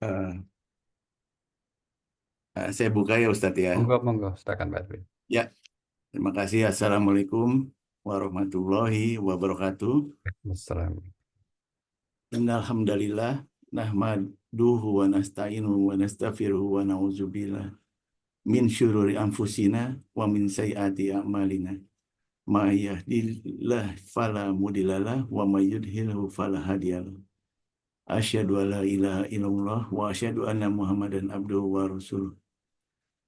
Eh, saya buka ya Ustadz ya. Monggo, monggo, silakan Pak Edwin. Ya, terima kasih. Assalamualaikum warahmatullahi wabarakatuh. Assalamualaikum. Alhamdulillah, nahmaduhu wa nasta'inuhu wa nastaghfiruhu wa na'udzubillah min syururi anfusina wa min sayyiati a'malina. Ma yahdihillah fala mudhillalah wa may yudhlilhu fala hadiyalah. Asyhadu an la ilaha illallah wa asyhadu anna Muhammadan abduhu wa rasuluh.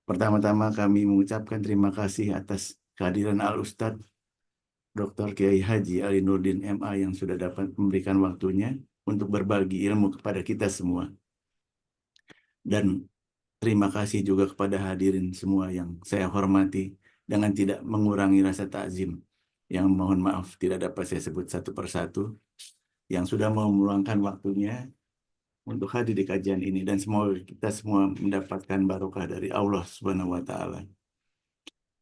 Pertama-tama kami mengucapkan terima kasih atas kehadiran Al-Ustadz Dr. Kiai Haji Ali Nurdin MA yang sudah dapat memberikan waktunya untuk berbagi ilmu kepada kita semua. Dan terima kasih juga kepada hadirin semua yang saya hormati dengan tidak mengurangi rasa takzim yang mohon maaf tidak dapat saya sebut satu persatu yang sudah mau meluangkan waktunya untuk hadir di kajian ini dan semoga kita semua mendapatkan barokah dari Allah Subhanahu wa taala.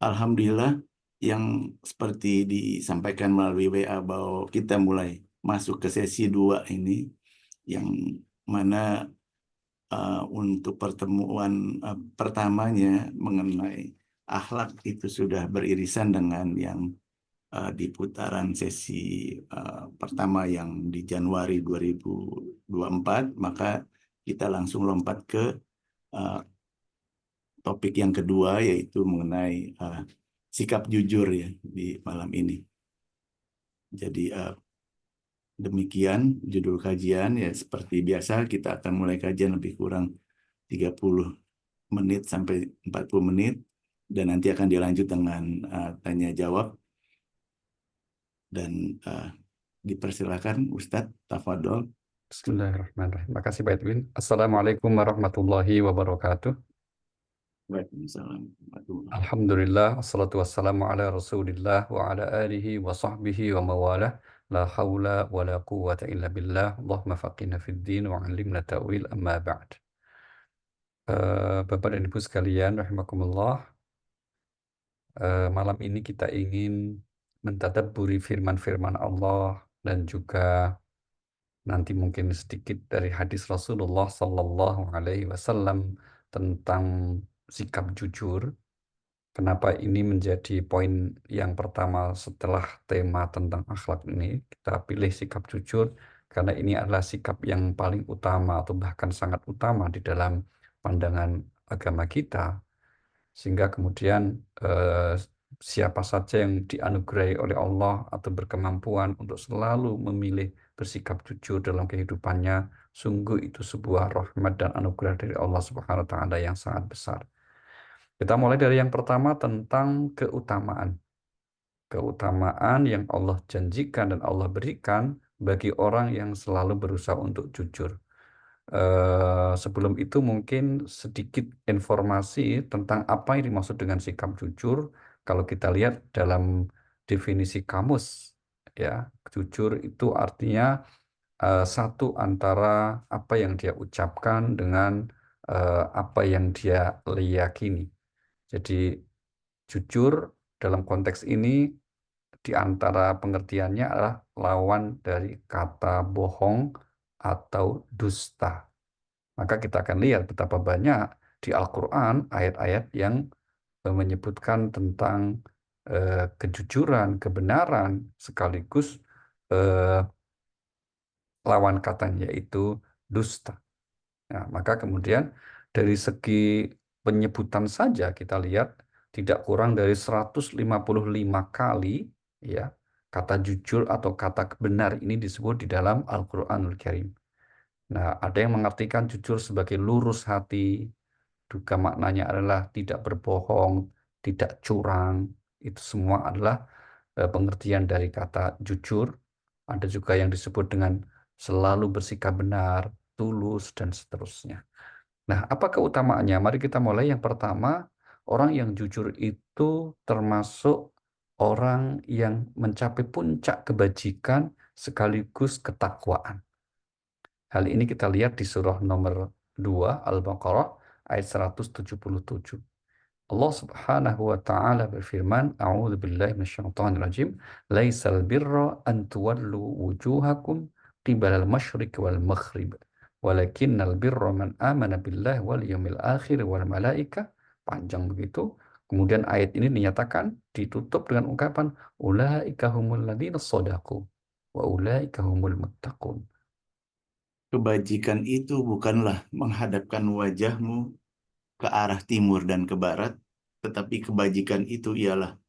Alhamdulillah yang seperti disampaikan melalui WA bahwa kita mulai masuk ke sesi 2 ini yang mana untuk pertemuan pertamanya mengenai akhlak itu sudah beririsan dengan yang di putaran sesi pertama yang di Januari 2024, maka kita langsung lompat ke uh, topik yang kedua yaitu mengenai sikap jujur ya di malam ini. Jadi demikian judul kajian ya seperti biasa kita akan mulai kajian lebih kurang 30 menit sampai 40 menit dan nanti akan dilanjut dengan tanya jawab dan dipersilakan Ustadz Tafadol. Bismillahirrahmanirrahim. Terima kasih Pak Edwin. Assalamualaikum warahmatullahi wabarakatuh. Waalaikumsalam warahmatullahi wabarakatuh. Alhamdulillah, assalatu wassalamu ala rasulillah wa ala alihi wa sahbihi wa mawalah. La hawla wa la quwwata illa billah. Allahumma faqihna fid din wa alimna ta'wil amma ba'd. Bapak dan Ibu sekalian, rahimakumullah. Malam ini kita ingin mentadabburi firman-firman Allah dan juga nanti mungkin sedikit dari hadis Rasulullah Sallallahu Alaihi Wasallam tentang sikap jujur. Kenapa ini menjadi poin yang pertama setelah tema tentang akhlak ini? Kita pilih sikap jujur karena ini adalah sikap yang paling utama atau bahkan sangat utama di dalam pandangan agama kita. Sehingga kemudian siapa saja yang dianugerahi oleh Allah atau berkemampuan untuk selalu memilih bersikap jujur dalam kehidupannya, sungguh itu sebuah rahmat dan anugerah dari Allah Subhanahu wa taala yang sangat besar. Kita mulai dari yang pertama tentang keutamaan. Keutamaan yang Allah janjikan dan Allah berikan bagi orang yang selalu berusaha untuk jujur. Sebelum itu mungkin sedikit informasi tentang apa yang dimaksud dengan sikap jujur. Kalau kita lihat dalam definisi kamus, ya, jujur itu artinya satu antara apa yang dia ucapkan dengan apa yang dia yakini. Jadi jujur dalam konteks ini di antara pengertiannya adalah lawan dari kata bohong atau dusta. Maka kita akan lihat betapa banyak di Al-Quran ayat-ayat yang menyebutkan tentang kejujuran, kebenaran, sekaligus eh, lawan katanya yaitu dusta. Nah, maka kemudian dari segi penyebutan saja kita lihat tidak kurang dari 155 kali ya kata jujur atau kata benar ini disebut di dalam Al-Qur'anul Karim. Nah, ada yang mengartikan jujur sebagai lurus hati, juga maknanya adalah tidak berbohong, tidak curang. Itu semua adalah pengertian dari kata jujur. Ada juga yang disebut dengan selalu bersikap benar, tulus, dan seterusnya. Nah, apa keutamaannya? Mari kita mulai. Yang pertama, orang yang jujur itu termasuk orang yang mencapai puncak kebajikan sekaligus ketakwaan. Hal ini kita lihat di surah nomor 2 Al-Baqarah ayat 177. Allah Subhanahu wa taala berfirman, A'udzu billahi minasyaitonir rajim, "Laisal birra an tuwallu wujuhakum qibalal masyriq wal maghrib, walakinnal birra man amana billahi wal yawmil akhir wal malaika, panjang begitu. Kemudian ayat ini dinyatakan ditutup dengan ungkapan ulaika humul ladzina shadaqu wa ulaika humul muttaqun. Kebajikan itu bukanlah menghadapkan wajahmu ke arah timur dan ke barat, tetapi kebajikan itu ialah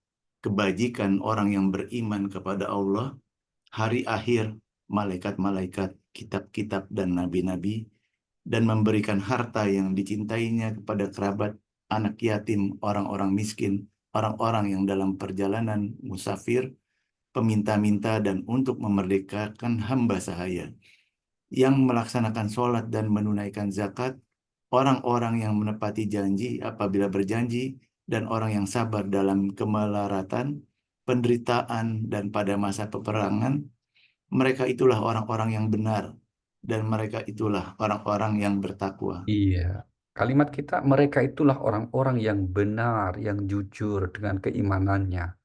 kebajikan orang yang beriman kepada Allah, hari akhir, malaikat-malaikat, kitab-kitab, dan nabi-nabi, dan memberikan harta yang dicintainya kepada kerabat, anak yatim, orang-orang miskin, orang-orang yang dalam perjalanan musafir, peminta-minta, dan untuk memerdekakan hamba sahaya, yang melaksanakan sholat dan menunaikan zakat, orang-orang yang menepati janji apabila berjanji, dan orang yang sabar dalam kemelaratan, penderitaan, dan pada masa peperangan. Mereka itulah orang-orang yang benar, dan mereka itulah orang-orang yang bertakwa. Iya, kalimat kita mereka itulah orang-orang yang benar, yang jujur dengan keimanannya.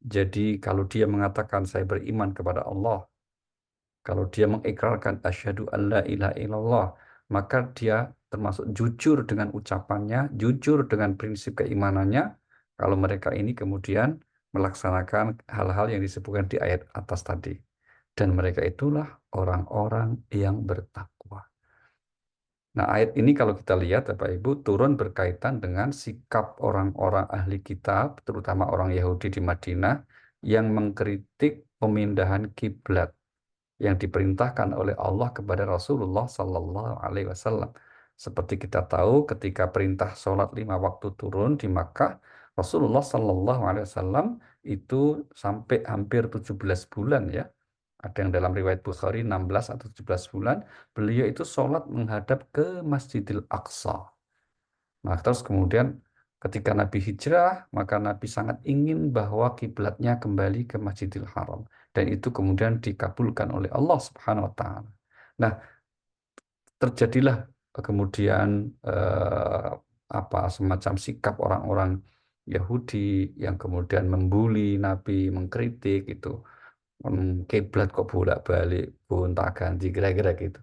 Jadi kalau dia mengatakan saya beriman kepada Allah, kalau dia mengikrarkan asyhadu an la ilaha illallah, maka dia termasuk jujur dengan ucapannya, jujur dengan prinsip keimanannya. Kalau mereka ini kemudian melaksanakan hal-hal yang disebutkan di ayat atas tadi. Dan mereka itulah orang-orang yang bertakwa. Nah, ayat ini kalau kita lihat, Bapak Ibu, turun berkaitan dengan sikap orang-orang ahli kitab, terutama orang Yahudi di Madinah, yang mengkritik pemindahan kiblat yang diperintahkan oleh Allah kepada Rasulullah Sallallahu Alaihi Wasallam. Seperti kita tahu, ketika perintah sholat 5 waktu turun di Makkah, Rasulullah Sallallahu Alaihi Wasallam itu sampai hampir 17 bulan ya. Ada yang dalam riwayat Bukhari 16 atau 17 bulan, beliau itu sholat menghadap ke Masjidil Aqsa. Nah, terus kemudian ketika Nabi hijrah, maka Nabi sangat ingin bahwa kiblatnya kembali ke Masjidil Haram. Dan itu kemudian dikabulkan oleh Allah Subhanahu wa taala. Nah, terjadilah kemudian apa semacam sikap orang-orang Yahudi yang kemudian membuli Nabi, mengkritik itu. Kiblat kok bolak-balik, gonta-ganti, kira-kira gitu.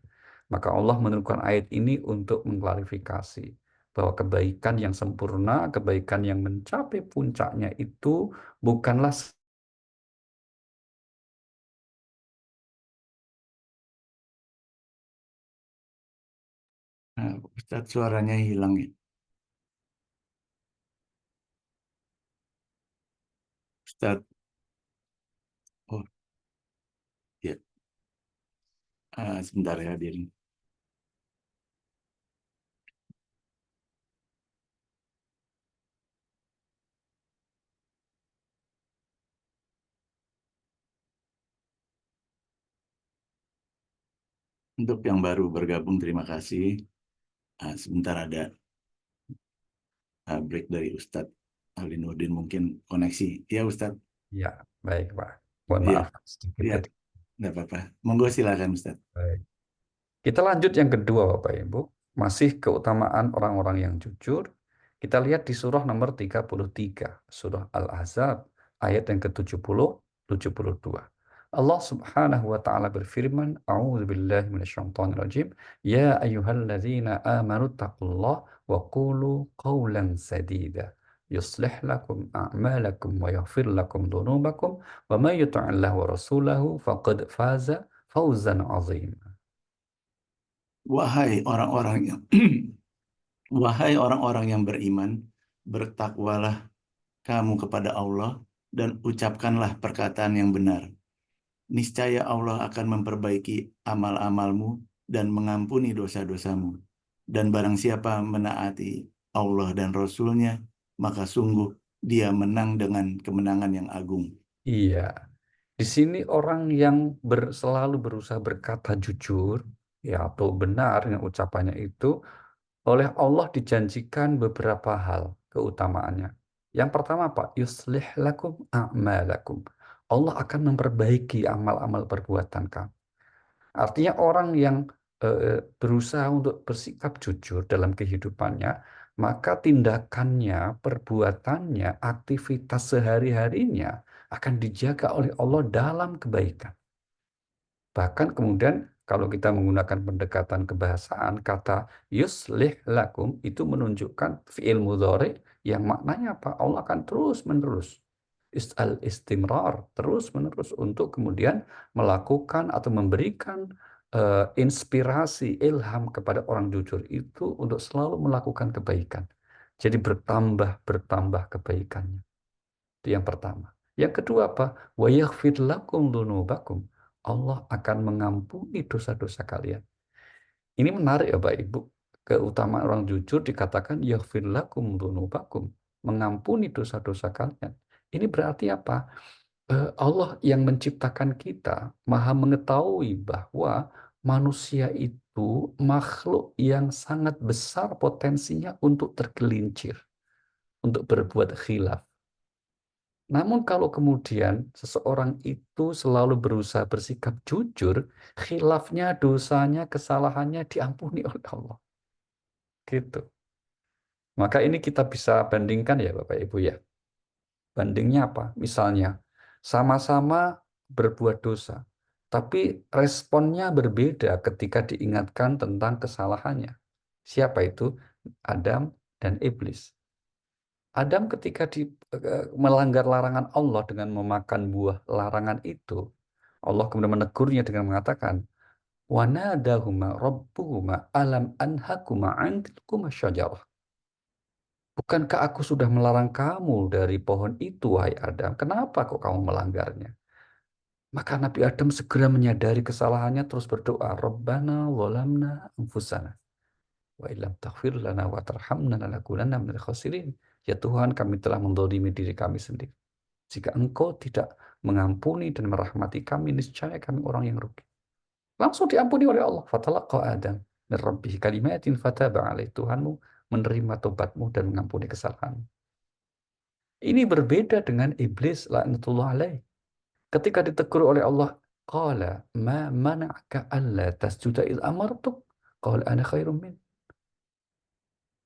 Maka Allah menurunkan ayat ini untuk mengklarifikasi bahwa kebaikan yang sempurna, kebaikan yang mencapai puncaknya itu bukanlah Nah, Ustadz suaranya hilang ya. Ustadz, oh ya, sebentar ya hadirin. Untuk yang baru bergabung, terima kasih. Sebentar ada break dari Ustadz Alinuddin, mungkin koneksi. Ya Ustadz, ya baik Pak. Mohon iya, maaf sedikit iya, tadi. nggak apa-apa. Monggo silakan Ustadz. Baik. Kita lanjut yang kedua Bapak Ibu. Masih keutamaan orang-orang yang jujur. Kita lihat di surah nomor 33, surah Al-Ahzab, ayat yang ke-70, 72. Allah Subhanahu wa taala berfirman, A'udzu billahi minasyaitonir rajim, ya ayyuhalladzina amanu taqullah wa qulu qawlan sadida. Yuslih lakum a'malakum wa yaghfir lakum dhunubakum wa may yuti'illah wa rasulahu faqad faza fawzan 'azima. Wahai orang-orang yang Wahai orang-orang yang beriman, bertakwalah kamu kepada Allah dan ucapkanlah perkataan yang benar. Niscaya Allah akan memperbaiki amal-amalmu dan mengampuni dosa-dosamu. Dan barang siapa menaati Allah dan Rasul-Nya, maka sungguh dia menang dengan kemenangan yang agung. Iya, di sini orang yang selalu berusaha berkata jujur, ya atau benar dengan ucapannya itu, oleh Allah dijanjikan beberapa hal keutamaannya. Yang pertama Pak, yuslih lakum a'malakum. Allah akan memperbaiki amal-amal perbuatan kamu. Artinya orang yang berusaha untuk bersikap jujur dalam kehidupannya, maka tindakannya, perbuatannya, aktivitas sehari-harinya akan dijaga oleh Allah dalam kebaikan. Bahkan kemudian Kalau kita menggunakan pendekatan kebahasaan, kata yuslih lakum itu menunjukkan fi'il mudhari yang maknanya apa? Allah akan terus-menerus istimrar, terus-menerus untuk kemudian melakukan atau memberikan inspirasi, ilham kepada orang jujur itu untuk selalu melakukan kebaikan. Jadi bertambah kebaikannya. Itu yang pertama. Yang kedua apa? Wa yaghfir lakum dzunubakum. Allah akan mengampuni dosa-dosa kalian. Ini menarik ya Bapak Ibu. Keutamaan orang jujur dikatakan yaghfir lakum dzunubakum, mengampuni dosa-dosa kalian. Ini berarti apa? Allah yang menciptakan kita maha mengetahui bahwa manusia itu makhluk yang sangat besar potensinya untuk tergelincir, untuk berbuat khilaf. Namun kalau kemudian seseorang itu selalu berusaha bersikap jujur, khilafnya, dosanya, kesalahannya diampuni oleh Allah. Gitu. Maka ini kita bisa bandingkan ya Bapak Ibu ya. Bandingnya apa? Misalnya, sama-sama berbuat dosa, tapi responnya berbeda ketika diingatkan tentang kesalahannya. Siapa itu? Adam dan iblis. Adam ketika melanggar larangan Allah dengan memakan buah larangan itu, Allah kemudian menegurnya dengan mengatakan, وَنَادَهُمَا رَبُّهُمَا أَلَمْ أَنْهَكُمَا عَنْ تِلْكُمَا الشَّجَرَةِ. Bukankah aku sudah melarang kamu dari pohon itu, wahai Adam? Kenapa kok kamu melanggarnya? Maka Nabi Adam segera menyadari kesalahannya, terus berdoa, Rabbana zalamna anfusana wa illam taghfir lana wa tarhamna lanakunanna minal khasirin. Ya Tuhan, kami telah mendolimi diri kami sendiri. Jika Engkau tidak mengampuni dan merahmati kami, niscaya kami orang yang rugi. Langsung diampuni oleh Allah. Fatalaqa Adam min rabbih kalimatin fataba alaih. Tuhanmu menerima tobatmu dan mengampuni kesalahanmu. Ini berbeda dengan iblis laknatullah alaih. Ketika ditegur oleh Allah, qala ma mana'aka alla tasjuda il amartuk? Qala ana khairum min.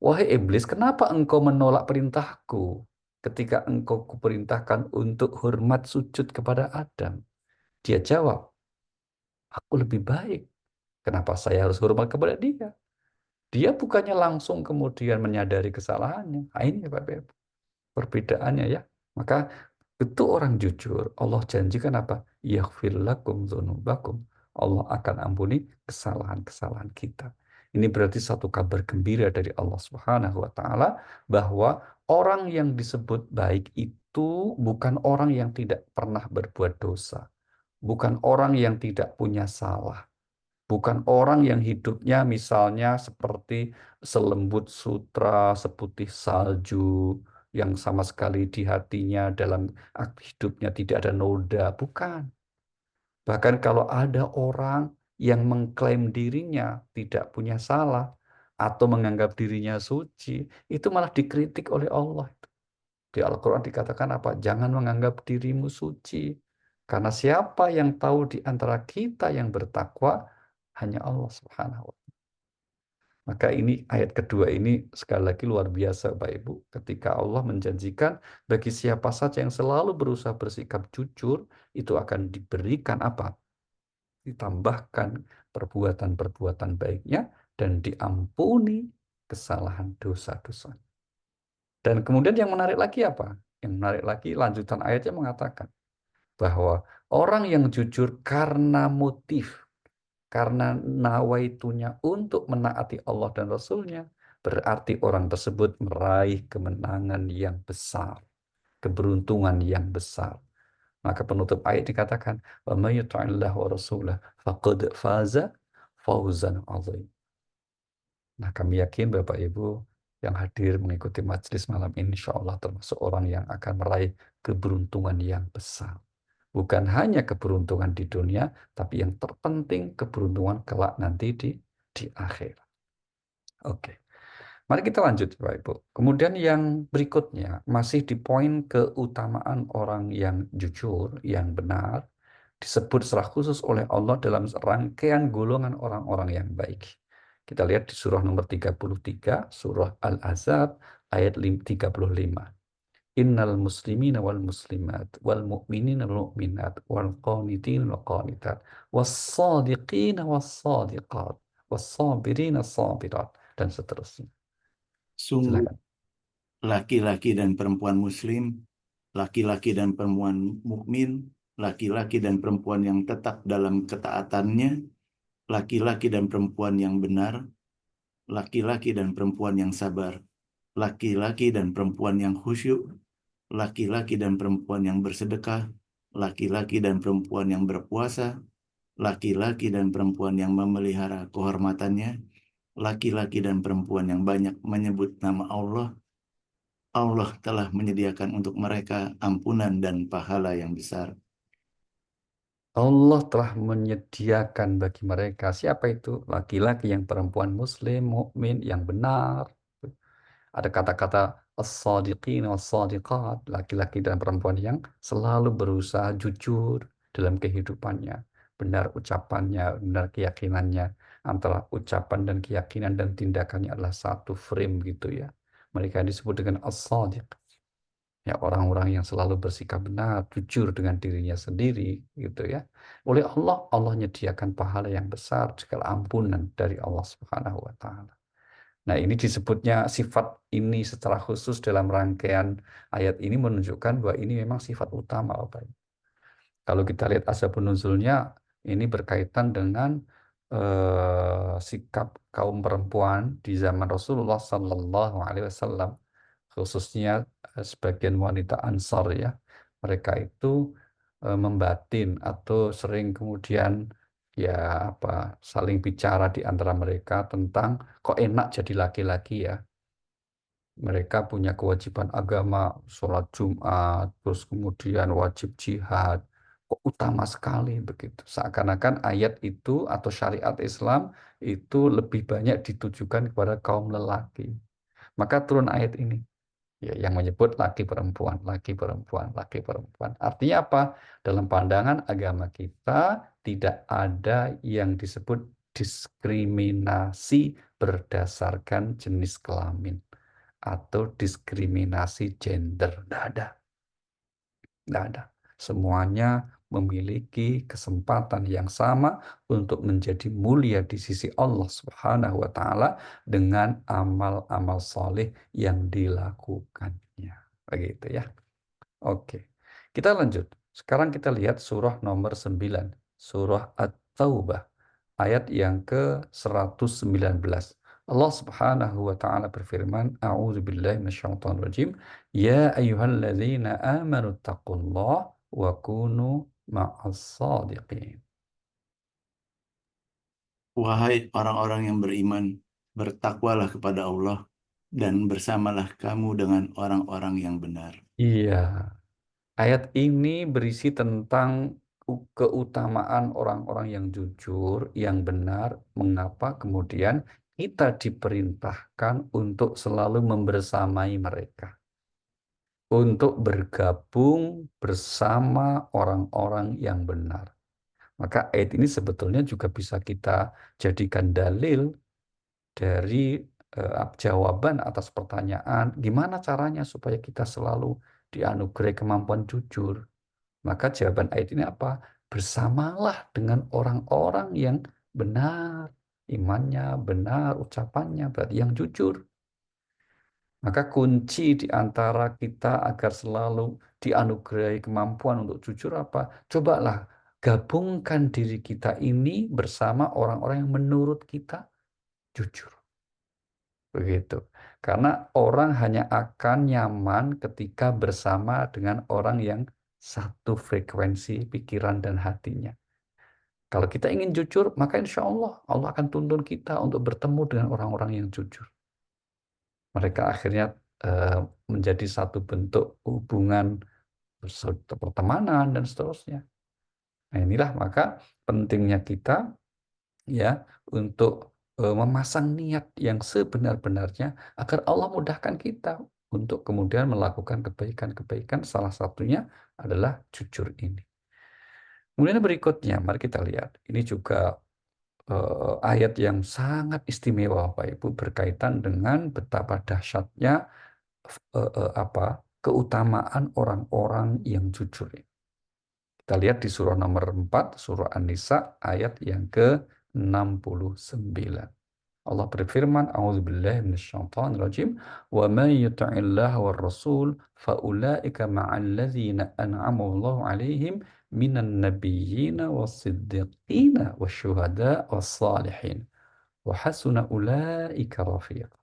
Wahai iblis, kenapa engkau menolak perintahku ketika engkau kuperintahkan untuk hormat sujud kepada Adam? Dia jawab, aku lebih baik. Kenapa saya harus hormat kepada dia? Dia bukannya langsung kemudian menyadari kesalahannya. Nah, ini ya Bapak Ibu, perbedaannya ya. Maka itu orang jujur, Allah janjikan apa? Yaghfir lakum dzunubakum. Allah akan ampuni kesalahan-kesalahan kita. Ini berarti satu kabar gembira dari Allah Subhanahu wa taala bahwa orang yang disebut baik itu bukan orang yang tidak pernah berbuat dosa, bukan orang yang tidak punya salah, bukan orang yang hidupnya misalnya seperti selembut sutra, seputih salju, yang sama sekali di hatinya dalam hidupnya tidak ada noda. Bukan. Bahkan kalau ada orang yang mengklaim dirinya tidak punya salah atau menganggap dirinya suci, itu malah dikritik oleh Allah. Di Al-Quran dikatakan apa? Jangan menganggap dirimu suci. Karena siapa yang tahu di antara kita yang bertakwa hanya Allah Subhanahu wa. Maka ini ayat kedua ini sekali lagi luar biasa Bapak Ibu. Ketika Allah menjanjikan bagi siapa saja yang selalu berusaha bersikap jujur, itu akan diberikan apa? Ditambahkan perbuatan-perbuatan baiknya dan diampuni kesalahan dosa-dosa. Dan kemudian yang menarik lagi apa? Yang menarik lagi lanjutan ayatnya mengatakan bahwa orang yang jujur karena motif, karena nawaitunya untuk menaati Allah dan Rasulnya, berarti orang tersebut meraih kemenangan yang besar, keberuntungan yang besar. Maka penutup ayat dikatakan, "Wa may yuti'illah wa rasulah faqad faza fawzan 'azim." Nah, kami yakin Bapak Ibu yang hadir mengikuti majelis malam ini, insya Allah termasuk orang yang akan meraih keberuntungan yang besar. Bukan hanya keberuntungan di dunia, tapi yang terpenting keberuntungan kelak nanti di akhir. Oke, mari kita lanjut Bapak Ibu. Kemudian yang berikutnya, masih di poin keutamaan orang yang jujur, yang benar, disebut secara khusus oleh Allah dalam rangkaian golongan orang-orang yang baik. Kita lihat di surah nomor 33, surah Al-Ahzab, ayat 35. innal muslimina wal muslimat wal mu'minina wal mu'minat wal qanitina wal qanitat was sadiqina was sadiqat was sabirina sabirat dan seterusnya. Sungguh Silakan. laki-laki dan perempuan muslim, laki-laki dan perempuan mukmin, laki-laki dan perempuan yang tetap dalam ketaatannya, laki-laki dan perempuan yang benar, laki-laki dan perempuan yang sabar, laki-laki dan perempuan yang khusyuk, laki-laki dan perempuan yang bersedekah, laki-laki dan perempuan yang berpuasa, laki-laki dan perempuan yang memelihara kehormatannya, laki-laki dan perempuan yang banyak menyebut nama Allah. Allah telah menyediakan untuk mereka ampunan dan pahala yang besar. Allah telah menyediakan bagi mereka siapa itu? Laki-laki yang perempuan muslim, mukmin yang benar. Ada kata-kata as-sadiqin was-sadiqat, laki-laki dan perempuan yang selalu berusaha jujur dalam kehidupannya. Benar ucapannya, benar keyakinannya. Antara ucapan dan keyakinan dan tindakannya adalah satu frame gitu ya. Mereka disebut dengan as-sadiq. Ya, orang-orang yang selalu bersikap benar, jujur dengan dirinya sendiri gitu ya. Oleh Allah, Allah menyediakan pahala yang besar, segala ampunan dari Allah Subhanahu wa taala. Nah, ini disebutnya sifat ini secara khusus dalam rangkaian ayat ini menunjukkan bahwa ini memang sifat utama, Bapak Ibu. Kalau kita lihat asbabun nuzulnya, ini berkaitan dengan sikap kaum perempuan di zaman Rasulullah Sallallahu Alaihi Wasallam, khususnya sebagian wanita Ansar ya. Mereka itu membatin atau sering kemudian ya apa saling bicara di antara mereka tentang kok enak jadi laki-laki ya. Mereka punya kewajiban agama, sholat Jumat, terus kemudian wajib jihad. Kok utama sekali begitu. Seakan-akan ayat itu atau syariat Islam itu lebih banyak ditujukan kepada kaum lelaki. Maka turun ayat ini. Ya, yang menyebut laki perempuan, laki perempuan, laki perempuan. Artinya apa? Dalam pandangan agama kita tidak ada yang disebut diskriminasi berdasarkan jenis kelamin atau diskriminasi gender. Tidak ada. Tidak ada. Semuanya memiliki kesempatan yang sama untuk menjadi mulia di sisi Allah Subhanahu wa taala dengan amal-amal soleh yang dilakukannya. Begitu ya. Oke. Kita lanjut. Sekarang kita lihat surah nomor 9, surah At-Taubah, ayat yang ke-119. Allah Subhanahu wa taala berfirman, A'udzu billahi minasyaitonir rajim. Ya ayyuhalladzina amanu taqullaha wa kunu ma'as shadiqin. Wahai orang-orang yang beriman, bertakwalah kepada Allah dan bersamalah kamu dengan orang-orang yang benar. Iya, ayat ini berisi tentang keutamaan orang-orang yang jujur, yang benar, mengapa kemudian kita diperintahkan untuk selalu membersamai mereka, untuk bergabung bersama orang-orang yang benar. Maka ayat ini sebetulnya juga bisa kita jadikan dalil dari jawaban atas pertanyaan, gimana caranya supaya kita selalu dianugerahi kemampuan jujur. Maka jawaban ayat ini apa? Bersamalah dengan orang-orang yang benar, imannya benar, ucapannya berarti yang jujur. Maka kunci di antara kita agar selalu dianugerahi kemampuan untuk jujur apa? Cobalah gabungkan diri kita ini bersama orang-orang yang menurut kita jujur. Begitu. Karena orang hanya akan nyaman ketika bersama dengan orang yang satu frekuensi pikiran dan hatinya. Kalau kita ingin jujur, maka insya Allah Allah akan tuntun kita untuk bertemu dengan orang-orang yang jujur. Mereka akhirnya eh, menjadi satu bentuk hubungan pertemanan dan seterusnya. Nah, inilah maka pentingnya kita ya untuk memasang niat yang sebenar-benarnya agar Allah mudahkan kita untuk kemudian melakukan kebaikan-kebaikan, salah satunya adalah jujur ini. Kemudian berikutnya mari kita lihat ini juga ayat yang sangat istimewa Bapak Ibu berkaitan dengan betapa dahsyatnya apa keutamaan orang-orang yang jujur. Kita lihat di surah nomor 4, surah An-Nisa, ayat yang ke-69. Allah berfirman, A'udzubillahi minasyaitonirrajim, "Wa may yuti'illaha war rasul fa ulaika ma'al ladzina an'ama Allahu 'alaihim minan nabiyyina was-siddiqina wasyuhada was-salihin wa hasuna ulaika rafiqa."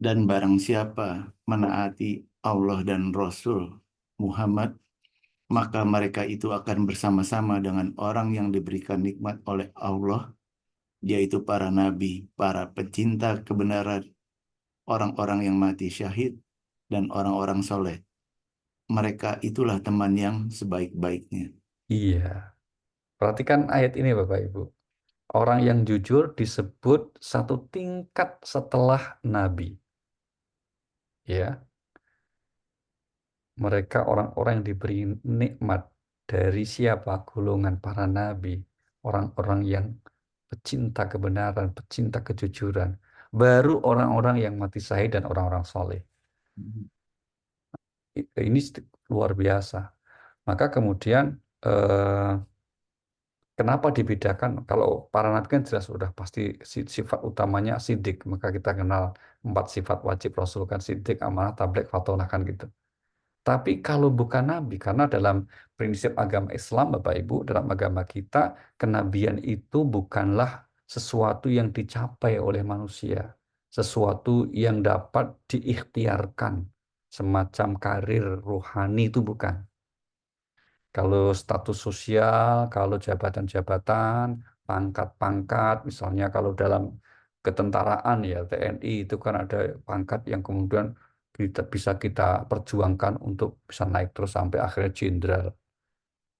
Dan barang siapa menaati Allah dan Rasul Muhammad, maka mereka itu akan bersama-sama dengan orang yang diberikan nikmat oleh Allah, yaitu para nabi, para pecinta kebenaran, orang-orang yang mati syahid, dan orang-orang soleh. Mereka itulah teman yang sebaik-baiknya. Iya. Perhatikan ayat ini Bapak Ibu. Orang yang jujur disebut satu tingkat setelah nabi. Ya, mereka orang-orang yang diberi nikmat dari siapa? Golongan para nabi, orang-orang yang pecinta kebenaran, pecinta kejujuran. Baru orang-orang yang mati syahid dan orang-orang soleh. Ini luar biasa. Maka kemudian eh, kenapa dibedakan? Kalau para nabi kan jelas sudah pasti sifat utamanya sidik. Maka kita kenal 4 sifat wajib Rasul kan sidik, amanah, tabligh, fatolah kan gitu. Tapi kalau bukan nabi, karena dalam prinsip agama Islam, Bapak Ibu, dalam agama kita, kenabian itu bukanlah sesuatu yang dicapai oleh manusia, sesuatu yang dapat diikhtiarkan, semacam karir rohani itu bukan. Kalau status sosial, kalau jabatan-jabatan, pangkat-pangkat, misalnya kalau dalam ketentaraan ya TNI itu kan ada pangkat yang kemudian bisa kita perjuangkan untuk bisa naik terus sampai akhirnya jenderal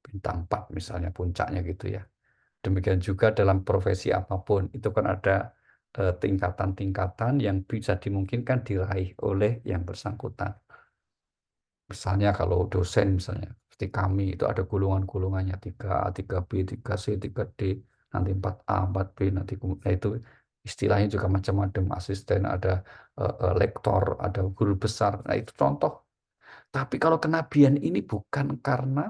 bintang 4 misalnya puncaknya gitu ya. Demikian juga dalam profesi apapun itu kan ada tingkatan-tingkatan yang bisa dimungkinkan diraih oleh yang bersangkutan. Misalnya kalau dosen misalnya, seperti kami itu ada golongan-golongannya 3A, 3B, 3C, 3D, nanti 4A, 4B, nanti itu istilahnya juga macam-macam, asisten, ada lektor, ada guru besar. Nah itu contoh. Tapi kalau kenabian ini bukan karena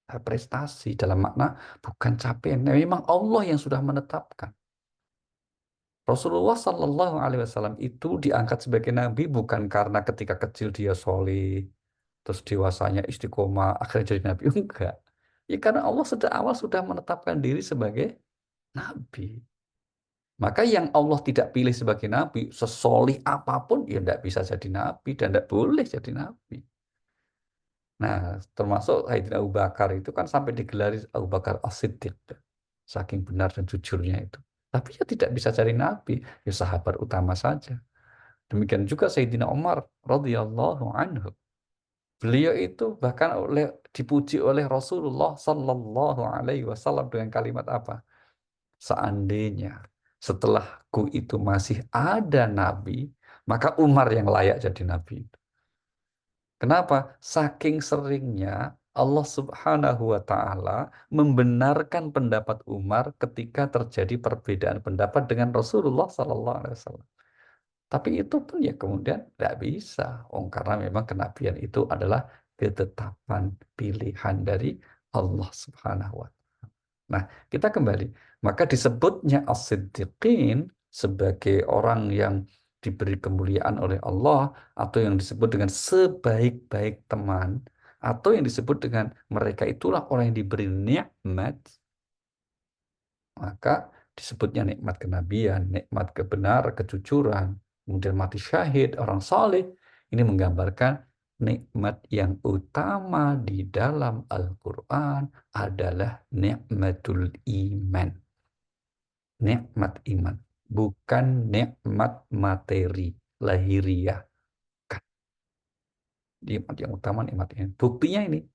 prestasi dalam makna bukan capaian. Nah, memang Allah yang sudah menetapkan. Rasulullah Shallallahu Alaihi Wasallam itu diangkat sebagai nabi bukan karena ketika kecil dia soleh, terus dewasanya istiqomah, akhirnya jadi nabi. Enggak. Ya karena Allah sejak awal sudah menetapkan diri sebagai nabi. Maka yang Allah tidak pilih sebagai nabi, sesolih apapun, ya tidak bisa jadi nabi dan tidak boleh jadi nabi. Nah, termasuk Sayyidina Abu Bakar itu kan sampai digelari Abu Bakar As-Siddiq. Saking benar dan jujurnya itu. Tapi ya tidak bisa jadi nabi, ya sahabat utama saja. Demikian juga Sayyidina Umar radhiyallahu anhu. Beliau itu bahkan dipuji oleh Rasulullah Sallallahu Alaihi Wasallam dengan kalimat apa? Seandainya setelahku itu masih ada nabi, maka Umar yang layak jadi nabi. Kenapa? Saking seringnya Allah Subhanahu wa Ta'ala membenarkan pendapat Umar ketika terjadi perbedaan pendapat dengan Rasulullah Sallallahu Alaihi Wasallam. Tapi itu pun ya kemudian tidak bisa. Oh, karena memang kenabian itu adalah ketetapan pilihan dari Allah Subhanahu wa Ta'ala. Nah, kita kembali. Maka disebutnya as-siddiqin sebagai orang yang diberi kemuliaan oleh Allah atau yang disebut dengan sebaik-baik teman atau yang disebut dengan mereka itulah orang yang diberi nikmat, maka disebutnya nikmat kenabian, nikmat kebenaran, kejujuran, kemudian mati syahid, orang saleh. Ini menggambarkan nikmat yang utama di dalam Al-Quran adalah nikmatul iman. Nikmat iman, bukan nikmat materi lahiriah. Kan. Nikmat yang utama nikmat iman. Buktinya ini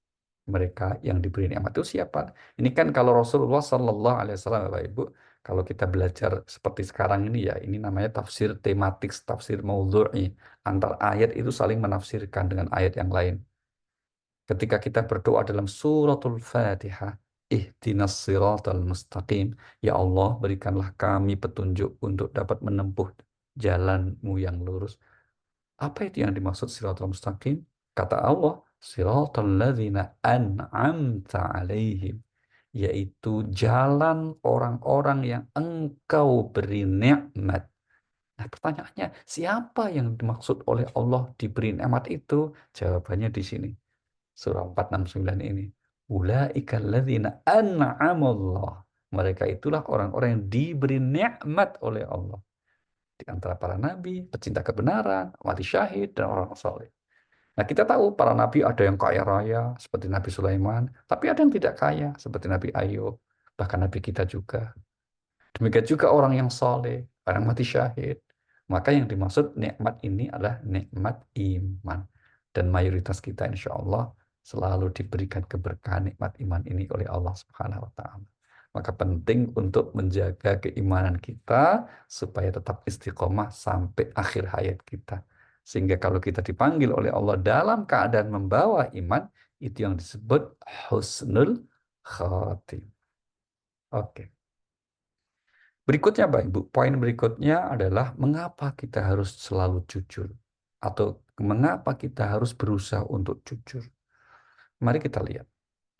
mereka yang diberi nikmat itu siapa? Ini kan kalau Rasulullah Sallallahu Alaihi Wasallam, Bapak Ibu, kalau kita belajar seperti sekarang ini ya, ini namanya tafsir tematik, tafsir maudhu'i. Antar ayat itu saling menafsirkan dengan ayat yang lain. Ketika kita berdoa dalam suratul Fatihah, ihdinas siratal mustaqim. Ya Allah, berikanlah kami petunjuk untuk dapat menempuh jalanmu yang lurus. Apa itu yang dimaksud siratal mustaqim? Kata Allah, siratal ladzina an'amta alaihim, yaitu jalan orang-orang yang engkau beri nikmat. Nah, pertanyaannya, siapa yang dimaksud oleh Allah diberi nikmat itu? Jawabannya di sini. Surah 469 ini. Ulaika alladzina an'amallah. Mereka itulah orang-orang yang diberi nikmat oleh Allah. Di antara para nabi, pecinta kebenaran, wali syahid, dan orang soleh. Nah, kita tahu para nabi ada yang kaya raya, seperti Nabi Sulaiman, tapi ada yang tidak kaya, seperti Nabi Ayub, bahkan nabi kita juga. Demikian juga orang yang soleh, orang mati syahid. Maka yang dimaksud nikmat ini adalah nikmat iman. Dan mayoritas kita insya Allah selalu diberikan keberkahan nikmat iman ini oleh Allah Subhanahu wa Ta'ala. Maka penting untuk menjaga keimanan kita supaya tetap istiqomah sampai akhir hayat kita. Sehingga kalau kita dipanggil oleh Allah dalam keadaan membawa iman, itu yang disebut husnul khatim. Oke. Berikutnya, Pak Ibu, poin berikutnya adalah mengapa kita harus selalu jujur atau mengapa kita harus berusaha untuk jujur. Mari kita lihat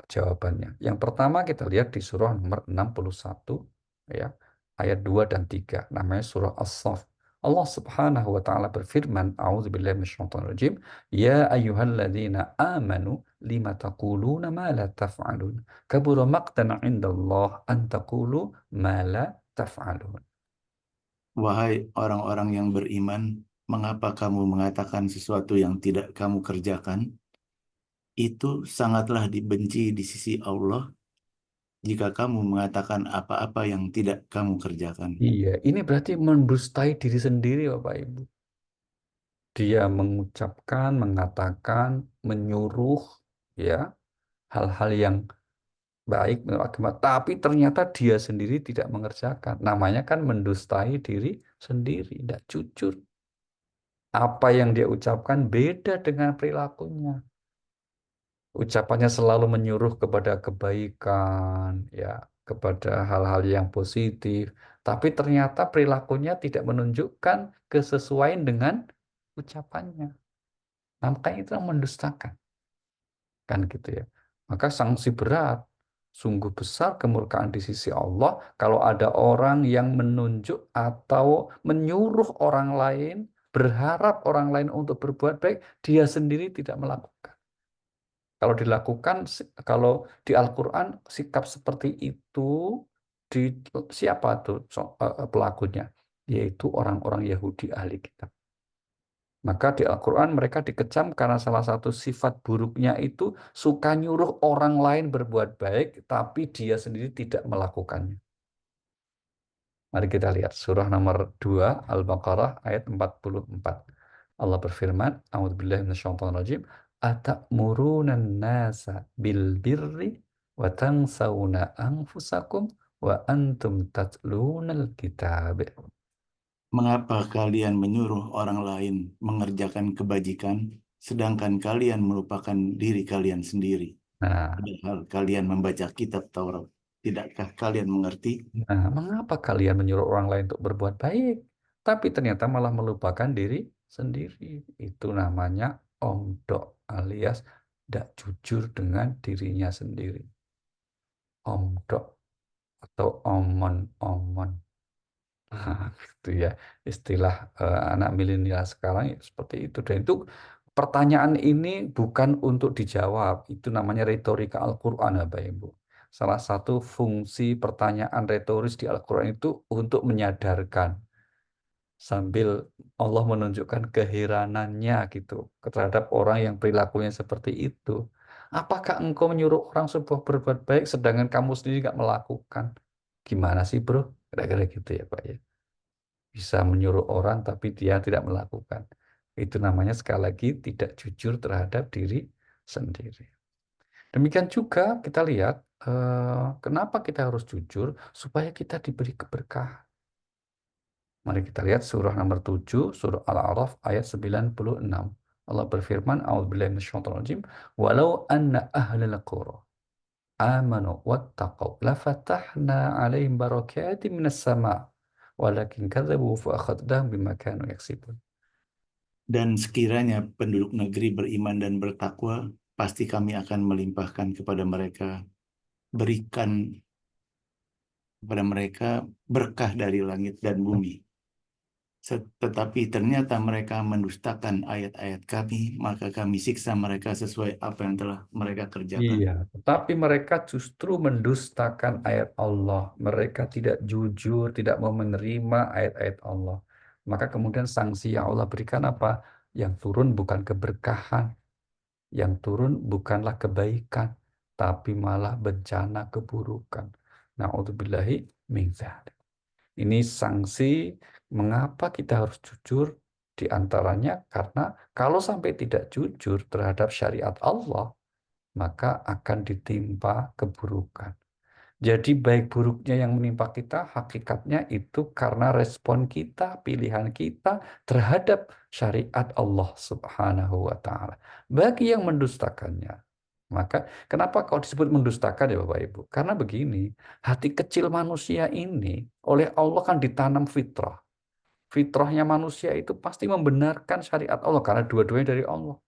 jawabannya. Yang pertama kita lihat di surah nomor 61 ya, ayat 2 dan 3, namanya surah As-Saff. Allah Subhanahu wa taala berfirman, A'udzubillahi minasyaitonirrajim, ya ayyuhalladzina amanu lima taquluna ma la taf'alun. Kabura maqtan 'indallah an taqulu ma la taf'alun. Wahai orang-orang yang beriman, mengapa kamu mengatakan sesuatu yang tidak kamu kerjakan? Itu sangatlah dibenci di sisi Allah jika kamu mengatakan apa-apa yang tidak kamu kerjakan. Iya, ini berarti mendustai diri sendiri, Bapak Ibu. Dia mengucapkan, mengatakan, menyuruh ya hal-hal yang baik menurut agama, tapi ternyata dia sendiri tidak mengerjakan. Namanya kan mendustai diri sendiri, tidak jujur. Apa yang dia ucapkan beda dengan perilakunya. Ucapannya selalu menyuruh kepada kebaikan, ya, kepada hal-hal yang positif, tapi ternyata perilakunya tidak menunjukkan kesesuaian dengan ucapannya. Nah, makanya itu yang mendustakan, kan gitu ya. Maka sanksi berat, sungguh besar kemurkaan di sisi Allah kalau ada orang yang menunjuk atau menyuruh orang lain, berharap orang lain untuk berbuat baik, dia sendiri tidak melakukan. Kalau dilakukan, kalau di Al-Quran sikap seperti itu, di siapa tuh pelakunya? Yaitu orang-orang Yahudi ahli kitab. Maka di Al-Quran mereka dikecam karena salah satu sifat buruknya itu suka nyuruh orang lain berbuat baik, tapi dia sendiri tidak melakukannya. Mari kita lihat surah nomor 2 Al-Baqarah ayat 44. Allah berfirman, A'udzubillahi minasyaitonirrajim, atamuruna nasa bil birri wa tansawna anfusakum wa antum tatlunal kitab. Mengapa kalian menyuruh orang lain mengerjakan kebajikan, sedangkan kalian melupakan diri kalian sendiri? Nah, Padahal kalian membaca kitab Taurat. Tidakkah kalian mengerti? nah, mengapa kalian menyuruh orang lain untuk berbuat baik, tapi ternyata malah melupakan diri sendiri? Itu namanya omdok alias tidak jujur dengan dirinya sendiri. Omdok atau omon-omon. Nah, itu ya istilah anak milenial sekarang ya, seperti itu. Dan itu pertanyaan ini bukan untuk dijawab. Itu namanya retorika Al-Quran, ya, Bapak Ibu. Salah satu fungsi pertanyaan retoris di Al-Quran itu untuk menyadarkan sambil Allah menunjukkan keheranannya gitu terhadap orang yang perilakunya seperti itu. Apakah engkau menyuruh orang sebuah berbuat baik sedangkan kamu sendiri nggak melakukan? Gimana sih, bro? Kira-kira gitu ya, Pak ya. Bisa menyuruh orang tapi dia tidak melakukan. Itu namanya sekali lagi tidak jujur terhadap diri sendiri. Demikian juga kita lihat kenapa kita harus jujur supaya kita diberi keberkahan. Mari kita lihat surah nomor 7, surah Al-A'raf ayat 96. Allah berfirman, A'udzubillahi minasyaitonirrajim, walau anna ahlal qura amanu wattaqau lafatahna 'alaihim barakatim minas sama' walakin kadzabu fa akhadnahum bima kanu yaksibun. Dan sekiranya penduduk negeri beriman dan bertakwa, pasti kami akan melimpahkan kepada mereka, berikan kepada mereka berkah dari langit dan bumi. Tetapi ternyata mereka mendustakan ayat-ayat kami, maka kami siksa mereka sesuai apa yang telah mereka kerjakan. Iya, tetapi mereka justru mendustakan ayat Allah. Mereka tidak jujur, tidak mau menerima ayat-ayat Allah. Maka kemudian sanksi yang Allah berikan apa? Yang turun bukan keberkahan, yang turun bukanlah kebaikan, tapi malah bencana keburukan. Na'udzubillahi min dzalik. Ini sanksi mengapa kita harus jujur, di antaranya karena kalau sampai tidak jujur terhadap syariat Allah, maka akan ditimpa keburukan. Jadi baik buruknya yang menimpa kita, hakikatnya itu karena respon kita, pilihan kita terhadap syariat Allah Subhanahu wa Ta'ala. Bagi yang mendustakannya, maka kenapa kau disebut mendustakan ya Bapak Ibu? Karena begini, hati kecil manusia ini oleh Allah kan ditanam fitrah. Fitrahnya manusia itu pasti membenarkan syariat Allah karena dua-duanya dari Allah.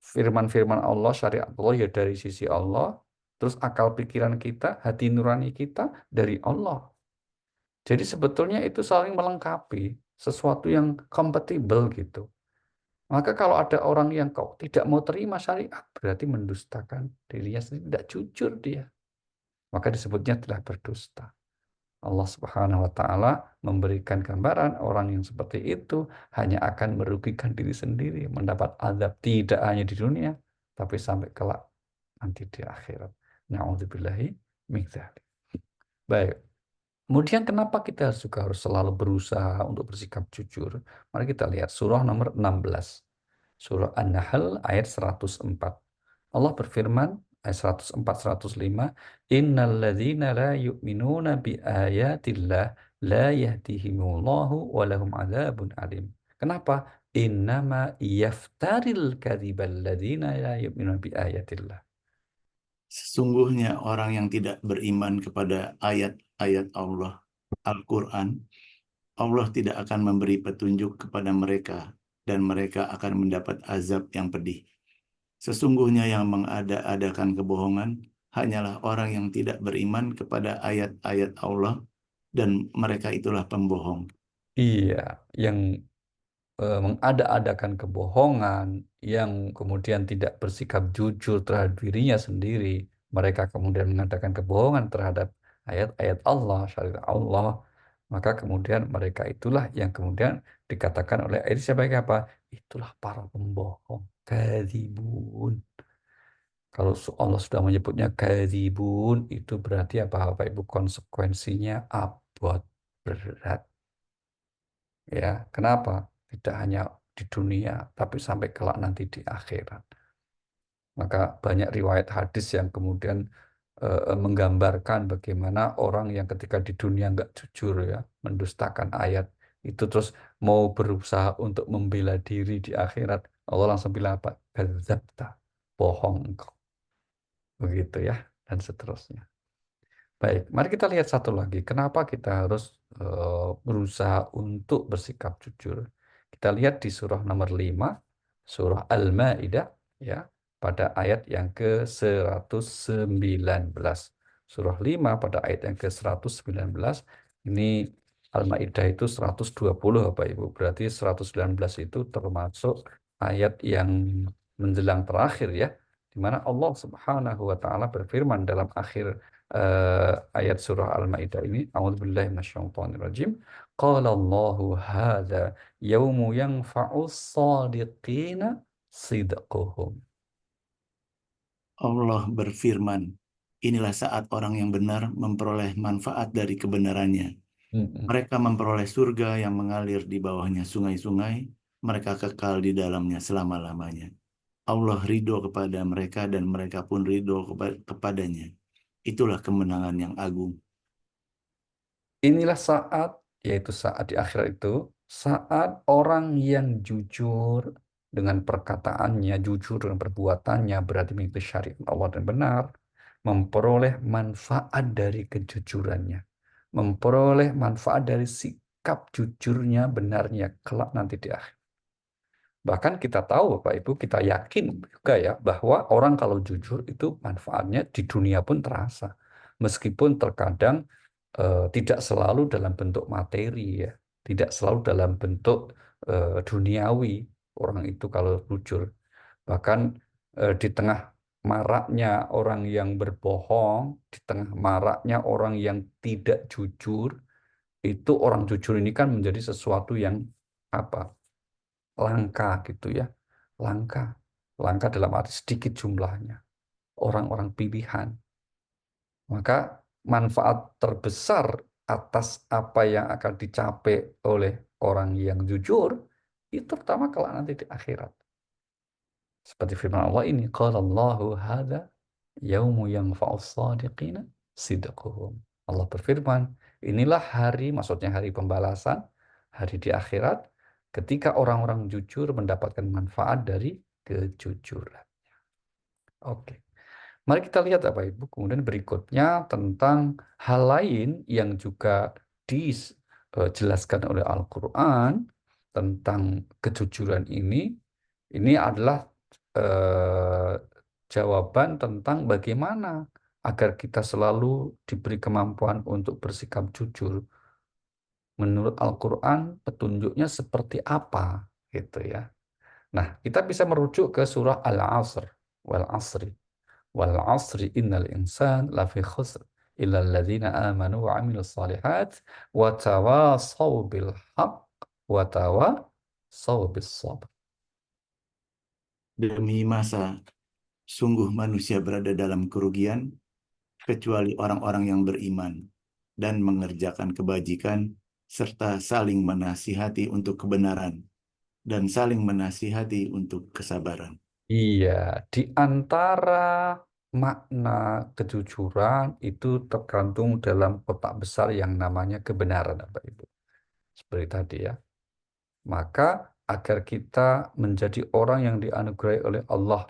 Firman-firman Allah, syariat Allah ya dari sisi Allah, terus akal pikiran kita, hati nurani kita dari Allah. Jadi sebetulnya itu saling melengkapi, sesuatu yang kompatibel gitu. Maka kalau ada orang yang kok tidak mau terima syariat, berarti mendustakan dirinya sendiri, tidak jujur dia. Maka disebutnya telah berdusta. Allah Subhanahu wa Ta'ala memberikan gambaran orang yang seperti itu hanya akan merugikan diri sendiri, mendapat azab tidak hanya di dunia, tapi sampai kelak nanti di akhirat. Na'udzubillahi min dzalik. Baik. Kemudian kenapa kita juga harus selalu berusaha untuk bersikap jujur? Mari kita lihat surah nomor 16. Surah An-Nahl ayat 104. Allah berfirman ayat 104 105, innal ladzina la yu'minuna bi ayatillah la yahdihimullahu wa lahum adzabun alim. Kenapa? Innama yaftaril kadzibal ladzina la yu'minuna bi ayatillah. Sesungguhnya orang yang tidak beriman kepada ayat-ayat Allah, Al-Quran, Allah tidak akan memberi petunjuk kepada mereka dan mereka akan mendapat azab yang pedih. Sesungguhnya yang mengada-adakan kebohongan hanyalah orang yang tidak beriman kepada ayat-ayat Allah dan mereka itulah pembohong. Iya, yang mengada-adakan kebohongan, yang kemudian tidak bersikap jujur terhadap dirinya sendiri, mereka kemudian mengadakan kebohongan terhadap ayat-ayat Allah, syariat Allah, maka kemudian mereka itulah yang kemudian dikatakan oleh ayat sebagai apa? Itulah para pembohong, kadzibun. Kalau Allah sudah menyebutnya kadzibun, itu berarti apa Bapak Ibu? Konsekuensinya abot, berat. Ya, kenapa? Tidak hanya di dunia, tapi sampai kelak nanti di akhirat. Maka banyak riwayat hadis yang kemudian menggambarkan bagaimana orang yang ketika di dunia nggak jujur ya, mendustakan ayat itu terus mau berusaha untuk membela diri di akhirat, Allah langsung bilang apa? Kadzabta, bohong engkau. Begitu ya, dan seterusnya. Baik, mari kita lihat satu lagi. Kenapa kita harus berusaha untuk bersikap jujur? Kita lihat di surah nomor 5, surah Al-Maidah, ya, pada ayat yang ke-119. Surah 5 pada ayat yang ke-119, ini Al-Maidah itu 120, Bapak Ibu. Berarti 119 itu termasuk ayat yang menjelang terakhir ya, di mana Allah Subhanahu wa taala berfirman dalam akhir ayat surah Al-Maidah ini, a'udzubillahi minasyaitonirrajim. Qala Allahu hadza yaumu yanfa'us shadiqina sidquhum. Allah berfirman, inilah saat orang yang benar memperoleh manfaat dari kebenarannya. Mm-mm. Mereka memperoleh surga yang mengalir di bawahnya sungai-sungai, mereka kekal di dalamnya selama-lamanya. Allah ridho kepada mereka dan mereka pun ridho kepadanya. Itulah kemenangan yang agung. Inilah saat, yaitu saat di akhirat itu, saat orang yang jujur dengan perkataannya, jujur dengan perbuatannya, berarti mengikuti syariat Allah dan benar, memperoleh manfaat dari kejujurannya, memperoleh manfaat dari sikap jujurnya, benarnya kelak nanti di akhir. Bahkan kita tahu Bapak Ibu, kita yakin juga ya bahwa orang kalau jujur itu manfaatnya di dunia pun terasa. Meskipun terkadang tidak selalu dalam bentuk materi ya, tidak selalu dalam bentuk duniawi orang itu kalau jujur. Bahkan di tengah maraknya orang yang berbohong, di tengah maraknya orang yang tidak jujur, itu orang jujur ini kan menjadi sesuatu yang apa? Langka gitu ya. Langka. Langka dalam arti sedikit jumlahnya. Orang-orang pilihan. Maka manfaat terbesar atas apa yang akan dicapai oleh orang yang jujur, itu pertama kelak nanti di akhirat. Seperti firman Allah ini, qala Allahu hadza yaumu yanfa'us shadiqina sidquhum. Allah berfirman, inilah hari, maksudnya hari pembalasan, hari di akhirat, ketika orang-orang jujur mendapatkan manfaat dari kejujuran. Oke. Mari kita lihat apa Ibu. Kemudian berikutnya tentang hal lain yang juga dijelaskan oleh Al-Quran tentang kejujuran ini. Ini adalah eh, jawaban tentang bagaimana agar kita selalu diberi kemampuan untuk bersikap jujur. Menurut Al-Quran, petunjuknya seperti apa, gitu ya. Nah, kita bisa merujuk ke surah Al-Asr, wal Asri. Wal asri innal insan lafi khusr illa alladzina amanu wa amilus salihat wa tawasaw bil haqq wa tawasaw bis sabr. Demi masa, sungguh manusia berada dalam kerugian, kecuali orang-orang yang beriman dan mengerjakan kebajikan, serta saling menasihati untuk kebenaran, dan saling menasihati untuk kesabaran. Iya, di antara makna kejujuran itu tergantung dalam kotak besar yang namanya kebenaran, Bapak Ibu. Seperti tadi ya. Maka agar kita menjadi orang yang dianugerahi oleh Allah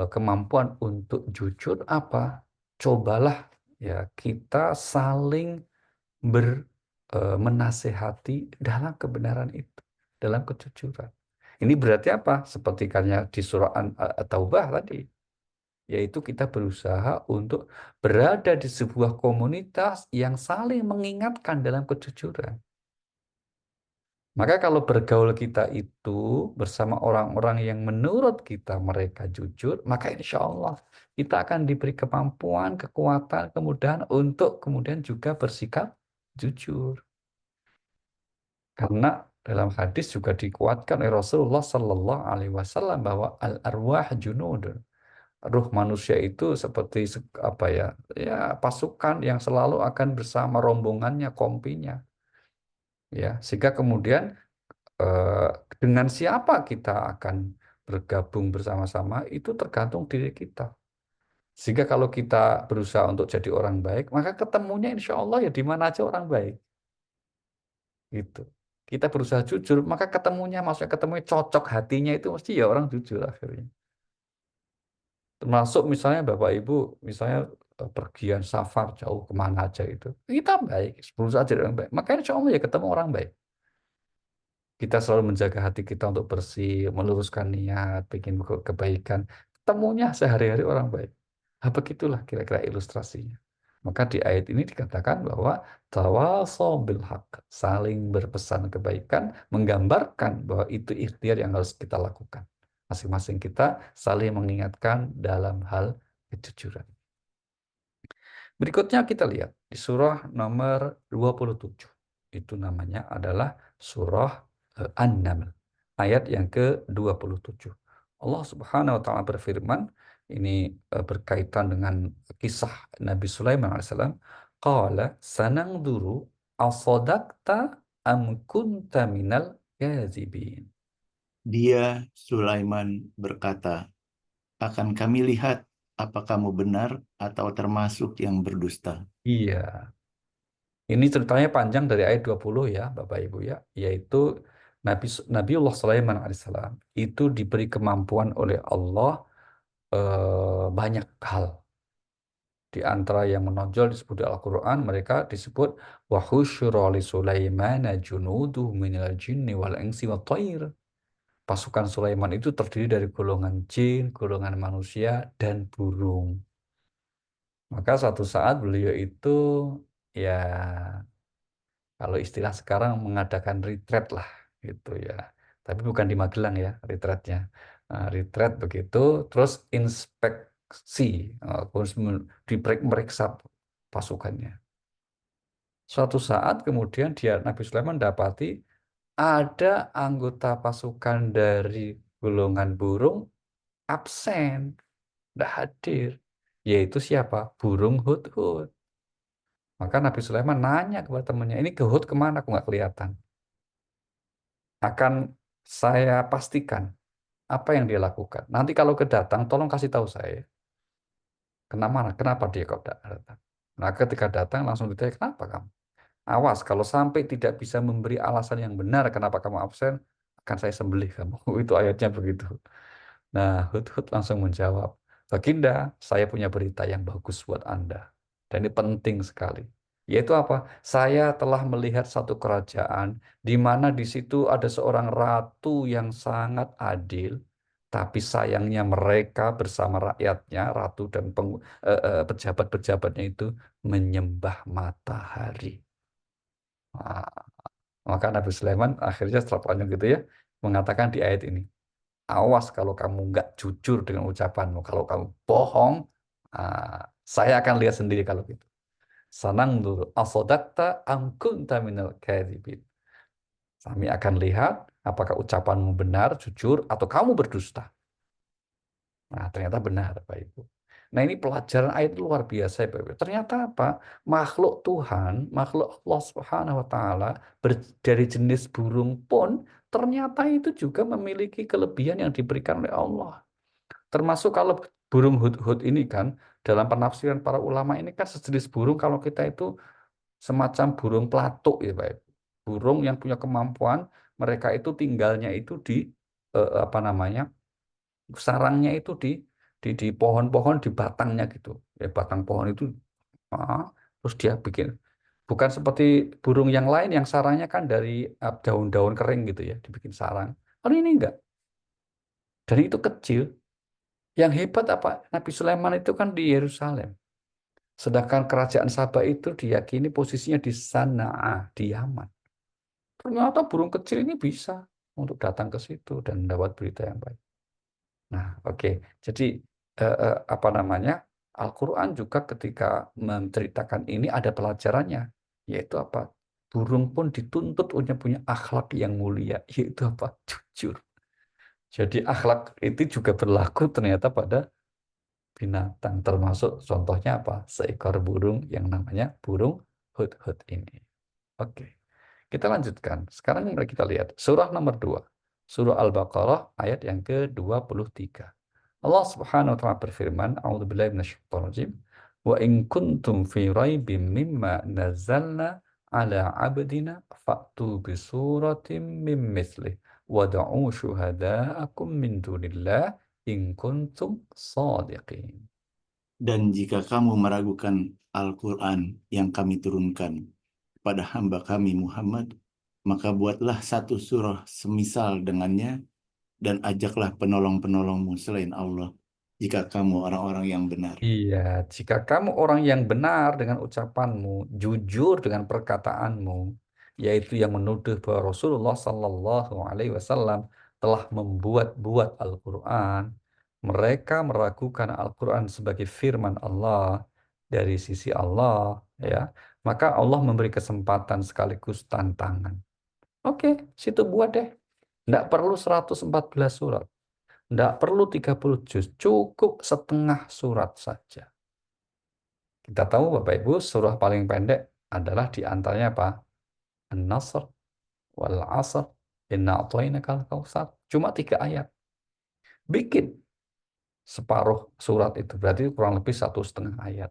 kemampuan untuk jujur apa? Cobalah ya kita saling menasehati dalam kebenaran itu, dalam kejujuran. Ini berarti apa? Seperti katanya di surah At-Taubah tadi, yaitu kita berusaha untuk berada di sebuah komunitas yang saling mengingatkan dalam kejujuran. Maka kalau bergaul kita itu bersama orang-orang yang menurut kita mereka jujur, maka insya Allah kita akan diberi kemampuan, kekuatan, kemudahan untuk kemudian juga bersikap jujur. Karena dalam hadis juga dikuatkan oleh Rasulullah Sallallahu Alaihi Wasallam bahwa al arwah junudun, ruh manusia itu seperti apa ya, ya pasukan yang selalu akan bersama rombongannya, kompinya, ya sehingga kemudian eh, dengan siapa kita akan bergabung bersama-sama itu tergantung diri kita. Sehingga kalau kita berusaha untuk jadi orang baik, maka ketemunya insya Allah ya di mana aja orang baik. Gitu. Kita berusaha jujur, maka ketemunya, maksudnya ketemunya cocok hatinya itu mesti ya orang jujur akhirnya. Termasuk misalnya Bapak Ibu, misalnya pergian safar jauh kemana aja itu. Kita baik, berusaha jadi orang baik. Makanya insya Allah ya ketemu orang baik. Kita selalu menjaga hati kita untuk bersih, meluruskan niat, bikin kebaikan. Temunya sehari-hari orang baik. Nah, begitulah kira-kira ilustrasinya. Maka di ayat ini dikatakan bahwa tawasaw bil haq, saling berpesan kebaikan, menggambarkan bahwa itu ikhtiar yang harus kita lakukan. Masing-masing kita saling mengingatkan dalam hal kejujuran. Berikutnya kita lihat di surah nomor 27. Itu namanya adalah surah An-Naml. Ayat yang ke-27. Allah Subhanahu wa taala berfirman, ini berkaitan dengan kisah Nabi Sulaiman alaihissalam. Qala sanangduru asadaqta am kunta minal kadzibin. Dia, Sulaiman, berkata, akan kami lihat apa kamu benar atau termasuk yang berdusta. Iya, ini ceritanya panjang dari ayat 20 ya, Bapak Ibu ya, yaitu Nabiullah Sulaiman alaihissalam itu diberi kemampuan oleh Allah banyak hal. Di antara yang menonjol disebut di Al-Quran, mereka disebut wa husyira li Sulaimana junuduhu minal jinni wal insi wat thair. Pasukan Sulaiman itu terdiri dari golongan jin, golongan manusia, dan burung. Maka suatu saat beliau itu ya kalau istilah sekarang mengadakan retreat lah gitu ya. Tapi bukan di Magelang ya retreatnya. Nah, retreat begitu, terus inspeksi, terus diperiksa pasukannya. Suatu saat kemudian Nabi Sulaiman dapati ada anggota pasukan dari golongan burung absen, tidak hadir. Yaitu siapa? Burung hudhud. Maka Nabi Sulaiman nanya kepada temannya, ini ke Hud kemana? Aku nggak kelihatan. Akan saya pastikan apa yang dia lakukan. Nanti kalau kedatang, tolong kasih tahu saya. Kenapa dia kok datang? Nah, ketika datang langsung ditanya, kenapa kamu? Awas, kalau sampai tidak bisa memberi alasan yang benar kenapa kamu absen, akan saya sembelih kamu. Itu ayatnya begitu. Nah, Hud-Hud langsung menjawab, Baginda, saya punya berita yang bagus buat Anda. Dan ini penting sekali. Yaitu apa? Saya telah melihat satu kerajaan di mana di situ ada seorang ratu yang sangat adil, tapi sayangnya mereka bersama rakyatnya, ratu dan pejabat-pejabatnya itu menyembah matahari. Nah, maka Nabi Sulaiman akhirnya setelah panjang gitu ya, mengatakan di ayat ini, awas kalau kamu nggak jujur dengan ucapanmu. Kalau kamu bohong, saya akan lihat sendiri kalau gitu. Sanang dulu. Asodakta angkunta minal kadhibin. Kami akan lihat apakah ucapanmu benar, jujur, atau kamu berdusta. Nah, ternyata benar, Bapak Ibu. Nah, ini pelajaran ayat luar biasa, Bapak Ibu. Ternyata apa? Makhluk Tuhan, makhluk Allah Subhanahu wa taala dari jenis burung pun ternyata itu juga memiliki kelebihan yang diberikan oleh Allah. Termasuk kalau burung hudhud ini kan, dalam penafsiran para ulama ini kan sejenis burung kalau kita itu semacam burung pelatuk ya Pak Ibu. Burung yang punya kemampuan mereka itu tinggalnya itu di apa namanya? Sarangnya itu di pohon-pohon di batangnya gitu. Ya batang pohon itu terus dia bikin bukan seperti burung yang lain yang sarangnya kan dari daun-daun kering gitu ya, dibikin sarang. Kalau ini enggak. Dan itu kecil. Yang hebat apa? Nabi Sulaiman itu kan di Yerusalem. Sedangkan kerajaan Sabah itu diyakini posisinya di Sanaa, di Yaman. Ternyata burung kecil ini bisa untuk datang ke situ dan mendapat berita yang baik. Nah, oke. Jadi, apa namanya? Al-Quran juga ketika menceritakan ini ada pelajarannya, yaitu apa? Burung pun dituntut punya akhlak yang mulia, yaitu apa? Jujur. Jadi akhlak itu juga berlaku ternyata pada binatang, termasuk contohnya apa? Seekor burung yang namanya burung hudhud ini. Oke, kita lanjutkan. Sekarang mari kita lihat surah nomor 2. Surah Al-Baqarah ayat yang ke-23. Allah Subhanahu wa taala berfirman, A'udzubillahi minasyaitonirrajim. Wa in kuntum fi raibim mimma nazzalna ala 'abdina fa'tu bi suratim mim mithlih wad'u syuhada'akum min dunillah in kuntum shadiqin. Dan jika kamu meragukan Al-Quran yang kami turunkan pada hamba kami Muhammad, maka buatlah satu surah semisal dengannya dan ajaklah penolong-penolongmu selain Allah jika kamu orang-orang yang benar. Iya, jika kamu orang yang benar dengan ucapanmu, jujur dengan perkataanmu, yaitu yang menuduh bahwa Rasulullah Sallallahu Alaihi Wasallam telah membuat-buat Al-Quran, mereka meragukan Al-Quran sebagai firman Allah dari sisi Allah, ya, maka Allah memberi kesempatan sekaligus tantangan. Oke, situ buat deh. Nggak perlu 114 surat. Nggak perlu 30 juz, cukup setengah surat saja. Kita tahu Bapak Ibu, surah paling pendek adalah di antaranya apa? An-Nasr, wal Asr, inna a'tainakal kautsar. Cuma 3 ayat. Bikin separuh surat itu, berarti kurang lebih 1,5 ayat.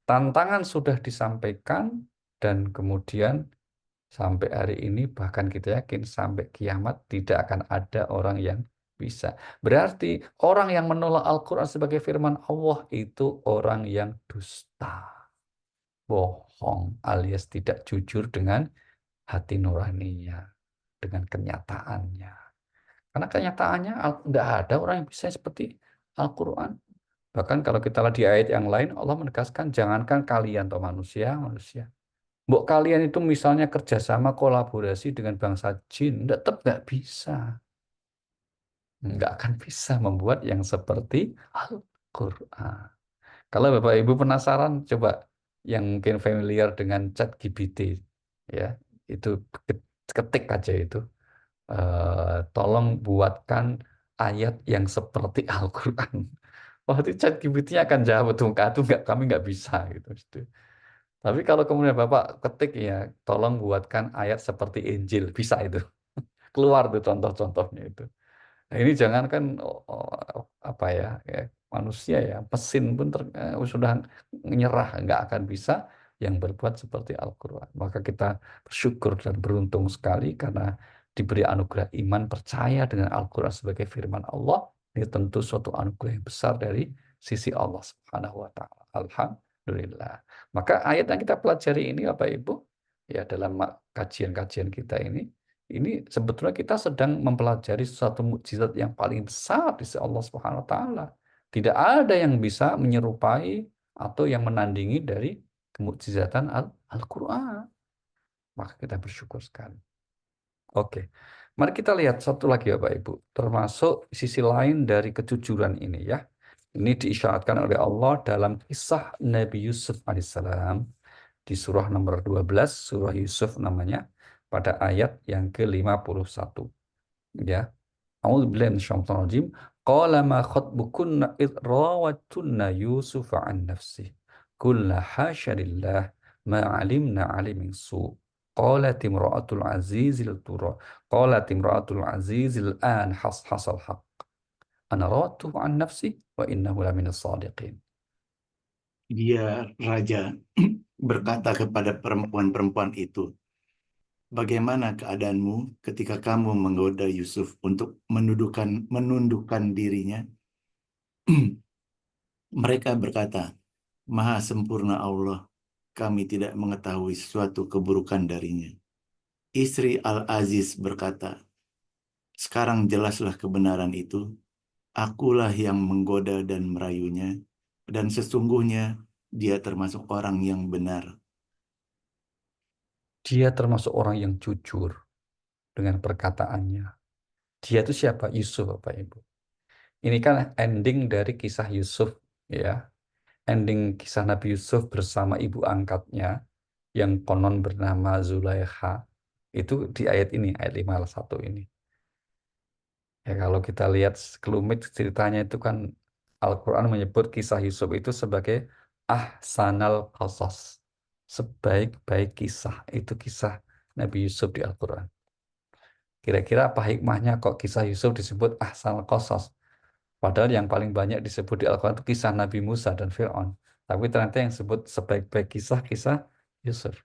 Tantangan sudah disampaikan dan kemudian sampai hari ini bahkan kita yakin sampai kiamat tidak akan ada orang yang bisa. Berarti orang yang menolak Al-Quran sebagai firman Allah itu orang yang dusta, bohong, alias tidak jujur dengan hati nuraninya, dengan kenyataannya. Karena kenyataannya tidak ada orang yang bisa seperti Al-Quran. Bahkan kalau kita lihat di ayat yang lain, Allah menegaskan, jangankan kalian atau manusia. Mbok kalian itu misalnya kerjasama kolaborasi dengan bangsa jin, tetap nggak bisa. Nggak akan bisa membuat yang seperti Al-Quran. Kalau Bapak Ibu penasaran, coba yang mungkin familiar dengan ChatGPT, ya, itu ketik aja itu. Tolong buatkan ayat yang seperti Al-Quran. Wah, itu ChatGPT-nya akan jawab, tuh nggak, kami nggak bisa gitu. Tapi kalau kemudian Bapak ketik ya, tolong buatkan ayat seperti Injil, bisa itu. Keluar tuh contoh-contohnya itu. Nah, ini jangankan apa ya, manusia ya, mesin pun sudah menyerah, nggak akan bisa yang berbuat seperti Al-Quran. Maka kita bersyukur dan beruntung sekali karena diberi anugerah iman percaya dengan Al-Quran sebagai firman Allah. Ini tentu suatu anugerah yang besar dari sisi Allah Subhanahu wa Ta'ala. Alhamdulillah. Maka ayat yang kita pelajari ini, Bapak Ibu, ya dalam kajian-kajian kita ini sebetulnya kita sedang mempelajari suatu mukjizat yang paling besar di sisi Allah Subhanahu wa taala. Tidak ada yang bisa menyerupai atau yang menandingi dari kemukjizatan Al-Qur'an. Maka kita bersyukur sekali. Oke. Mari kita lihat satu lagi ya Bapak Ibu, termasuk sisi lain dari kejujuran ini ya. Ini diisyaratkan oleh Allah dalam kisah Nabi Yusuf alaihissalam di surah nomor 12, surah Yusuf namanya, pada ayat yang ke-51. Ya. A'udzubillahi minasyaitonir rajim. Qala ma khatbukunna id rawattunna Yusuf an nafsi. Qulna hasya lillah ma alimna alimin su. Qalat imra'atul azizil tura. Qalat imra'atul azizil an hasal haq. Ana rawattuhu an nafsi wa innahu laminas sadiqin. Dia raja berkata kepada perempuan-perempuan itu, bagaimana keadaanmu ketika kamu menggoda Yusuf untuk menundukkan dirinya? Mereka berkata, Maha sempurna Allah, kami tidak mengetahui sesuatu keburukan darinya. Istri Al-Aziz berkata, sekarang jelaslah kebenaran itu. Akulah yang menggoda dan merayunya, dan sesungguhnya dia termasuk orang yang benar. Dia termasuk orang yang jujur dengan perkataannya. Dia itu siapa? Yusuf, Bapak Ibu. Ini kan ending dari kisah Yusuf, ya. Ending kisah Nabi Yusuf bersama ibu angkatnya yang konon bernama Zulaikha. Itu di ayat ini, ayat 51 ini. Ya, kalau kita lihat kelumit ceritanya itu kan Al-Quran menyebut kisah Yusuf itu sebagai ahsanal qasas. Sebaik-baik kisah. Itu kisah Nabi Yusuf di Al-Quran. Kira-kira apa hikmahnya kok kisah Yusuf disebut ahsanal qasas? Padahal yang paling banyak disebut di Al-Quran itu kisah Nabi Musa dan Fir'aun. Tapi ternyata yang disebut sebaik-baik kisah Yusuf.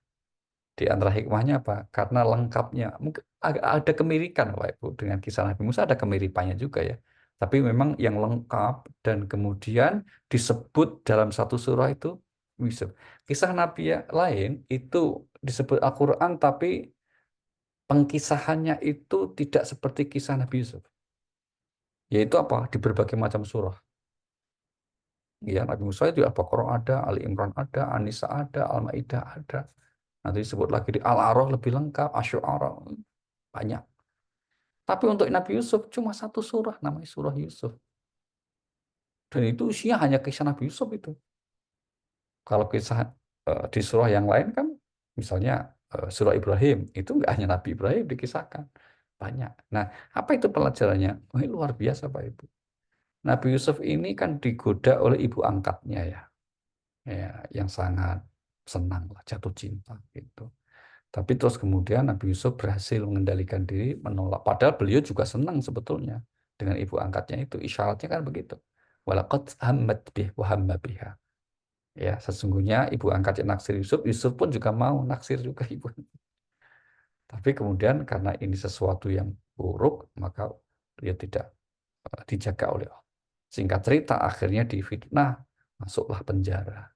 Di antara hikmahnya apa? Karena lengkapnya. Mungkin ada kemirikan Bapak Ibu. Dengan kisah Nabi Musa ada kemiripannya juga ya. Tapi memang yang lengkap dan kemudian disebut dalam satu surah itu Yusuf. Kisah Nabi lain itu disebut Al-Quran tapi pengkisahannya itu tidak seperti kisah Nabi Yusuf. Yaitu apa? Di berbagai macam surah. Ya, Nabi Musa itu Al-Baqarah ada, Ali Imran ada, An-Nisa ada, Al-Maidah ada. Nanti disebut lagi di Al-A'raf lebih lengkap, Asy-Syu'ara banyak. Tapi untuk Nabi Yusuf cuma satu surah namanya surah Yusuf. Dan itu isinya hanya kisah Nabi Yusuf itu. Kalau kisah di surah yang lain kan misalnya surah Ibrahim itu nggak hanya Nabi Ibrahim dikisahkan. Banyak. Nah, apa itu pelajarannya? Oh, ini luar biasa Pak Ibu. Nabi Yusuf ini kan digoda oleh ibu angkatnya ya. Ya, yang sangat senang lah, jatuh cinta gitu. Tapi terus kemudian Nabi Yusuf berhasil mengendalikan diri, menolak. Padahal beliau juga senang sebetulnya dengan ibu angkatnya itu. Isyaratnya kan begitu. Walaqad hammat bih wa hamma biha. Ya, sesungguhnya ibu angkatnya naksir Yusuf, Yusuf pun juga mau naksir juga ibu. Tapi kemudian karena ini sesuatu yang buruk, maka dia tidak dijaga oleh Allah. Singkat cerita, akhirnya difitnah, masuklah penjara.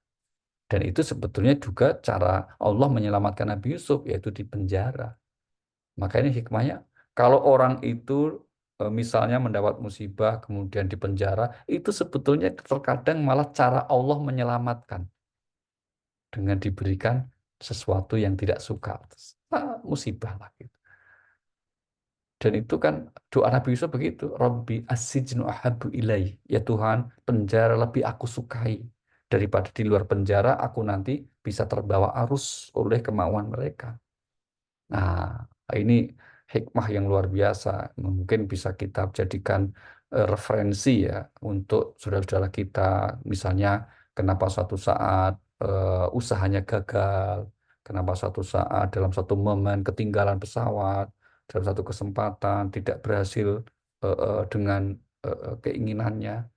Dan itu sebetulnya juga cara Allah menyelamatkan Nabi Yusuf, yaitu di penjara. Makanya hikmahnya, kalau orang itu misalnya mendapat musibah, kemudian di penjara, itu sebetulnya terkadang malah cara Allah menyelamatkan dengan diberikan sesuatu yang tidak suka. Musibah lah gitu. Dan itu kan doa Nabi Yusuf begitu. Rabbi as-sijnu ahabbu ilai. Ya Tuhan, penjara lebih aku sukai. Daripada di luar penjara, aku nanti bisa terbawa arus oleh kemauan mereka. Nah, ini hikmah yang luar biasa. Mungkin bisa kita jadikan referensi ya untuk saudara-saudara kita. Misalnya, kenapa suatu saat usahanya gagal, kenapa suatu saat dalam satu momen ketinggalan pesawat, dalam satu kesempatan tidak berhasil dengan keinginannya.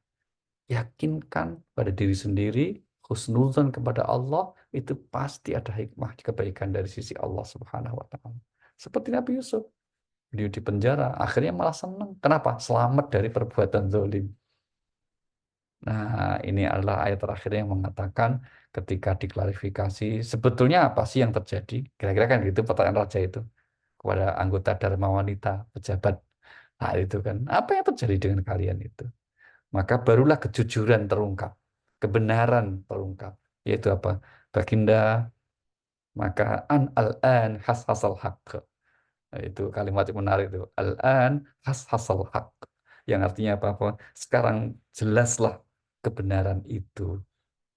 Yakinkan pada diri sendiri, husnuzan kepada Allah, itu pasti ada hikmah kebaikan dari sisi Allah Subhanahu wa Ta'ala. Seperti Nabi Yusuf, beliau di penjara, akhirnya malah senang. Kenapa? Selamat dari perbuatan zalim. Nah, ini adalah ayat terakhir yang mengatakan ketika diklarifikasi, sebetulnya apa sih yang terjadi? Kira-kira kan gitu pertanyaan raja itu kepada anggota Dharma wanita, pejabat. Nah, itu kan, apa yang terjadi dengan kalian itu? Maka barulah kejujuran terungkap, kebenaran terungkap, yaitu apa? Baginda, maka al-an has-hasal haq. Nah, itu kalimat yang menarik itu. Al-an has-hasal haq. Yang artinya apa? Sekarang jelaslah kebenaran itu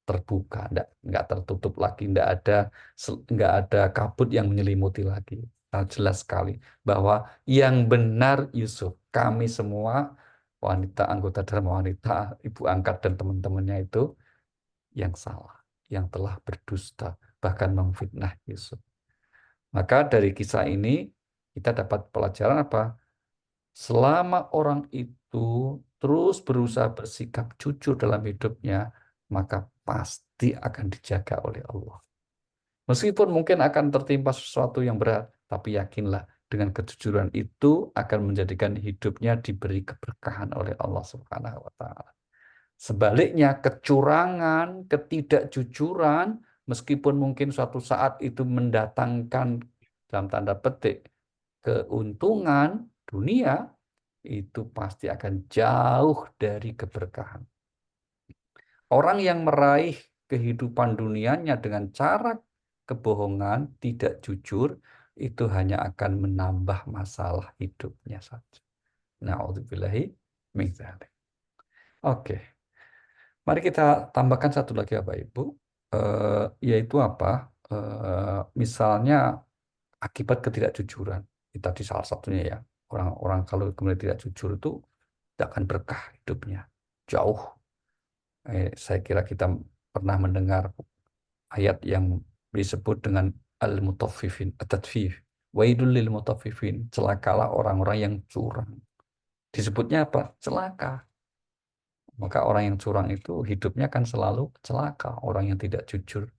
terbuka, enggak tertutup lagi, enggak ada kabut yang menyelimuti lagi. Nah, jelas sekali bahwa yang benar Yusuf, kami semua wanita anggota Dharma wanita, ibu angkat dan teman-temannya itu yang salah, yang telah berdusta, bahkan memfitnah Yusuf. Maka dari kisah ini kita dapat pelajaran apa? Selama orang itu terus berusaha bersikap jujur dalam hidupnya, maka pasti akan dijaga oleh Allah. Meskipun mungkin akan tertimpa sesuatu yang berat, tapi yakinlah dengan kejujuran itu akan menjadikan hidupnya diberi keberkahan oleh Allah Subhanahu wa Ta'ala. Sebaliknya, kecurangan, ketidakjujuran, meskipun mungkin suatu saat itu mendatangkan dalam tanda petik keuntungan dunia, itu pasti akan jauh dari keberkahan. Orang yang meraih kehidupan dunianya dengan cara kebohongan, tidak jujur, itu hanya akan menambah masalah hidupnya saja. Na'udzubillahi min dzalik. Oke, mari kita tambahkan satu lagi Bapak Ibu, yaitu apa? Misalnya akibat ketidakjujuran. Itu tadi salah satunya ya. Orang-orang kalau kemudian tidak jujur itu tidak akan berkah hidupnya. Jauh. Saya kira kita pernah mendengar ayat yang disebut dengan al-mutaffifin, at-tatfif. Wailul lil mutaffifin. Celakalah orang-orang yang curang. Disebutnya apa? Celaka. Maka orang yang curang itu hidupnya akan selalu celaka. Orang yang tidak jujur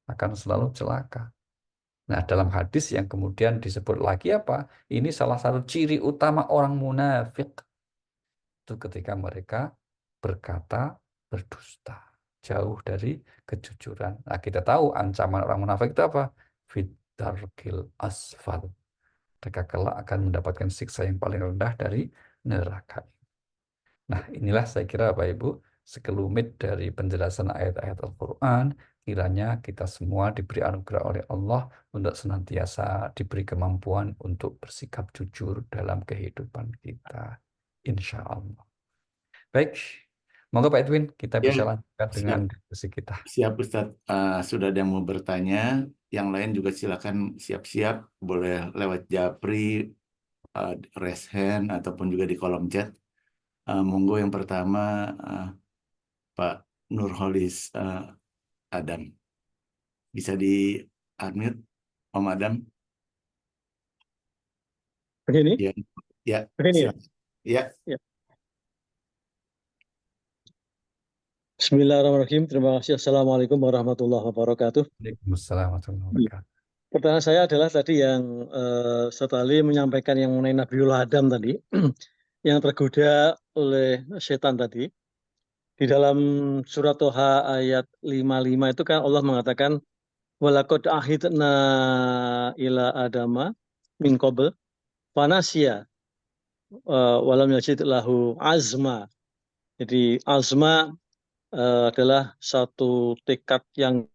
akan selalu celaka. Nah, dalam hadis yang kemudian disebut lagi apa? Ini salah satu ciri utama orang munafik. Itu ketika mereka berkata berdusta. Jauh dari kejujuran. Nah, kita tahu ancaman orang munafik itu apa? Fidarkil asfal. Mereka kelak akan mendapatkan siksa yang paling rendah dari neraka. Nah, inilah saya kira Bapak Ibu sekelumit dari penjelasan ayat-ayat Al-Quran. Kiranya kita semua diberi anugerah oleh Allah untuk senantiasa diberi kemampuan untuk bersikap jujur dalam kehidupan kita. Insya Allah. Baik, monggo Pak Edwin, kita Ya, bisa lanjutkan dengan siap, diskusi kita. siap Ustaz. Sudah ada yang mau bertanya. Yang lain juga silakan siap-siap. Boleh lewat Japri, raise hand, ataupun juga di kolom chat. Monggo yang pertama, Pak Nurholis Adam. Bisa di unmute, Om Adam? Begini, Ya, ya, begini ya. silakan. Ya, Ya. Bismillahirrahmanirrahim. Terima kasih. Assalamualaikum warahmatullahi wabarakatuh. Waalaikumsalam warahmatullahi wabarakatuh. Pertanyaan saya adalah tadi yang Ustaz Ali menyampaikan yang mengenai Nabiullah Adam tadi. yang tergoda oleh setan tadi. Di dalam surat Toha ayat 55 itu kan Allah mengatakan walaqad ahidna ila adama min qabl fanasiya walam yajid lahu azma. Jadi azma adalah satu tekad yang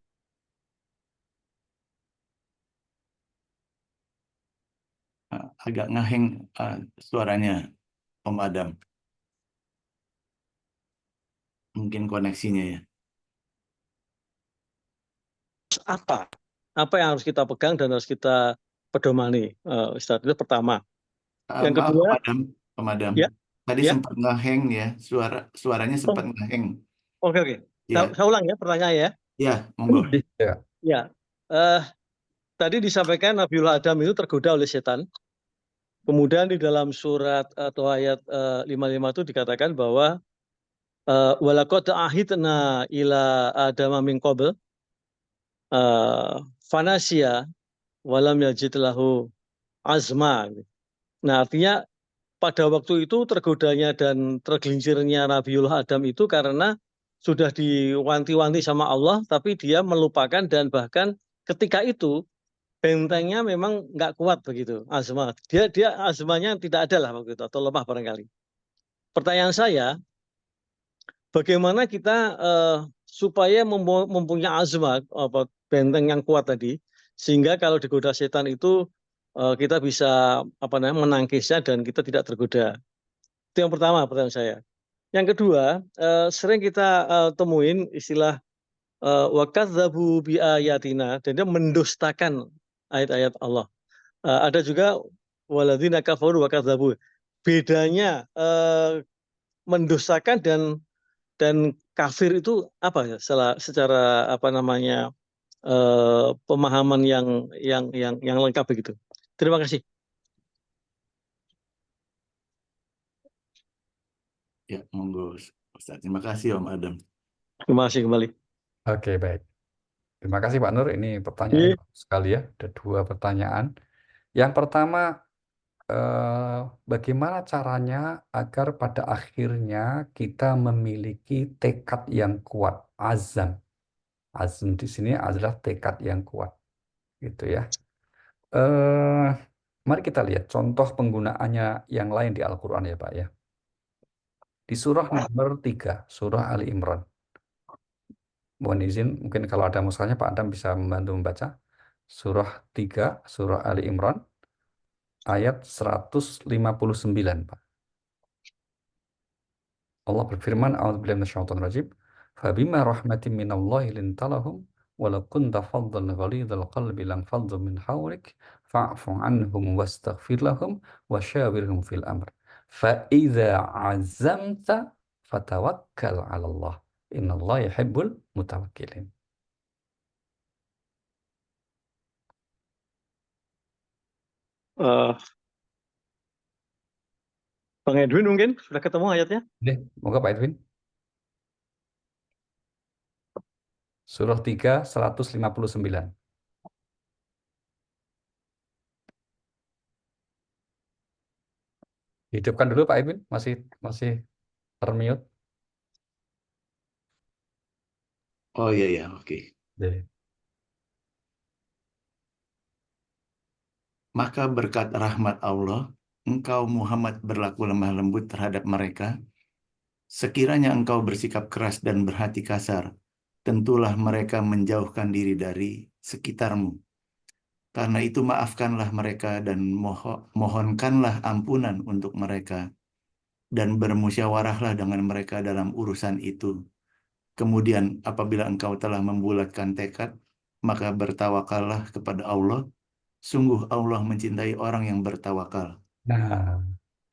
Agak ngeheng suaranya Om Adam. Mungkin koneksinya ya. apa yang harus kita pegang dan harus kita pedomani. Ustadz, itu pertama. Yang Maaf kedua, Om Adam. ya, Tadi ya, sempat ngeheng ya, suaranya sempat ngeheng. oke, oke. Ya, Saya ulang ya pertanyaannya ya. ya, monggo. Ya. Ya, eh, tadi disampaikan Nabiullah Adam itu tergoda oleh setan. Kemudian di dalam surat atau ayat 55 itu dikatakan bahwa walaqad ahidna ila adama min qabl fanasya walam yajid lahu azma. Nah, artinya pada waktu itu tergodanya dan tergelincirnya Nabiullah Adam itu karena sudah diwanti-wanti sama Allah, tapi dia melupakan dan bahkan ketika itu bentengnya memang nggak kuat begitu, azma. Dia azmanya tidak ada lah begitu atau lemah barangkali. Pertanyaan saya, bagaimana kita supaya mempunyai azma benteng yang kuat tadi, sehingga kalau digoda setan itu kita bisa menangkisnya dan kita tidak tergoda. Itu yang pertama pertanyaan saya. Yang kedua, sering kita temuin istilah wakadzabu bi ayatina, dan dia mendustakan ayat-ayat Allah. Ada juga waladzina kafaru wakadzabu. Bedanya mendustakan dan kafir itu apa ya? Secara pemahaman yang lengkap begitu. Terima kasih. Ya, monggo Ustaz. Terima kasih Om Adam. Terima kasih kembali. Oke, baik. Terima kasih Pak Nur. Ini pertanyaannya bagus sekali ya. Ada 2 pertanyaan. Yang pertama, bagaimana caranya agar pada akhirnya kita memiliki tekad yang kuat, azam. Azam di sini adalah tekad yang kuat, gitu ya. Mari kita lihat contoh penggunaannya yang lain di Al-Quran ya Pak ya. Di surah nomor 3, surah Ali Imran. Mohon izin, mungkin kalau ada mushafnya Pak Adam bisa membantu membaca. Surah 3, surah Ali Imran, ayat 159 Pak. Allah berfirman, A'udzubillahi minasyaitonir rajim, "Fabima rahmatin minallahi linta lahum walau kunta faddan ghalidhal qalbi lanfaddu min hawlik fa'fu anhum wastaghfir lahum wasyawirhum fil amr. Fa idza 'azamta fatawakkal 'ala Allah. Innallaha yuhibbul mutawakkilin." Eh, Bang Edwin mungkin sudah ketemu ayatnya? Oke, moga Pak Edwin. Surah 3, 159. Hidupkan dulu Pak Edwin, masih termute. Oh iya ya, oke. Oke. Maka berkat rahmat Allah, engkau Muhammad berlaku lemah lembut terhadap mereka. Sekiranya engkau bersikap keras dan berhati kasar, tentulah mereka menjauhkan diri dari sekitarmu. Karena itu maafkanlah mereka dan mohonkanlah ampunan untuk mereka. Dan bermusyawarahlah dengan mereka dalam urusan itu. Kemudian apabila engkau telah membulatkan tekad, maka bertawakallah kepada Allah. Sungguh Allah mencintai orang yang bertawakal. Nah,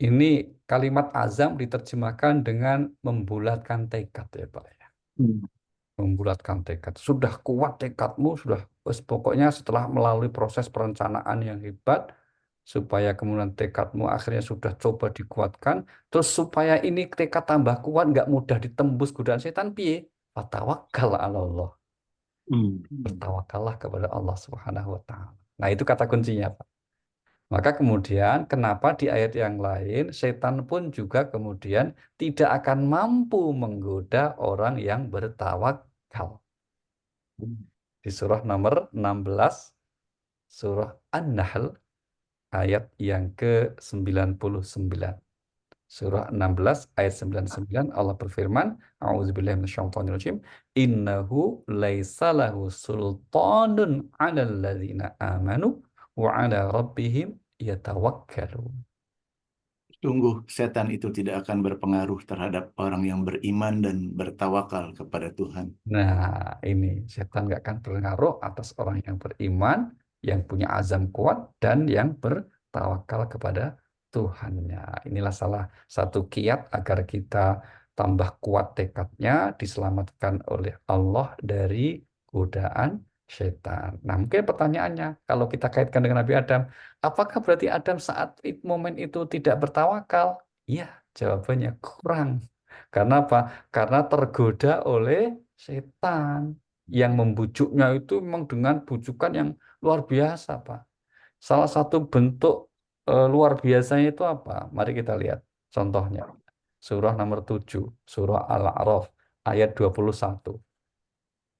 ini kalimat azam diterjemahkan dengan membulatkan tekad ya Pak ya. Membulatkan tekad. Sudah kuat tekadmu, sudah pokoknya setelah melalui proses perencanaan yang hebat, supaya kemudian tekadmu akhirnya sudah coba dikuatkan, terus supaya ini tekad tambah kuat, nggak mudah ditembus godaan setan, piye? Fatawakkal 'ala Allah. Bertawakallah kepada Allah Subhanahu wa Ta'ala. Nah, itu kata kuncinya, Pak. Maka kemudian kenapa di ayat yang lain setan pun juga kemudian tidak akan mampu menggoda orang yang bertawakal. Di surah nomor 16, surah An-Nahl, ayat yang ke-99. Surah 16 ayat 99 Allah berfirman, A'udzubillahi minasyaitonirrajim, innahu laisa lahu sultanun 'alal ladzina amanu wa 'ala rabbihim yatawakkalun. Sungguh setan itu tidak akan berpengaruh terhadap orang yang beriman dan bertawakal kepada Tuhan. Nah, ini setan nggak akan berpengaruh atas orang yang beriman, yang punya azam kuat, dan yang bertawakal kepada Tuhannya. Inilah salah satu kiat agar kita tambah kuat tekadnya, diselamatkan oleh Allah dari godaan setan. Nah, mungkin pertanyaannya, kalau kita kaitkan dengan Nabi Adam, apakah berarti Adam saat momen itu tidak bertawakal? Iya, jawabannya kurang. Karena apa? Karena tergoda oleh setan yang membujuknya itu memang dengan bujukan yang luar biasa, Pak. Salah satu bentuk luar biasanya itu apa? Mari kita lihat contohnya. Surah nomor 7, surah Al-A'raf, ayat 21.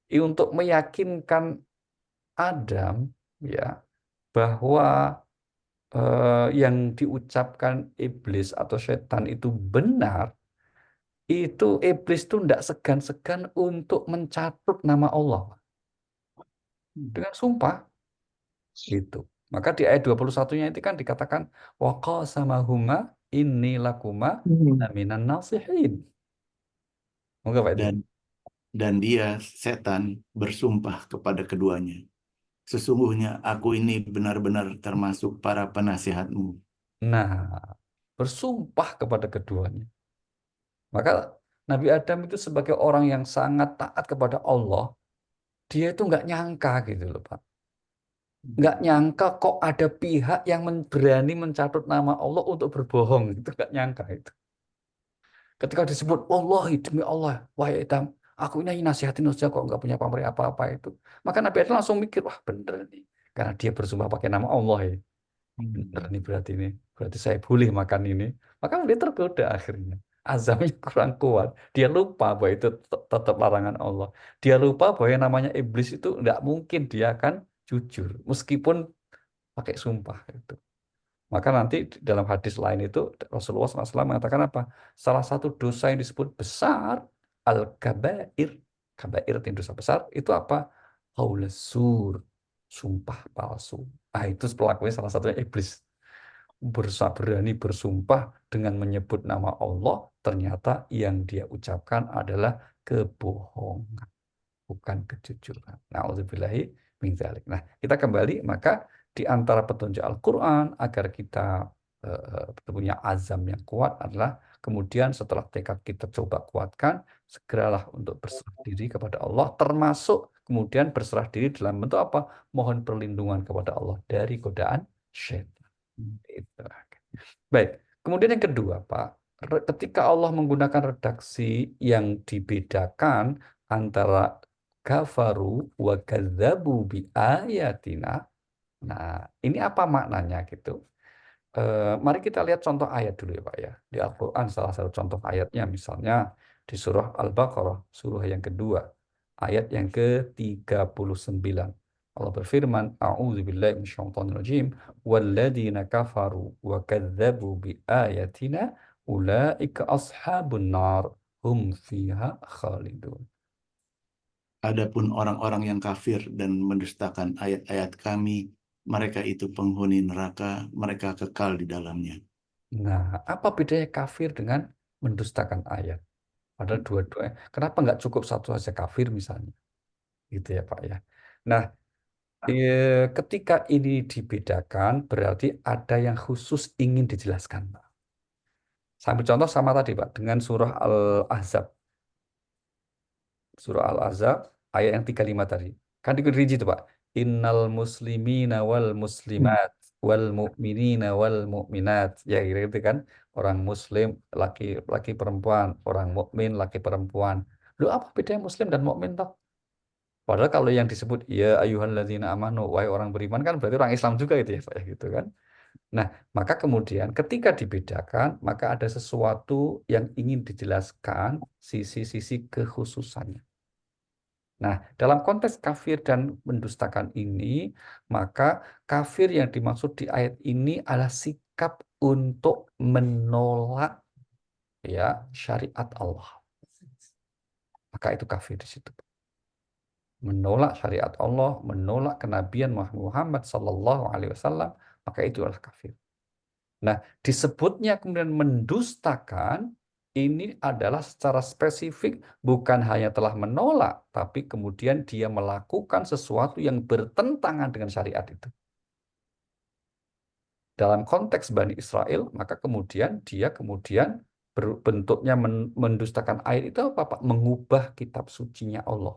Untuk meyakinkan Adam ya bahwa yang diucapkan iblis atau setan itu benar, itu iblis itu tidak segan-segan untuk mencatut nama Allah dengan sumpah itu. Maka di ayat 21-nya itu kan dikatakan wa qasamahuma inni lakuma laminan nasihin. Moga Pak itu. Dan dia setan bersumpah kepada keduanya, sesungguhnya aku ini benar-benar termasuk para penasihatmu. Nah, bersumpah kepada keduanya. Maka Nabi Adam itu sebagai orang yang sangat taat kepada Allah, dia itu nggak nyangka gitu loh Pak. Nggak nyangka kok ada pihak yang berani mencatut nama Allah untuk berbohong. Itu nggak nyangka itu. Ketika disebut Allah, demi Allah, wahai Adam, aku ini nasihatin saja kok nggak punya pamrih apa-apa itu. Maka Nabi Adam langsung mikir, wah bener nih. Karena dia bersumpah pakai nama Allah ya. Bener nih berarti ini. Berarti saya boleh makan ini. Maka dia tergoda akhirnya. Azamnya kurang kuat. Dia lupa bahwa itu tetap larangan Allah. Dia lupa bahwa yang namanya iblis itu nggak mungkin dia akan jujur. Meskipun pakai sumpah itu. Maka nanti dalam hadis lain itu Rasulullah SAW mengatakan apa? Salah satu dosa yang disebut besar, al-kabair. Kabair itu dosa besar, itu apa? Qaulus-sur, sumpah palsu. Ah itu pelakunya salah satunya iblis. Berani bersumpah dengan menyebut nama Allah, ternyata yang dia ucapkan adalah kebohongan, bukan kejujuran. Nauzubillahi min dzalik. Nah, kita kembali maka di antara petunjuk Al-Qur'an agar kita punya azam yang kuat adalah kemudian setelah tekad kita coba kuatkan, segeralah untuk berserah diri kepada Allah, termasuk kemudian berserah diri dalam bentuk apa? Mohon perlindungan kepada Allah dari godaan syaitan. Itu. Baik, kemudian yang kedua, Pak, ketika Allah menggunakan redaksi yang dibedakan antara kafaru wa kadzabu bi ayatina. Nah, ini apa maknanya gitu? Mari kita lihat contoh ayat dulu ya Pak ya. Di Al-Quran salah satu contoh ayatnya misalnya di surah Al-Baqarah, surah yang kedua, ayat yang ke-39. Allah berfirman, A'udzubillahi minasyaitonirrajim, walladzina kafaru wa kadzabu bi ayatina ulaika ashabun nar hum fiha khalidun. Adapun orang-orang yang kafir dan mendustakan ayat-ayat kami, mereka itu penghuni neraka, mereka kekal di dalamnya. Nah, apa bedanya kafir dengan mendustakan ayat? Padahal dua-duanya. Kenapa nggak cukup satu saja kafir misalnya? Gitu ya Pak ya. Nah, ketika ini dibedakan berarti ada yang khusus ingin dijelaskan, Pak. Sambil contoh sama tadi Pak dengan surah Al-Ahzab. Surah Al-Ahzab ayat yang 35 tadi. Kan dirinci itu Pak. Innal muslimina wal muslimat wal mu'minina wal mu'minat. Ya kira gitu kan. Orang muslim laki-laki perempuan, orang mukmin laki perempuan. Lu apa bedanya muslim dan mukmin toh? Padahal kalau yang disebut ya ayuhalladzina amanu wahai orang beriman kan berarti orang Islam juga itu ya Pak ya gitu kan. Nah, maka kemudian ketika dibedakan, maka ada sesuatu yang ingin dijelaskan sisi-sisi kekhususannya. Nah, dalam konteks kafir dan mendustakan ini, maka kafir yang dimaksud di ayat ini adalah sikap untuk menolak ya syariat Allah. Maka itu kafir di situ. Menolak syariat Allah, menolak kenabian Muhammad sallallahu alaihi wasallam, maka itu adalah kafir. Nah, disebutnya kemudian mendustakan ini adalah secara spesifik bukan hanya telah menolak, tapi kemudian dia melakukan sesuatu yang bertentangan dengan syariat itu. Dalam konteks Bani Israel, maka kemudian dia bentuknya mendustakan ayat itu apa, Pak? Mengubah kitab sucinya Allah.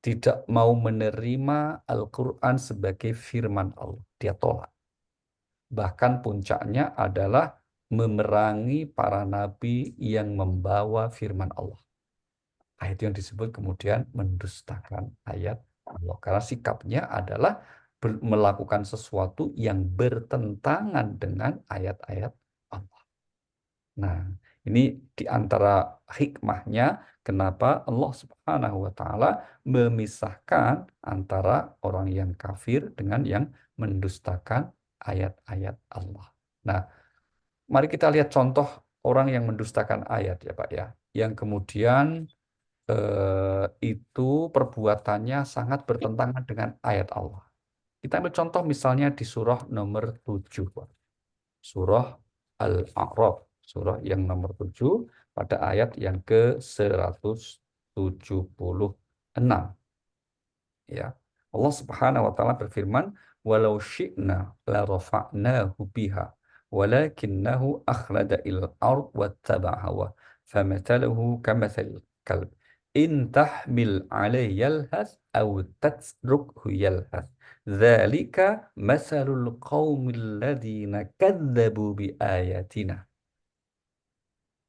Tidak mau menerima Al-Quran sebagai firman Allah. Dia tolak. Bahkan puncaknya adalah memerangi para nabi yang membawa firman Allah. Ayat yang disebut kemudian mendustakan ayat Allah. Karena sikapnya adalah melakukan sesuatu yang bertentangan dengan ayat-ayat Allah. Nah, ini di antara hikmahnya kenapa Allah Subhanahu wa taala memisahkan antara orang yang kafir dengan yang mendustakan ayat-ayat Allah. Nah, mari kita lihat contoh orang yang mendustakan ayat ya Pak ya, yang kemudian itu perbuatannya sangat bertentangan dengan ayat Allah. Kita ambil contoh misalnya di surah nomor 7, Pak. Surah Al-A'raf, surah yang nomor 7 pada ayat yang ke-176. Ya. Allah Subhanahu wa taala berfirman, "Walau syi'na la rafa'nahu biha, walakinnahu akhlada ilal ard wattaba'a hawa, famathaluhu kamathalil kalb. In tahmil 'alaihi yalhath aw tatrukhu yalhath. Dzalika mathalul qaumil ladzina kadzdzabu biayatina."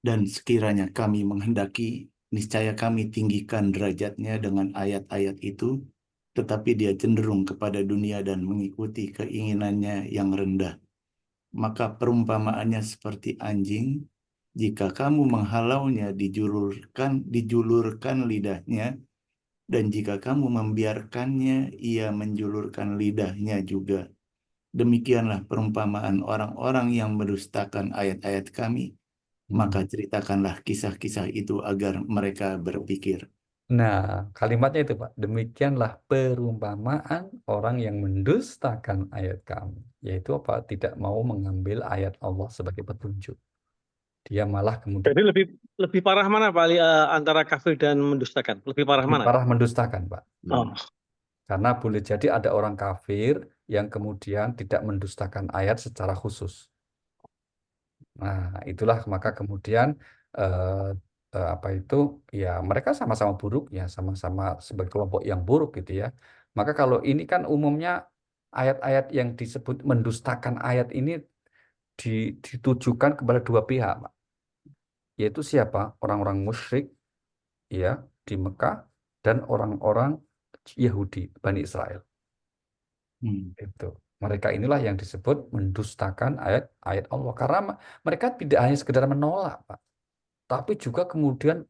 Dan sekiranya kami menghendaki, niscaya kami tinggikan derajatnya dengan ayat-ayat itu, tetapi dia cenderung kepada dunia dan mengikuti keinginannya yang rendah. Maka perumpamaannya seperti anjing, jika kamu menghalaunya dijulurkan lidahnya, dan jika kamu membiarkannya, ia menjulurkan lidahnya juga. Demikianlah perumpamaan orang-orang yang mendustakan ayat-ayat kami. Maka ceritakanlah kisah-kisah itu agar mereka berpikir. Nah, kalimatnya itu Pak, demikianlah perumpamaan orang yang mendustakan ayat kami, yaitu apa? Tidak mau mengambil ayat Allah sebagai petunjuk. Dia malah kemudian Jadi lebih parah mana Pak Ali, antara kafir dan mendustakan? Lebih parah lebih mana? parah mendustakan, Pak. Oh, Karena boleh jadi ada orang kafir yang kemudian tidak mendustakan ayat secara khusus. Nah, itulah maka kemudian eh, apa itu ya mereka sama-sama buruk ya, sama-sama sebagai kelompok yang buruk gitu ya. Maka kalau ini kan umumnya ayat-ayat yang disebut mendustakan ayat ini ditujukan kepada dua pihak, Pak. Yaitu siapa? Orang-orang musyrik ya di Mekah dan orang-orang Yahudi, Bani Israel. Itu. Mereka inilah yang disebut mendustakan ayat-ayat Allah karena mereka tidak hanya sekedar menolak, Pak, tapi juga kemudian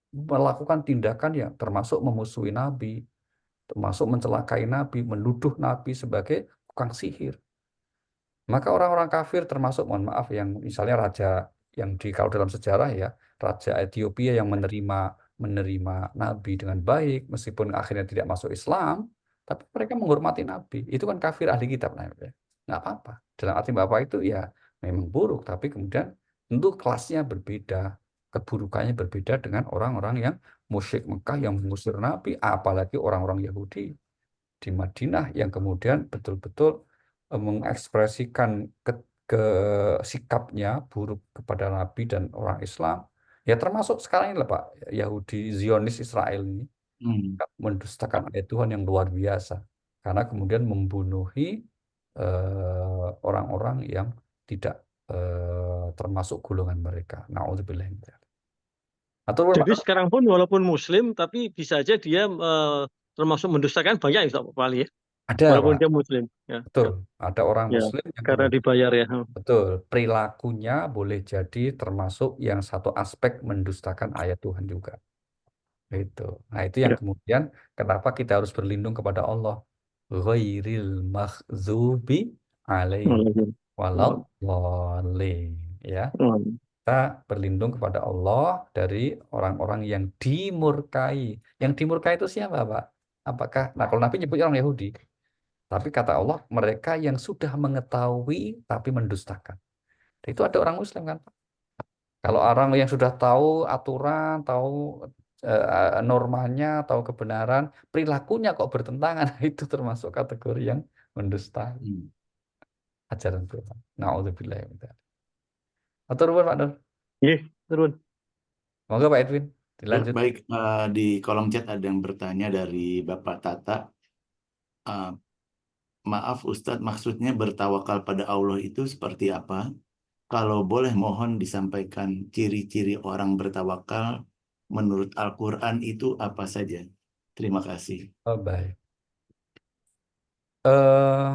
melakukan tindakan yang termasuk memusuhi Nabi, termasuk mencelakai Nabi, menuduh Nabi sebagai tukang sihir. Maka orang-orang kafir termasuk, mohon maaf, yang misalnya raja yang kalau dalam sejarah ya, raja Ethiopia yang menerima Nabi dengan baik, meskipun akhirnya tidak masuk Islam, tapi mereka menghormati Nabi. Itu kan kafir ahli kitab, namanya. Nggak apa-apa. Dalam arti Bapak itu ya memang buruk, tapi kemudian tentu kelasnya berbeda, keburukannya berbeda dengan orang-orang yang musyrik Mekah yang mengusir Nabi, apalagi orang-orang Yahudi di Madinah yang kemudian betul-betul mengekspresikan ke sikapnya buruk kepada Nabi dan orang Islam. Ya termasuk sekarang ini lah Pak, Yahudi Zionis Israel ini mendustakan ayat Tuhan yang luar biasa. Karena kemudian membunuhi orang-orang yang tidak termasuk golongan mereka. Na'udzubillah. Atau jadi sekarang pun walaupun Muslim, tapi bisa aja dia termasuk mendustakan banyak ya Pak Ali ya? Ada, walaupun Pak. dia Muslim. Ya, Betul. Ada orang ya, Muslim yang karena kemudian, dibayar ya. betul, perilakunya boleh jadi termasuk yang satu aspek mendustakan ayat Tuhan juga. Itu. Nah, itu yang Ya. kemudian kenapa kita harus berlindung kepada Allah. Ghairil maghzubi alaihim waladhdallin. Ya, kita berlindung kepada Allah dari orang-orang yang dimurkai. Yang dimurkai itu siapa, Pak? Apakah, nah kalau Nabi nyebut orang Yahudi, tapi kata Allah, mereka yang sudah mengetahui tapi mendustakan. Itu ada orang Muslim kan, Pak? Kalau orang yang sudah tahu aturan, tahu normanya, tahu kebenaran, perilakunya kok bertentangan, itu termasuk kategori yang mendustai Hmm. ajaran Tuhan. Na'udzubillah min dzalik. Atur nuwun, Pak Nur. Nggih, turun. Monggo Pak Edwin, Ya, dilanjut. baik, di kolom chat ada yang bertanya dari Bapak Tata. Eh, Maaf Ustadz, maksudnya bertawakal pada Allah itu seperti apa? Kalau boleh mohon disampaikan ciri-ciri orang bertawakal menurut Al-Quran itu apa saja? Terima kasih. Oh, baik. Eh,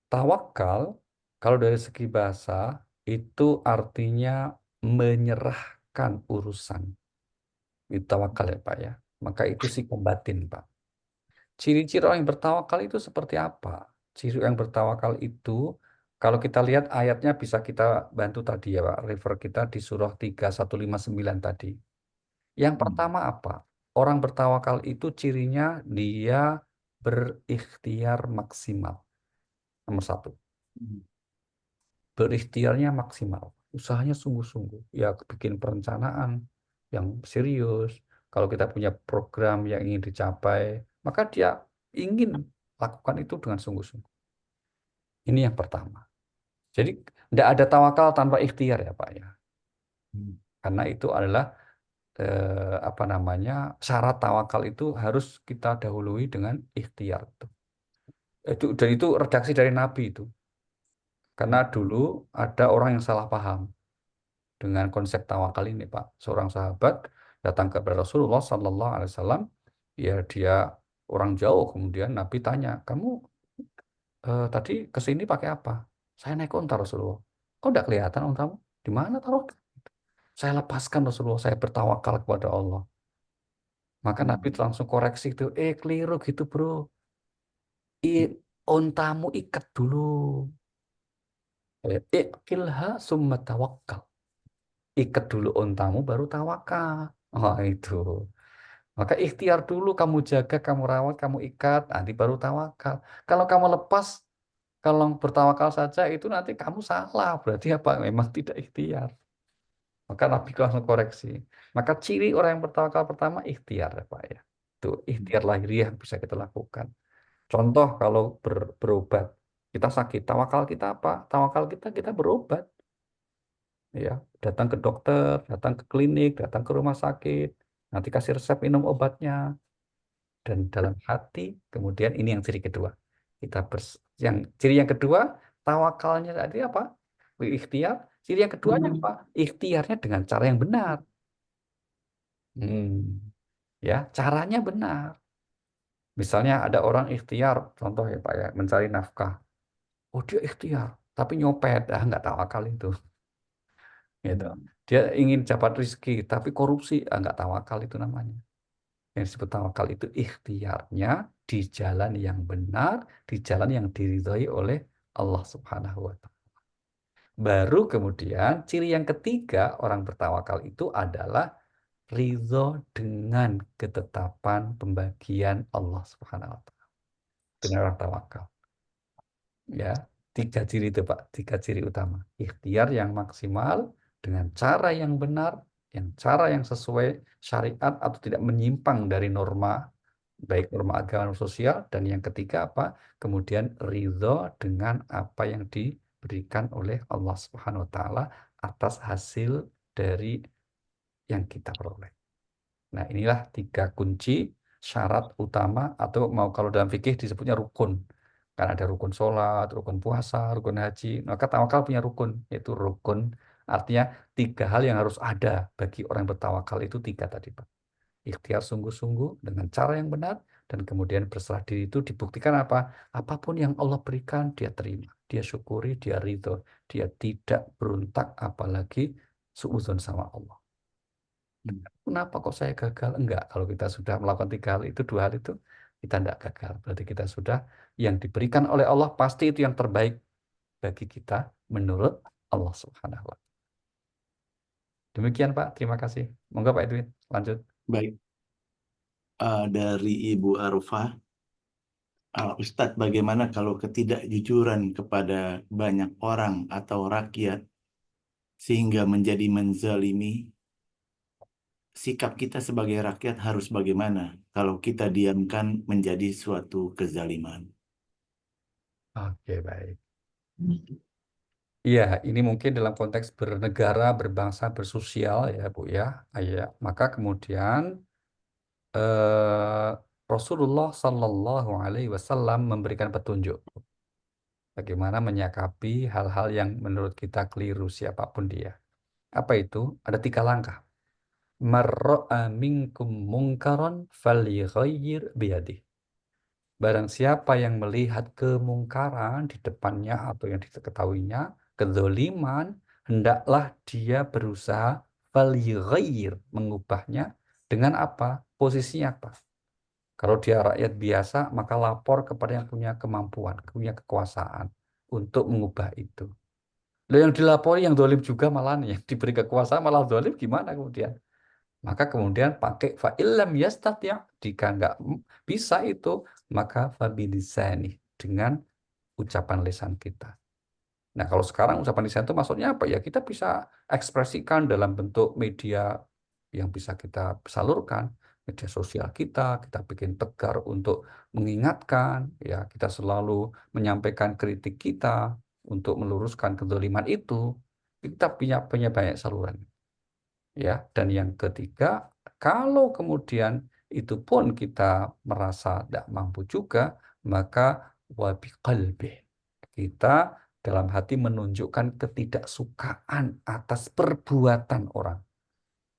Tawakal, kalau dari segi bahasa, itu artinya menyerahkan urusan. Itu tawakal ya Pak ya. Maka itu sikap batin Pak. Ciri-ciri orang yang bertawakal itu seperti apa? Ciri yang bertawakal itu, kalau kita lihat ayatnya bisa kita bantu tadi ya Pak, refer kita di surah 3159 tadi. Yang pertama apa? Orang bertawakal itu cirinya dia berikhtiar maksimal. Nomor satu, berikhtiarnya maksimal. Usahanya sungguh-sungguh. Ya bikin perencanaan yang serius. Kalau kita punya program yang ingin dicapai, maka dia ingin lakukan itu dengan sungguh-sungguh. Ini yang pertama. Jadi tidak ada tawakal tanpa ikhtiar ya Pak ya. Karena itu adalah apa namanya, syarat tawakal itu harus kita dahului dengan ikhtiar. Dan itu redaksi dari Nabi itu. Karena dulu ada orang yang salah paham dengan konsep tawakal ini, Pak. Seorang sahabat datang kepada Rasulullah Sallallahu Alaihi Wasallam, ya dia orang jauh. Kemudian Nabi tanya, kamu tadi ke sini pakai apa? Saya naik unta Rasulullah. Kok tidak kelihatan untamu? Di mana taruh? Saya lepaskan Rasulullah. Saya bertawakal kepada Allah. Maka Nabi langsung koreksi itu, keliru gitu bro. Untamu ikat dulu. Ikilha summa tawakkal. Ikat dulu untamu baru tawakal. Oh itu. Maka ikhtiar dulu, kamu jaga, kamu rawat, kamu ikat, nanti baru tawakal. Kalau kamu lepas, kalau bertawakal saja itu nanti kamu salah. Berarti apa? Memang tidak ikhtiar. Maka Nabi langsung koreksi. Maka ciri orang yang bertawakal pertama ikhtiar ya Pak ya. Itu ikhtiar lahiriah yang bisa kita lakukan. Contoh kalau berobat, kita sakit, tawakal kita apa? Tawakal kita berobat. Ya, datang ke dokter, datang ke klinik, datang ke rumah sakit, nanti kasih resep minum obatnya. Dan dalam hati, kemudian ini yang ciri kedua. Yang ciri yang kedua, tawakalnya tadi apa? Ikhtiar. Ciri yang keduanya apa? Ikhtiarnya dengan cara yang benar. Ya, caranya benar. Misalnya ada orang ikhtiar, contoh ya Pak ya, mencari nafkah. Oh dia ikhtiar, tapi nyopet, nggak tawakal itu. Gitu. Dia ingin dapat rezeki, tapi korupsi, nggak tawakal itu namanya. Yang disebut tawakal itu ikhtiarnya di jalan yang benar, di jalan yang diridhoi oleh Allah Subhanahu wa Ta'ala. Baru kemudian ciri yang ketiga orang bertawakal itu adalah ridho dengan ketetapan pembagian Allah Subhanahu wa Ta'ala. Dengan orang tawakal. Ya, tiga ciri itu Pak, tiga ciri utama. Ikhtiar yang maksimal dengan cara yang benar, yang cara yang sesuai syariat atau tidak menyimpang dari norma, baik norma agama dan sosial. Dan yang ketiga apa? Kemudian ridho dengan apa yang diberikan oleh Allah Subhanahu Wa Taala atas hasil dari yang kita peroleh. Nah, inilah tiga kunci syarat utama atau mau kalau dalam fikih disebutnya rukun. Kan ada rukun sholat, rukun puasa, rukun haji. Maka tawakal punya rukun, yaitu rukun. Artinya tiga hal yang harus ada bagi orang yang bertawakal itu tiga tadi, Pak. Ikhtiar sungguh-sungguh dengan cara yang benar dan kemudian berserah diri itu dibuktikan apa? Apapun yang Allah berikan dia terima, dia syukuri, dia ridho, dia tidak berontak apalagi suudzon sama Allah. Kenapa kok saya gagal? Enggak, kalau kita sudah melakukan 3 hal itu, 2 hal itu, kita enggak gagal. Berarti kita sudah, yang diberikan oleh Allah pasti itu yang terbaik bagi kita menurut Allah Subhanahu wa Ta'ala. Demikian Pak, terima kasih. Monggo Pak Edwin, lanjut. Baik. Dari Ibu Arufah, Ustadz, bagaimana kalau ketidakjujuran kepada banyak orang atau rakyat sehingga menjadi menzalimi? Sikap kita sebagai rakyat harus bagaimana kalau kita diamkan menjadi suatu kezaliman? Oke, baik. Iya, ini mungkin dalam konteks bernegara, berbangsa, bersosial ya Bu ya. Maka kemudian Rasulullah Sallallahu Alaihi Wasallam memberikan petunjuk bagaimana menyikapi hal-hal yang menurut kita keliru siapapun dia. Apa itu? Ada 3 langkah. Marra'a minkum mungkaron falyughayyir biyadih. Barang siapa yang melihat kemungkaran di depannya atau yang diketahuinya, kezoliman, hendaklah dia berusaha falyughayyir, mengubahnya dengan apa? Posisinya apa? Kalau dia rakyat biasa, maka lapor kepada yang punya kemampuan, punya kekuasaan untuk mengubah itu. Lalu yang dilapori yang zalim juga malah nih, yang diberi kekuasaan malah zalim, gimana kemudian? Maka kemudian pakai fa'illam yastati', jika nggak bisa itu, maka fabilisani, dengan ucapan lisan kita. Nah, kalau sekarang ucapan lisan itu maksudnya apa ya? Kita bisa ekspresikan dalam bentuk media yang bisa kita salurkan, media sosial kita bikin tegar untuk mengingatkan, ya kita selalu menyampaikan kritik kita untuk meluruskan kezaliman itu. Kita punya banyak saluran. Ya, dan yang ketiga, kalau kemudian itu pun kita merasa tidak mampu juga, maka wabiqalbi, kita dalam hati menunjukkan ketidaksukaan atas perbuatan orang.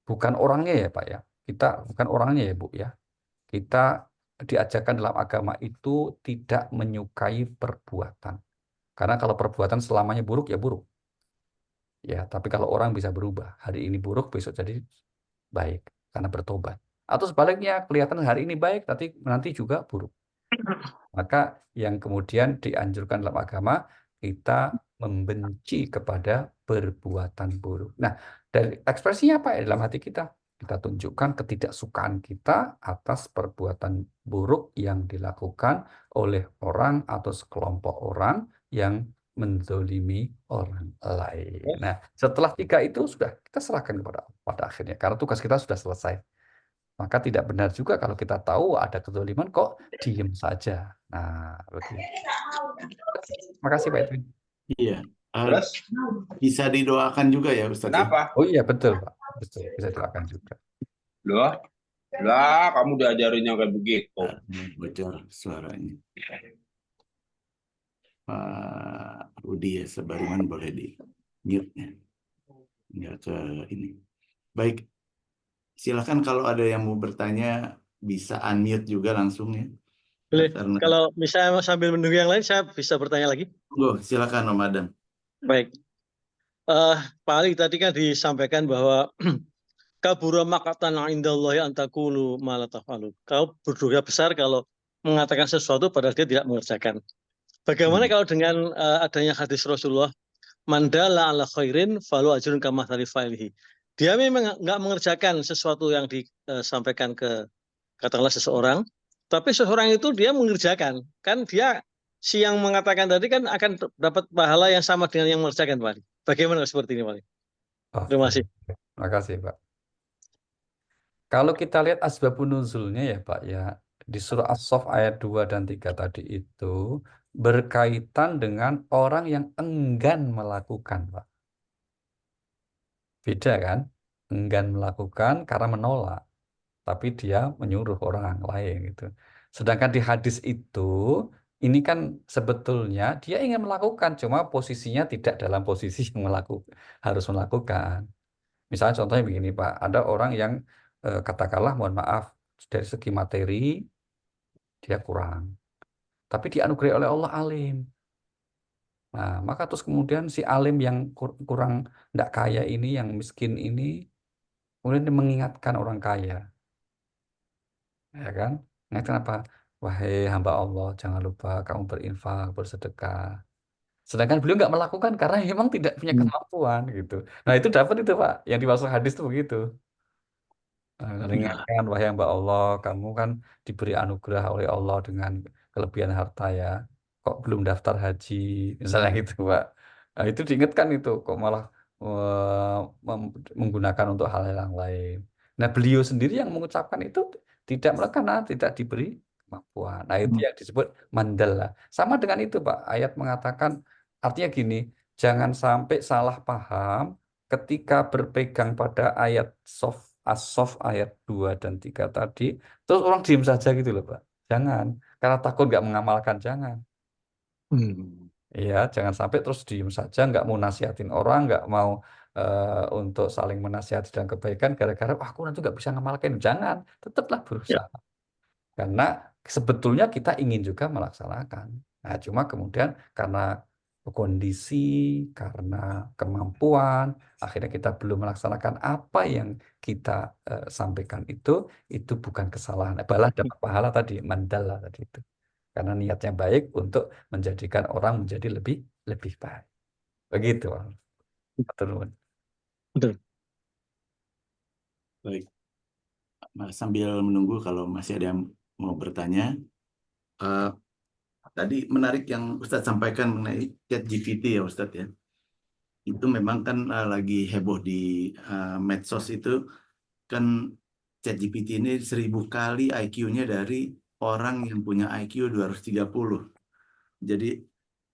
Bukan orangnya ya Pak ya. Kita bukan orangnya ya Bu ya. Kita diajarkan dalam agama itu tidak menyukai perbuatan. Karena kalau perbuatan selamanya buruk ya buruk. Ya, tapi kalau orang bisa berubah, hari ini buruk, besok jadi baik karena bertobat. Atau sebaliknya, kelihatan hari ini baik, nanti juga buruk. Maka yang kemudian dianjurkan dalam agama, kita membenci kepada perbuatan buruk. Nah, dari ekspresinya apa ya dalam hati kita? Kita tunjukkan ketidaksukaan kita atas perbuatan buruk yang dilakukan oleh orang atau sekelompok orang yang menzolimi orang lain. Nah, setelah 3 itu sudah kita serahkan kepada Allah pada akhirnya, karena tugas kita sudah selesai. Maka tidak benar juga kalau kita tahu ada kezaliman kok diem saja. Nah, begitu. Terima kasih Pak Edwin. Iya. Terus? Bisa didoakan juga ya Ustadz? Kenapa? Oh iya betul Pak, betul, bisa didoakan juga. Loh? Lah, kamu diajarinnya kayak begitu. Bocor suaranya. Pak Rudi ya, Sebariman boleh di mute-nya. Nggak ke ini. Baik. Silakan kalau ada yang mau bertanya, bisa unmute juga langsung ya. Boleh. Karena... Kalau misalnya sambil menunggu yang lain, saya bisa bertanya lagi. Silakan Om Adam. Baik. Pak Ali tadi kan disampaikan bahwa kabura maqatan indallahi an taqulu ma la taf'alun. Kau berdosa besar kalau mengatakan sesuatu padahal dia tidak mengerjakan. Bagaimana kalau dengan adanya hadis Rasulullah, mandala ala khairin falu ajrun kama fa'ilihi. Dia memang nggak mengerjakan sesuatu yang disampaikan ke katakanlah seseorang, tapi seseorang itu dia mengerjakan. Kan dia si yang mengatakan tadi kan akan dapat pahala yang sama dengan yang mengerjakan, Pak. Bagaimana seperti ini, Pak? Terima kasih. Terima kasih, Pak. Kalau kita lihat asbabun nuzulnya ya, Pak, ya, di surah As-Saff ayat 2 dan 3 tadi itu berkaitan dengan orang yang enggan melakukan, Pak. Beda kan? Enggan melakukan karena menolak, tapi dia menyuruh orang lain gitu. Sedangkan di hadis itu, ini kan sebetulnya dia ingin melakukan, cuma posisinya tidak dalam posisi yang harus melakukan. Misalnya contohnya begini Pak, ada orang yang katakanlah mohon maaf dari segi materi dia kurang. Tapi dianugerahi oleh Allah alim. Nah, maka terus kemudian si alim yang kurang tidak kaya ini, yang miskin ini, kemudian dia mengingatkan orang kaya, ya kan? Ingatkan apa? Wahai hamba Allah, jangan lupa kamu berinfak, bersedekah. Sedangkan beliau nggak melakukan karena memang tidak punya Hmm. kemampuan gitu. Nah itu dapat itu Pak, yang dimaksud hadis itu begitu. Ya. Ingatkan wahai hamba Allah, kamu kan diberi anugerah oleh Allah dengan kelebihan harta ya. Kok belum daftar haji, misalnya gitu Pak. Nah, itu diingatkan itu, kok malah eh, menggunakan untuk hal-hal yang lain. Nah beliau sendiri yang mengucapkan itu tidak karena tidak diberi kemampuan. Nah itu yang disebut mandala. Sama dengan itu Pak, ayat mengatakan artinya gini, jangan sampai salah paham ketika berpegang pada ayat as-sof ayat 2 dan 3 tadi, terus orang diem saja gitu loh, Pak. Jangan, karena takut nggak mengamalkan, jangan. Hmm. Iya, jangan sampai terus diem saja, nggak mau nasihatin orang, nggak mau untuk saling menasihati dan kebaikan, gara-gara, wah aku nanti nggak bisa ngamalkan. Jangan, tetaplah Ya. berusaha. Karena sebetulnya kita ingin juga melaksanakan. Nah, cuma kemudian karena kondisi, karena kemampuan, akhirnya kita belum melaksanakan apa yang kita sampaikan itu bukan kesalahan. Balah dapat pahala tadi, mandala tadi itu. Karena niatnya baik untuk menjadikan orang menjadi lebih lebih baik. Begitu, Pak Nuwun. Betul. Baik. Nah, sambil menunggu kalau masih ada yang mau bertanya, eh, tadi menarik yang Ustadz sampaikan mengenai ChatGPT ya Ustadz ya. Itu memang kan lagi heboh di medsos itu kan ChatGPT ini 1000 kali IQ-nya dari orang yang punya IQ 230. Jadi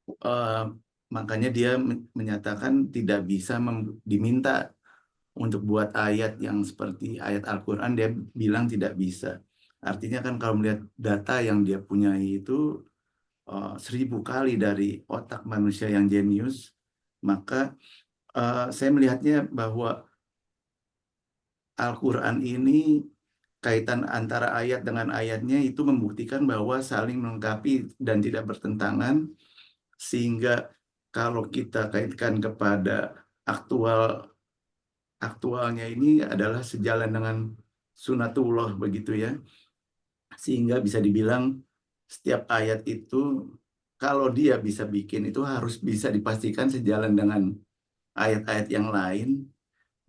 eh, makanya dia menyatakan tidak bisa diminta untuk buat ayat yang seperti ayat Al-Quran, dia bilang tidak bisa. Artinya kan kalau melihat data yang dia punya itu 1000 kali dari otak manusia yang jenius, maka saya melihatnya bahwa Al-Quran ini kaitan antara ayat dengan ayatnya itu membuktikan bahwa saling melengkapi dan tidak bertentangan, sehingga kalau kita kaitkan kepada aktualnya ini adalah sejalan dengan sunatullah begitu ya, sehingga bisa dibilang setiap ayat itu kalau dia bisa bikin itu harus bisa dipastikan sejalan dengan ayat-ayat yang lain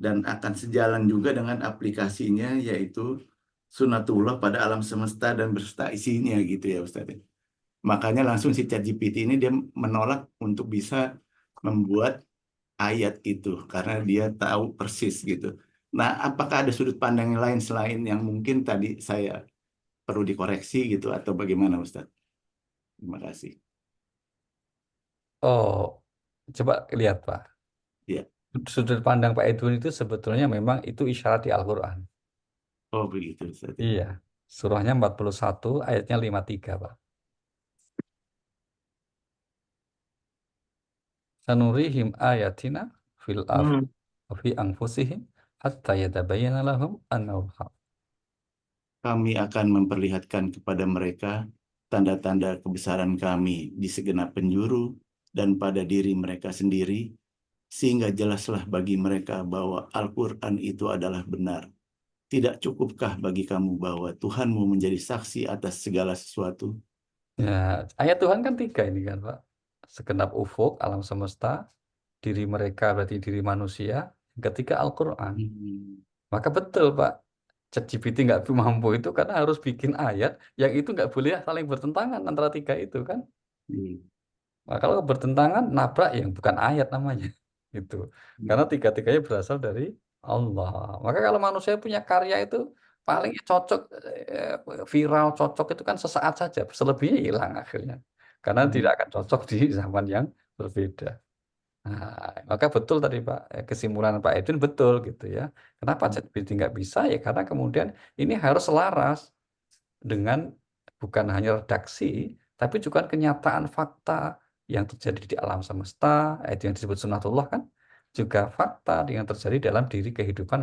dan akan sejalan juga dengan aplikasinya yaitu sunatullah pada alam semesta dan beserta isinya gitu ya Ustaz. Makanya langsung si ChatGPT ini dia menolak untuk bisa membuat ayat itu karena dia tahu persis gitu. Nah, apakah ada sudut pandang yang lain selain yang mungkin tadi saya perlu dikoreksi gitu atau bagaimana Ustaz? Terima kasih. Oh, coba lihat Pak. Ya. Sudut pandang Pak Edwin itu sebetulnya memang itu isyarat di Al-Quran. Oh begitu Ustaz. Iya, surahnya 41, ayatnya 53, Pak. Sanurihim ayatina fil Hmm. fi anfusihim hatta yatabayyana lahum annahu haq. Kami akan memperlihatkan kepada mereka tanda-tanda kebesaran kami di segenap penjuru dan pada diri mereka sendiri, sehingga jelaslah bagi mereka bahwa Al-Quran itu adalah benar. Tidak cukupkah bagi kamu bahwa Tuhanmu menjadi saksi atas segala sesuatu? Ya, ayat Tuhan kan 3 ini kan, Pak. Segenap ufuk, alam semesta, diri mereka berarti diri manusia, ketika Al-Quran. Hmm. Maka betul, Pak. ChatGPT nggak mampu itu karena harus bikin ayat yang itu nggak boleh saling bertentangan antara 3 itu kan. Hmm. Nah, kalau bertentangan, nabrak yang bukan ayat namanya. Gitu. Karena tiga-tiganya berasal dari Allah. Maka kalau manusia punya karya itu paling cocok, viral, cocok itu kan sesaat saja. Selebihnya hilang akhirnya. Karena tidak akan cocok di zaman yang berbeda. Nah, maka betul tadi Pak, kesimpulan Pak Edwin betul gitu ya. Kenapa ChatGPT nggak bisa? Ya karena kemudian ini harus selaras dengan bukan hanya redaksi, tapi juga kenyataan fakta yang terjadi di alam semesta, itu yang disebut sunatullah kan, juga fakta yang terjadi dalam diri kehidupan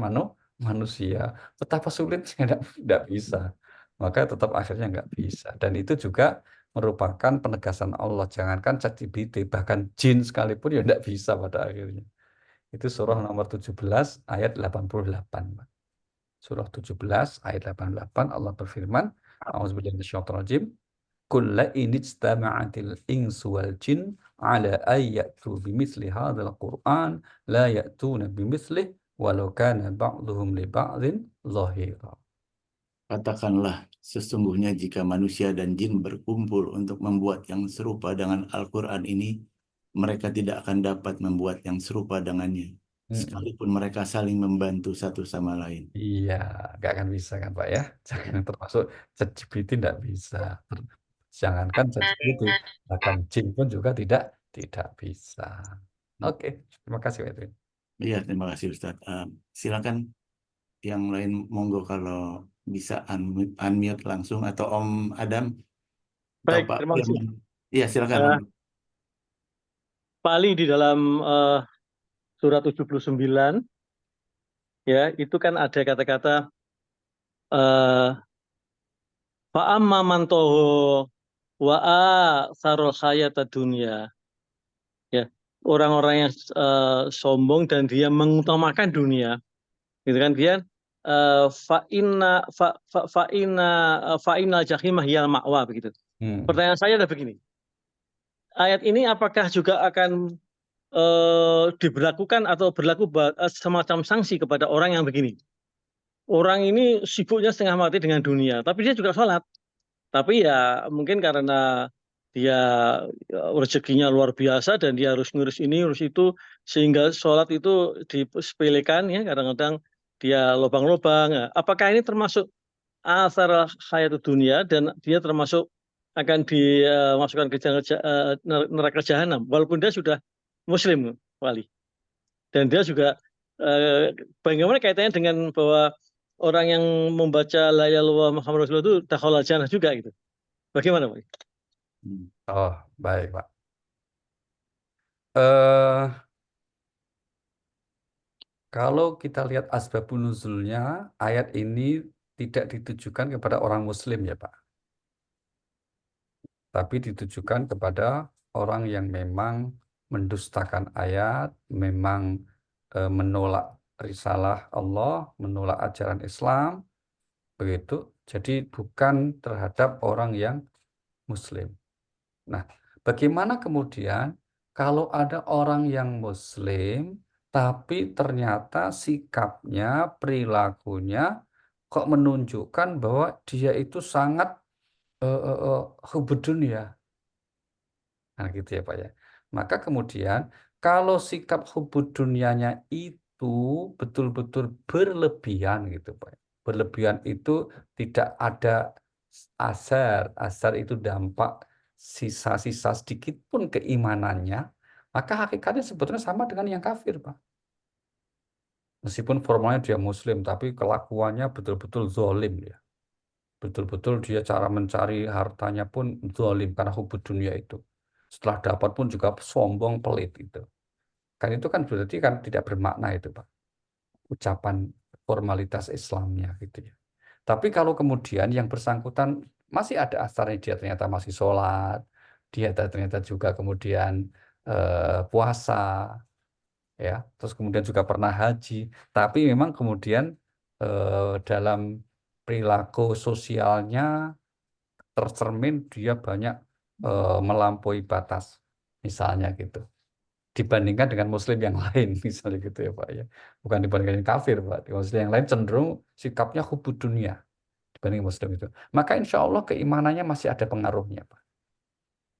manusia. Betapa sulitnya tidak bisa. maka tetap akhirnya nggak bisa. Dan itu juga merupakan penegasan Allah. Jangankan ChatGPT, bahkan jin sekalipun ya nggak bisa pada akhirnya. Itu surah nomor 17 ayat 88. Pak. Surah 17 ayat 88 Allah berfirman, A'udzubillahi minasyaitonir rajim. Qul la in ijtama'atil insu wal jin ala ay ya'tu bimithli hadzal Qur'an la ya'tuna bimithlihi walau kana ba'dhuhum li ba'dhin zahira. Katakanlah, sesungguhnya jika manusia dan jin berkumpul untuk membuat yang serupa dengan Al-Quran ini, mereka tidak akan dapat membuat yang serupa dengannya, sekalipun mereka saling membantu satu sama lain. Iya, nggak akan bisa kan Pak ya? Jangan termasuk ChatGPT nggak bisa. Jangankan ChatGPT, bahkan jin pun juga tidak bisa. Oke, terima kasih Pak Edwin. Iya, terima kasih Ustadz. Silakan yang lain, monggo kalau bisa unmute langsung, atau Om Adam atau Baik, Pak terima kasih. Firman. Iya, silakan. Eh, paling di dalam surat 79 ya, itu kan ada kata-kata fa'amma man toho wa sarul hayata dunya. Ya, orang-orang yang sombong dan dia mengutamakan dunia, gitu kan, dia fa'inna jahimah hiyal ma'wa, begitu. Pertanyaan saya adalah begini, ayat ini apakah juga akan diberlakukan atau berlaku semacam sanksi kepada orang yang begini? Orang ini sibuknya setengah mati dengan dunia, tapi dia juga sholat. Tapi ya mungkin karena dia rezekinya luar biasa dan dia harus ngurus ini, ngurus itu, sehingga sholat itu disepelekan ya, kadang-kadang dia lobang-lobang. Nah, apakah ini termasuk asar hayat dunia dan dia termasuk akan dimasukkan ke neraka jahanam walaupun dia sudah muslim, Wali. Dan dia juga bagaimana kaitannya dengan bahwa orang yang membaca la ilaha illallah Muhammad Rasulullah itu dakhalal jannah juga gitu. Bagaimana, Pak? Oh, baik, Pak. Eh, kalau kita lihat asbabun nuzulnya, ayat ini tidak ditujukan kepada orang muslim ya, Pak. Tapi ditujukan kepada orang yang memang mendustakan ayat, memang menolak risalah Allah, menolak ajaran Islam, begitu. Jadi bukan terhadap orang yang muslim. Nah, bagaimana kemudian kalau ada orang yang muslim tapi ternyata sikapnya, perilakunya kok menunjukkan bahwa dia itu sangat hubud dunia. Nah, gitu ya Pak ya. Maka kemudian kalau sikap hubud dunianya itu betul-betul berlebihan gitu Pak. Berlebihan itu tidak ada asar. Asar itu dampak sisa-sisa sedikit pun keimanannya. Maka hakikatnya sebetulnya sama dengan yang kafir Pak. Meskipun formalnya dia muslim, tapi kelakuannya betul-betul zolim ya. Betul-betul dia cara mencari hartanya pun zalim karena hubud dunia itu. Setelah dapat pun juga sombong, pelit itu. Kan itu kan berarti kan tidak bermakna itu, Pak. Ucapan formalitas Islamnya gitu ya. Tapi kalau kemudian yang bersangkutan masih ada asarnya, dia ternyata masih sholat, dia ternyata juga kemudian puasa, ya, terus kemudian juga pernah haji, tapi memang kemudian dalam perilaku sosialnya tercermin dia banyak melampaui batas, misalnya gitu. Dibandingkan dengan muslim yang lain, misalnya gitu ya Pak ya. Bukan dibandingkan dengan kafir Pak. Di muslim yang lain cenderung sikapnya hubud dunia dibanding muslim itu. Maka insya Allah keimanannya masih ada pengaruhnya Pak.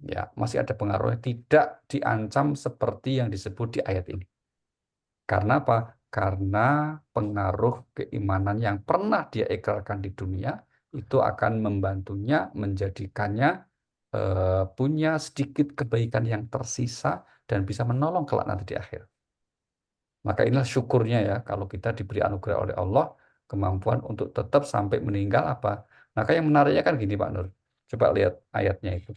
Ya, masih ada pengaruhnya. Tidak diancam seperti yang disebut di ayat ini. Karena apa? Karena pengaruh keimanan yang pernah dia ikrarkan di dunia itu akan membantunya, menjadikannya punya sedikit kebaikan yang tersisa dan bisa menolong kelak nanti di akhir. Maka inilah syukurnya ya kalau kita diberi anugerah oleh Allah kemampuan untuk tetap sampai meninggal apa. Maka yang menariknya kan gini Pak Nur. Coba lihat ayatnya itu.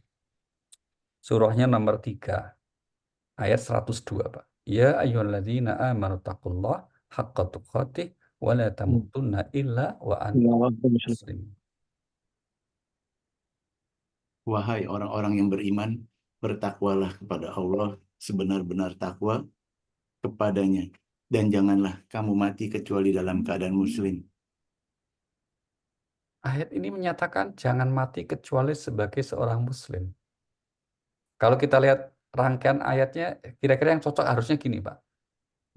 Surahnya nomor 3 ayat 102 Pak. Ya ayyuhalladzina amanu taqullah haqqa tuqatih wa la tamutunna illa wa antum muslimun. Wahai orang-orang yang beriman, bertakwalah kepada Allah sebenar-benar takwa kepadanya. Dan janganlah kamu mati kecuali dalam keadaan muslim. Ayat ini menyatakan jangan mati kecuali sebagai seorang muslim. Kalau kita lihat rangkaian ayatnya, kira-kira yang cocok harusnya gini, Pak.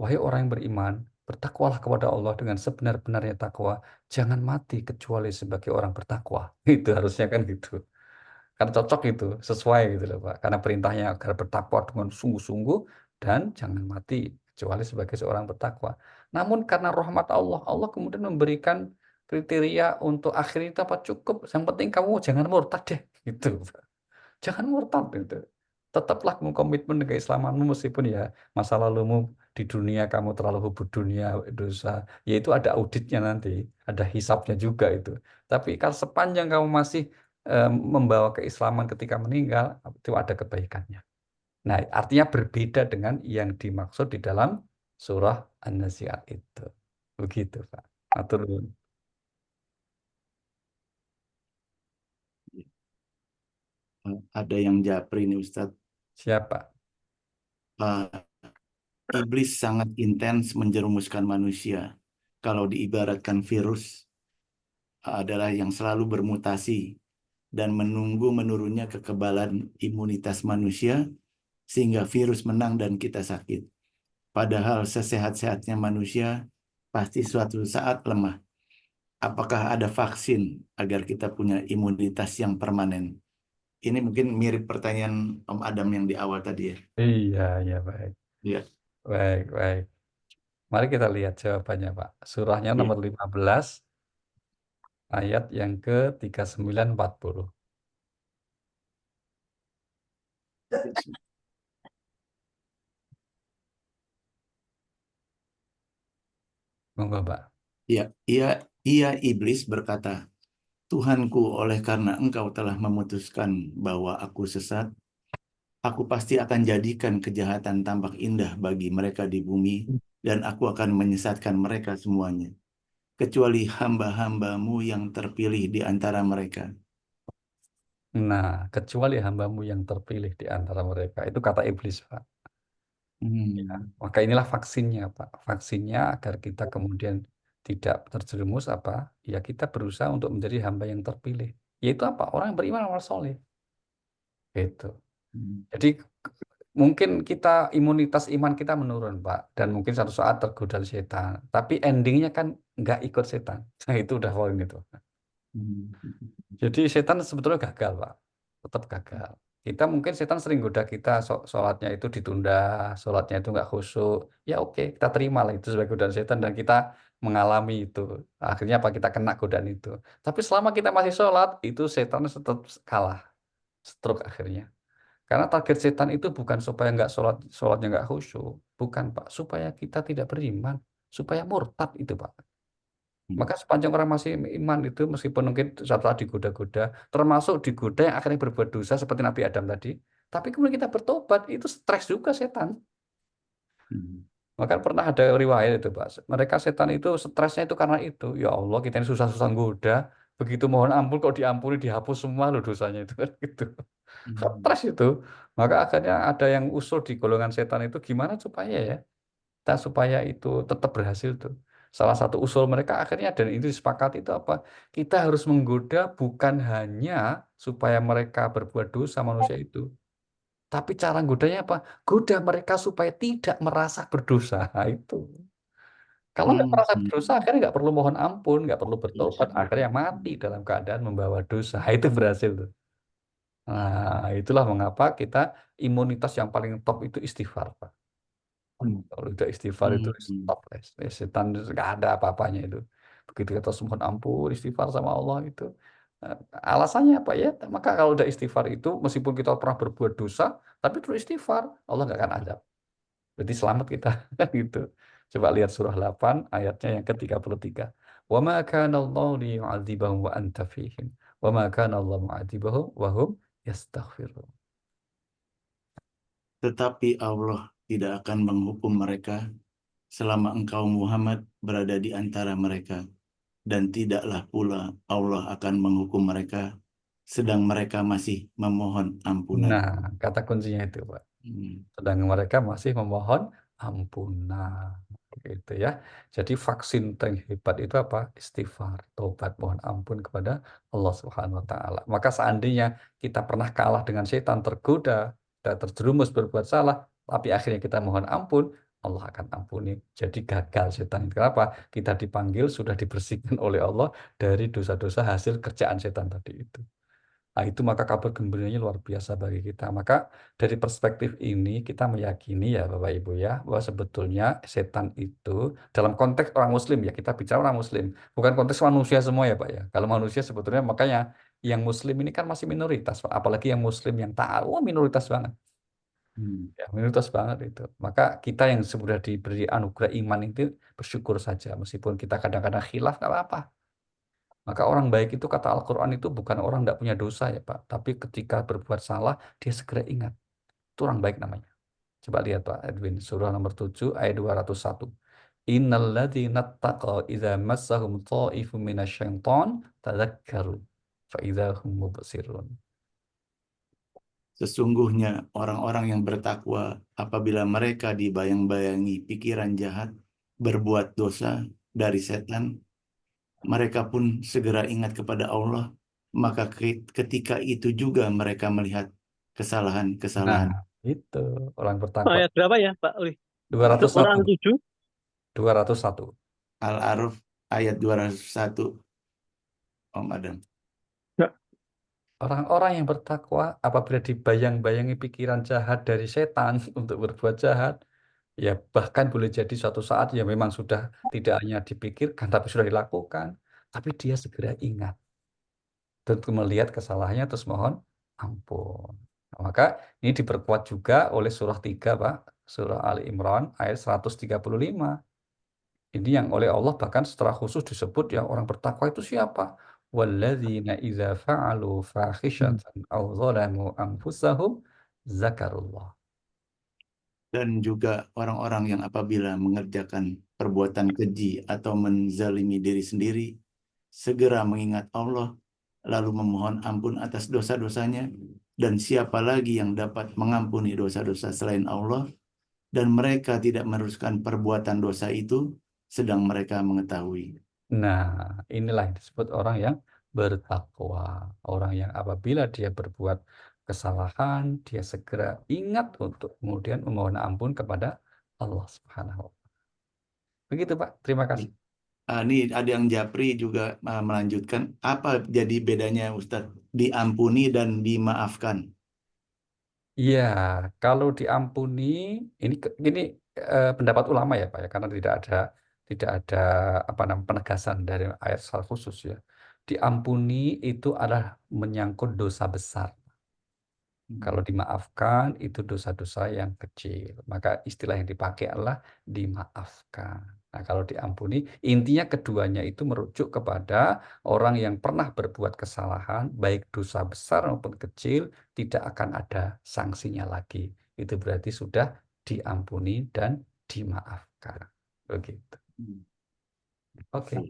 Wahai orang yang beriman, bertakwalah kepada Allah dengan sebenar-benarnya takwa. Jangan mati kecuali sebagai orang bertakwa. Itu harusnya kan gitu. Karena cocok itu, sesuai gitu loh Pak. Karena perintahnya agar bertakwa dengan sungguh-sungguh dan jangan mati kecuali sebagai seorang bertakwa. Namun karena rahmat Allah, Allah kemudian memberikan kriteria untuk akhir itu apa cukup. Yang penting kamu jangan murtad deh, gitu. Jangan murtad gitu. Tetaplah kamu komitmen dengan keislamanmu meskipun ya masa lalumu di dunia kamu terlalu hubud dunia dosa, yaitu ada auditnya nanti, ada hisapnya juga itu. Tapi kalau sepanjang kamu masih membawa keislaman ketika meninggal, itu ada kebaikannya. Nah, artinya berbeda dengan yang dimaksud di dalam surah An-Nazi'at itu. Begitu, Pak. Matur nuwun. Ada yang japri nih Ustadz. Siapa? Iblis sangat intens menjerumuskan manusia. Kalau diibaratkan virus adalah yang selalu bermutasi dan menunggu menurunnya kekebalan imunitas manusia sehingga virus menang dan kita sakit. Padahal sesehat-sehatnya manusia pasti suatu saat lemah. Apakah ada vaksin agar kita punya imunitas yang permanen? Ini mungkin mirip pertanyaan Om Adam yang di awal tadi ya. Iya, iya, baik. Iya. Baik, baik. Mari kita lihat jawabannya, Pak. Surahnya Iya. nomor 15, ayat yang ke-3940. Monggo, Pak. Ya, ia iblis berkata, Tuhanku, oleh karena engkau telah memutuskan bahwa aku sesat, aku pasti akan jadikan kejahatan tampak indah bagi mereka di bumi, dan aku akan menyesatkan mereka semuanya, kecuali hamba-hambamu yang terpilih di antara mereka. Nah, kecuali hambamu yang terpilih di antara mereka. Itu kata iblis, Pak. Ya, maka inilah vaksinnya, Pak. Vaksinnya agar kita kemudian tidak terjerumus apa? Ya kita berusaha untuk menjadi hamba yang terpilih. Yaitu apa? Orang yang beriman amal soleh. Itu. Jadi mungkin kita imunitas iman kita menurun, Pak. Dan mungkin satu saat tergoda setan. Tapi endingnya kan nggak ikut setan. Nah, itu udah poin itu. Jadi setan sebetulnya gagal, Pak. Tetap gagal. Kita mungkin setan sering goda kita, sholatnya itu ditunda, sholatnya itu nggak khusyuk. Ya oke, kita terima lah itu sebagai godaan setan dan kita mengalami itu. Akhirnya apa kita kena godaan itu. Tapi selama kita masih sholat, itu setan tetap kalah, stroke akhirnya. Karena target setan itu bukan supaya nggak sholat, sholatnya nggak khusyuk, bukan Pak, supaya kita tidak beriman, supaya murtad itu Pak. Maka sepanjang orang masih iman itu meskipun mungkin setelah digoda-goda, termasuk digoda yang akhirnya berbuat dosa seperti Nabi Adam tadi, tapi kemudian kita bertobat, itu stres juga setan. Maka pernah ada riwayat itu Pak, mereka setan itu stresnya itu karena itu, ya Allah kita ini susah-susah goda, begitu mohon ampun kok diampuni dihapus semua loh dosanya itu kan gitu. Stres itu. Maka akhirnya ada yang usul di golongan setan itu gimana supaya ya kita supaya itu tetap berhasil tuh. Salah satu usul mereka akhirnya dan itu disepakati itu apa? Kita harus menggoda bukan hanya supaya mereka berbuat dosa manusia itu, tapi cara godanya apa? Goda mereka supaya tidak merasa berdosa. Nah, itu. Kalau nggak merasa berdosa, akhirnya nggak perlu mohon ampun, nggak perlu bertobat, akhirnya mati dalam keadaan membawa dosa. Nah, itu berhasil tuh. Nah, itulah mengapa kita imunitas yang paling top itu istighfar, Pak. Kalau udah istighfar itu stop, setan itu nggak ada apa-apanya itu. Begitu kita mohon ampun, istighfar sama Allah itu. Nah, alasannya apa ya? Maka kalau udah istighfar itu, meskipun kita pernah berbuat dosa, tapi terus istighfar, Allah nggak akan azab. Berarti selamat kita, gitu. Coba lihat surah 8 ayatnya yang ke-33. Wa ma kana Allahu liyu'adzibahum wa anta fihim. Wa ma kana Allahu mu'adzibahum wa hum yastaghfirun. Tetapi Allah tidak akan menghukum mereka selama engkau Muhammad berada di antara mereka, dan tidaklah pula Allah akan menghukum mereka sedang mereka masih memohon ampunan. Nah, kata kuncinya itu, Pak. Hmm. Sedang mereka masih memohon ampunan. Gitu ya. Jadi vaksin terhebat itu apa? Istighfar, tobat, mohon ampun kepada Allah Subhanahu wa taala. Maka seandainya kita pernah kalah dengan setan, tergoda, dan terjerumus berbuat salah, tapi akhirnya kita mohon ampun, Allah akan ampuni. Jadi gagal setan. Kenapa? Kita dipanggil sudah dibersihkan oleh Allah dari dosa-dosa hasil kerjaan setan tadi itu. Nah, itu maka kabar gembiranya luar biasa bagi kita. Maka dari perspektif ini kita meyakini ya Bapak Ibu ya, bahwa sebetulnya setan itu dalam konteks orang Muslim ya, kita bicara orang Muslim, bukan konteks manusia semua ya Pak ya. Kalau manusia sebetulnya makanya yang Muslim ini kan masih minoritas, Pak. Apalagi yang Muslim yang taat, wah minoritas banget. Hmm. Ya, minoritas banget itu. Maka kita yang sudah diberi anugerah iman itu bersyukur saja, meskipun kita kadang-kadang khilaf, nggak apa-apa. Maka orang baik itu kata Al-Quran itu bukan orang tidak punya dosa ya Pak. Tapi ketika berbuat salah, dia segera ingat. Itu orang baik namanya. Coba lihat Pak Edwin, surah nomor 7 ayat 201. Innalladzina taqaw idza massahum tha'ifun minasyaiton tadzakkaru fa idza hum mubsirun. Sesungguhnya orang-orang yang bertakwa apabila mereka dibayang-bayangi pikiran jahat, berbuat dosa dari setan, mereka pun segera ingat kepada Allah, maka ketika itu juga mereka melihat Nah, kesalahan-kesalahan. itu orang bertakwa. Ayat berapa ya, Pak Uli? Untuk 201. orang 7. 201. Al-A'raf ayat 201, Om Adam. Orang-orang yang bertakwa apabila dibayang-bayangi pikiran jahat dari setan untuk berbuat jahat, ya bahkan boleh jadi suatu saat ya memang sudah tidak hanya dipikirkan tapi sudah dilakukan, tapi dia segera ingat dan melihat kesalahannya terus mohon ampun. Nah, maka ini diperkuat juga oleh surah 3 Pak, surah Ali Imran ayat 135. Ini yang oleh Allah bahkan secara khusus disebut yang orang bertakwa itu siapa? Walladzina idza fa'alu fakhishatan aw zalamu anfusahum zakarullah. Dan juga orang-orang yang apabila mengerjakan perbuatan keji atau menzalimi diri sendiri, segera mengingat Allah, lalu memohon ampun atas dosa-dosanya, dan siapa lagi yang dapat mengampuni dosa-dosa selain Allah, dan mereka tidak meneruskan perbuatan dosa itu, sedang mereka mengetahui. Nah, inilah yang disebut orang yang bertakwa. Orang yang apabila dia berbuat kesalahan, dia segera ingat untuk kemudian memohon ampun kepada Allah Subhanahu wa Ta'ala. Begitu, Pak. Terima kasih. Ini ada yang Japri juga melanjutkan, apa jadi bedanya Ustadz diampuni dan dimaafkan? Iya, kalau diampuni, ini pendapat ulama ya Pak ya, karena tidak ada apa namanya penegasan dari ayat secara khusus ya. Diampuni itu adalah menyangkut dosa besar. Kalau dimaafkan itu dosa-dosa yang kecil. Maka istilah yang dipakai adalah dimaafkan. Nah, kalau diampuni, intinya keduanya itu merujuk kepada orang yang pernah berbuat kesalahan, baik dosa besar maupun kecil, tidak akan ada sanksinya lagi. Itu berarti sudah diampuni dan dimaafkan. Begitu. Oke.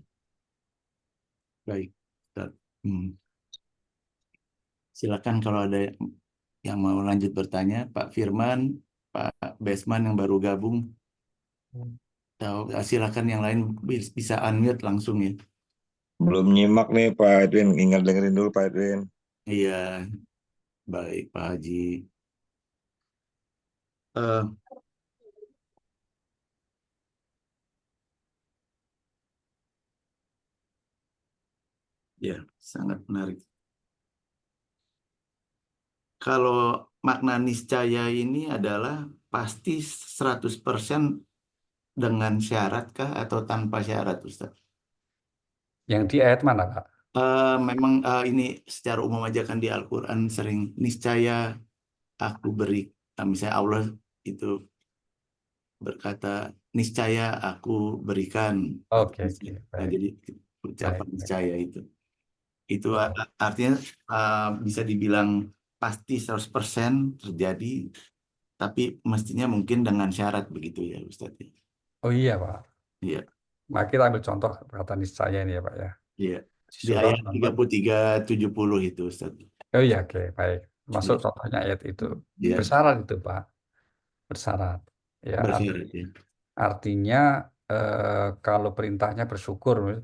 Baik, Ustadz. Silakan kalau ada yang mau lanjut bertanya, Pak Firman, Pak Besman yang baru gabung, silakan yang lain bisa unmute langsung ya. Belum nyimak nih Pak Edwin, ingat dengerin dulu Pak Edwin. Iya, baik Pak Haji. Eh, ya, sangat menarik. Kalau makna niscaya ini adalah pasti 100% dengan syarat kah atau tanpa syarat, Ustaz? Yang di ayat mana, Pak? Memang ini secara umum aja kan di Al-Quran sering niscaya aku beri, misalnya Allah itu berkata niscaya aku berikan. Oke, Nah, baik. jadi ucapan Baik, baik. niscaya itu artinya bisa dibilang pasti 100% terjadi, tapi mestinya mungkin dengan syarat begitu ya Ustadz. Oh iya, Pak. Iya, Maka kita ambil contoh kata niscaya ini ya, Pak ya. iya. Di surah ayat nomor 33-70 itu Ustaz. oh iya, oke, baik. Masuk Iya. contohnya ayat itu. Iya, Bersyarat itu, Pak. Bersyarat. Ya, bersyarat ya. artinya kalau perintahnya bersyukur,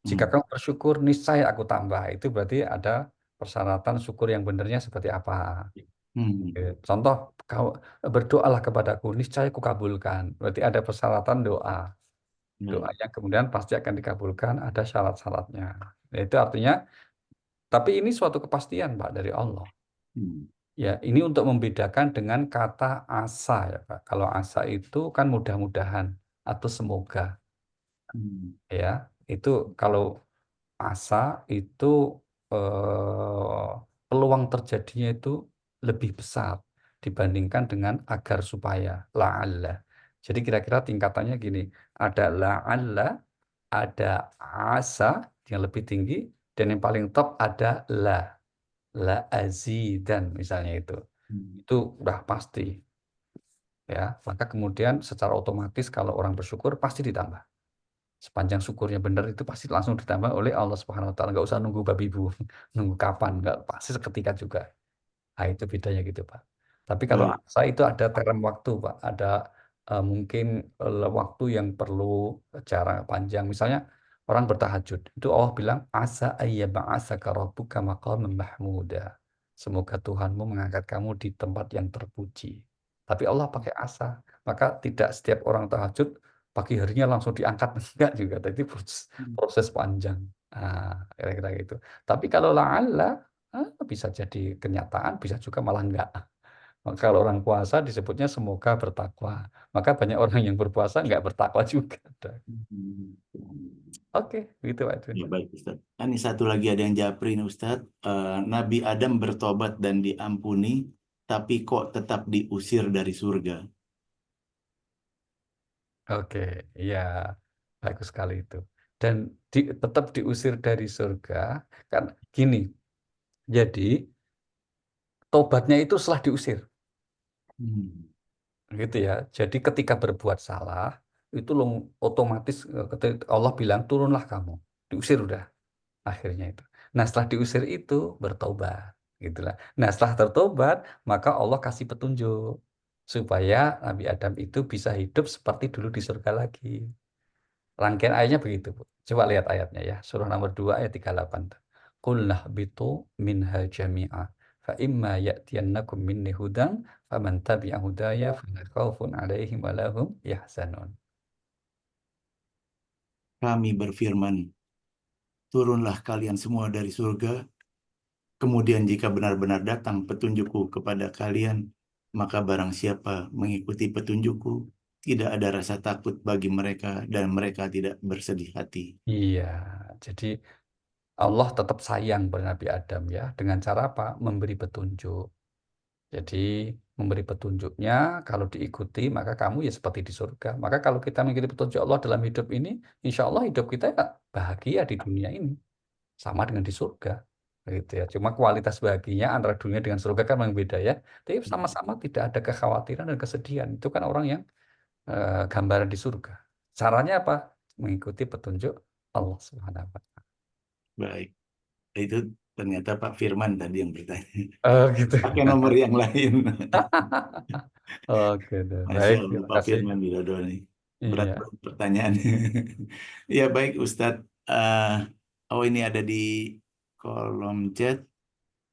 jika Hmm. kamu bersyukur, niscaya aku tambah. Itu berarti ada persyaratan syukur yang benarnya seperti apa. Hmm. Oke. Contoh, kau berdoalah kepadaku, niscaya aku kabulkan. Berarti ada persyaratan doa. Doa Baik. yang kemudian pasti akan dikabulkan, ada syarat-syaratnya. Nah, itu artinya, tapi ini suatu kepastian, Pak, dari Allah. Hmm. Ya, ini untuk membedakan dengan kata asa, ya, Pak. Kalau asa itu kan mudah-mudahan atau semoga, Hmm. ya. Itu kalau asa itu peluang terjadinya itu lebih besar dibandingkan dengan agar supaya la'alla. Jadi kira-kira tingkatannya gini, ada la'alla, ada asa yang lebih tinggi, dan yang paling top ada la azidan misalnya itu. Hmm. Itu udah pasti, ya. Maka kemudian secara otomatis kalau orang bersyukur pasti ditambah. Sepanjang syukurnya benar itu pasti langsung ditambah oleh Allah Subhanahu wa taala. Nggak usah nunggu babi bu, nunggu kapan, nggak pasti seketika juga. Nah, itu bedanya gitu, Pak. Tapi kalau Baik. asa itu ada term waktu, Pak. Ada mungkin waktu yang perlu jarak panjang. Misalnya orang bertahajud, itu Allah bilang asa ayyab'atsaka rabbuka maqaman mahmuda. Semoga Tuhanmu mengangkat kamu di tempat yang terpuji. Tapi Allah pakai asa. Maka tidak setiap orang tahajud pagi harinya langsung diangkat, enggak juga. Tapi proses, Hmm. proses panjang. Nah, kira-kira gitu. Tapi kalau la'alla bisa jadi kenyataan, bisa juga malah enggak. Maka kalau orang puasa disebutnya semoga bertakwa. Maka banyak orang yang berpuasa enggak bertakwa juga. Hmm. Oke, gitu Pak Edwin. Ya baik Ustaz. Ini satu lagi ada yang japri nih Ustaz. Nabi Adam bertobat dan diampuni, tapi kok tetap diusir dari surga. Oke, iya, bagus sekali itu. Dan tetap diusir dari surga, kan gini. Jadi tobatnya itu setelah diusir, Hmm. gitu ya. Jadi ketika berbuat salah, itu otomatis ketika Allah bilang turunlah kamu, diusir udah. Akhirnya itu. Nah, setelah diusir itu bertobat, gitulah. Nah, setelah tertobat, maka Allah kasih petunjuk supaya Nabi Adam itu bisa hidup seperti dulu di surga lagi. Rangkaian ayatnya begitu, Bu. Coba lihat ayatnya ya. Surah nomor 2 ayat 38. Qulnah bitu minha jami'a. Fa imma ya'tiyannakum minni hudan faman tabi'a hudaya fala khaufun 'alaihim wa lahum yahzanun. Kami berfirman, turunlah kalian semua dari surga. Kemudian jika benar-benar datang petunjukku kepada kalian, maka barang siapa mengikuti petunjukku, tidak ada rasa takut bagi mereka dan mereka tidak bersedih hati. Iya, jadi Allah tetap sayang pada Nabi Adam ya. Dengan cara apa? Memberi petunjuk. Jadi memberi petunjuknya, kalau diikuti maka kamu ya seperti di surga. Maka kalau kita mengikuti petunjuk Allah dalam hidup ini, insya Allah hidup kita ya bahagia di dunia ini. Sama dengan di surga. Gitu ya. Cuma kualitas bahagianya antara dunia dengan surga kan memang beda ya. Tapi sama-sama tidak ada kekhawatiran dan kesedihan. Itu kan orang yang gambaran di surga. Caranya apa? Mengikuti petunjuk Allah Subhanahu wa taala. Baik, itu ternyata Pak Firman tadi yang bertanya. Oh gitu. Pakai nomor yang lain. Oke deh. Masya Baik, Allah, terima Pak kasih. Firman Widodo nih. Iya. Berat pertanyaannya. Ya baik Ustadz. Oh ini ada di kolom chat.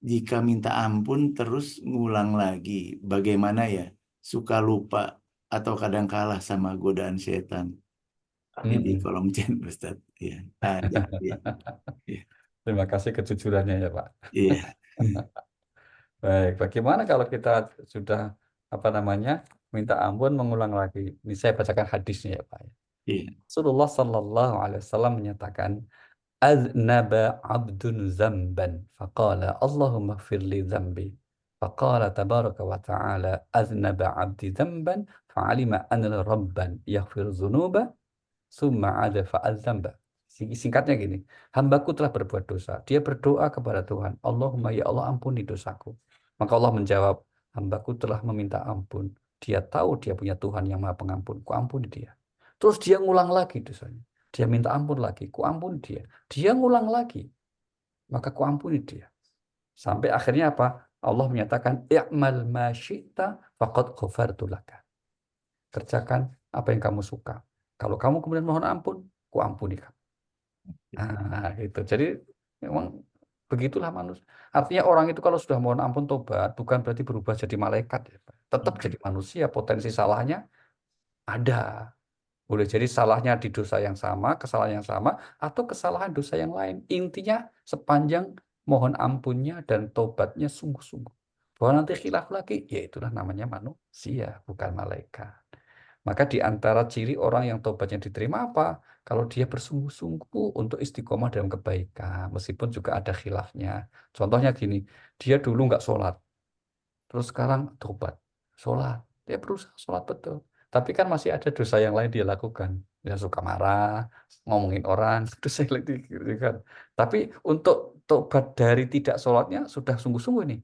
Jika minta ampun terus ngulang lagi, bagaimana ya? Suka lupa atau kadang kalah sama godaan setan. Ini di Mm-mm. kolom chat Ustadz. Iya. Ya, ya, ya. Terima kasih kejujurannya ya Pak. Iya. Baik, bagaimana kalau kita sudah apa namanya minta ampun mengulang lagi? Ini saya bacakan hadisnya ya Pak. Iya. Rasulullah Sallallahu Alaihi Wasallam menyatakan, "Aznaba abdun zamban, faqala Allahumma firli zambi." Faqala tabaraka wa ta'ala, "Aznaba abdi zamban, fa'alima anna rabban yaghfir dhunuba, summa ada fa'adzamba." Singkatnya gini, hambaku telah berbuat dosa. Dia berdoa kepada Tuhan, Allahumma ya Allah ampuni dosaku. Maka Allah menjawab, hambaku telah meminta ampun. Dia tahu dia punya Tuhan yang maha pengampun. Ku ampuni dia. Terus dia ngulang lagi dosanya. dia minta ampun lagi, ku ampuni dia ngulang lagi, maka ku ampuni dia. Sampai akhirnya apa? Allah menyatakan, i'mal ma syi'ta faqad ghafartu laka. Kerjakan apa yang kamu suka. Kalau kamu kemudian mohon ampun, ku ampuni kamu. Nah, gitu. Jadi memang begitulah manusia. Artinya orang itu kalau sudah mohon ampun tobat, bukan berarti berubah jadi malaikat, ya, Pak. Tetap jadi manusia, potensi salahnya ada. Boleh jadi salahnya di dosa yang sama, kesalahan yang sama, atau kesalahan dosa yang lain. Intinya sepanjang mohon ampunnya dan tobatnya sungguh-sungguh. Bahwa nanti khilaf lagi, ya itulah namanya manusia, bukan malaikat. Maka di antara ciri orang yang tobatnya diterima apa? Kalau dia bersungguh-sungguh untuk istiqomah dalam kebaikan, meskipun juga ada khilafnya. Contohnya gini, dia dulu nggak sholat, terus sekarang tobat, sholat. Dia berusaha sholat betul. Tapi kan masih ada dosa yang lain dia lakukan. Dia suka marah, ngomongin orang, dosa yang lain gitu kan. Tapi untuk tobat dari tidak sholatnya sudah sungguh-sungguh nih.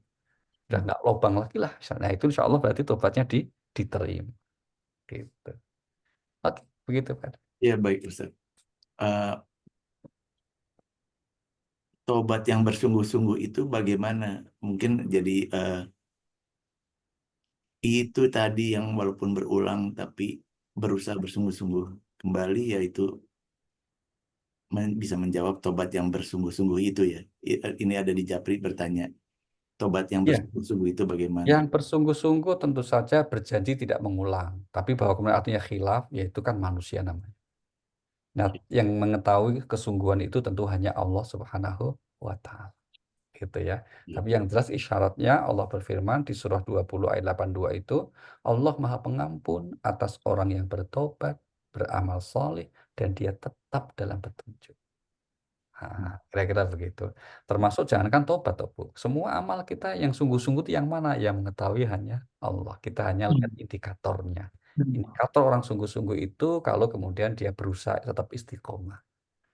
Udah nggak lobang lagi lah. Nah itu insya Allah berarti tobatnya diterima. Gitu. Oke, begitu Pak. Ya baik Ustaz. Eh, Tobat yang bersungguh-sungguh itu bagaimana? Mungkin jadi itu tadi yang walaupun berulang tapi berusaha bersungguh-sungguh kembali, yaitu bisa menjawab tobat yang bersungguh-sungguh itu ya. Ini ada di Japri bertanya, tobat yang Ya, bersungguh-sungguh itu bagaimana? yang bersungguh-sungguh tentu saja berjanji tidak mengulang. Tapi bahwa kemudian artinya khilaf, yaitu kan manusia namanya. Nah, yang mengetahui kesungguhan itu tentu hanya Allah Subhanahu wa Ta'ala. Gitu ya. Tapi yang jelas isyaratnya Allah berfirman di surah 20 ayat 82 itu, Allah Maha Pengampun atas orang yang bertobat, beramal soleh, dan dia tetap dalam petunjuk. Nah, kira-kira begitu. Termasuk jangankan tobat, toh, Bu. Semua amal kita yang sungguh-sungguh itu yang mana? Yang mengetahui hanya Allah. Kita hanya lihat indikatornya. Indikator orang sungguh-sungguh itu kalau kemudian dia berusaha tetap istiqomah.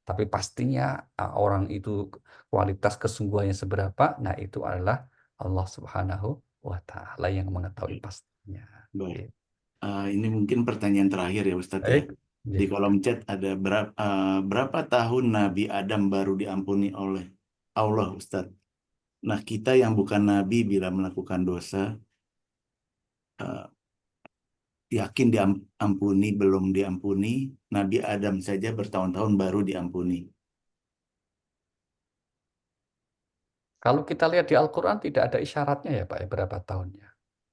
Tapi pastinya orang itu kualitas kesungguhannya seberapa, nah itu adalah Allah Subhanahu wa Ta'ala yang mengetahui pastinya. Baik. Gitu. Ini mungkin pertanyaan terakhir ya Ustadz ya. Baik. Di kolom chat ada berapa tahun Nabi Adam baru diampuni oleh Allah Ustadz? Nah kita yang bukan Nabi bila melakukan dosa, eh, yakin diampuni, belum diampuni. Nabi Adam saja bertahun-tahun baru diampuni. Kalau kita lihat di Al-Quran tidak ada isyaratnya ya Pak, ya, berapa tahunnya.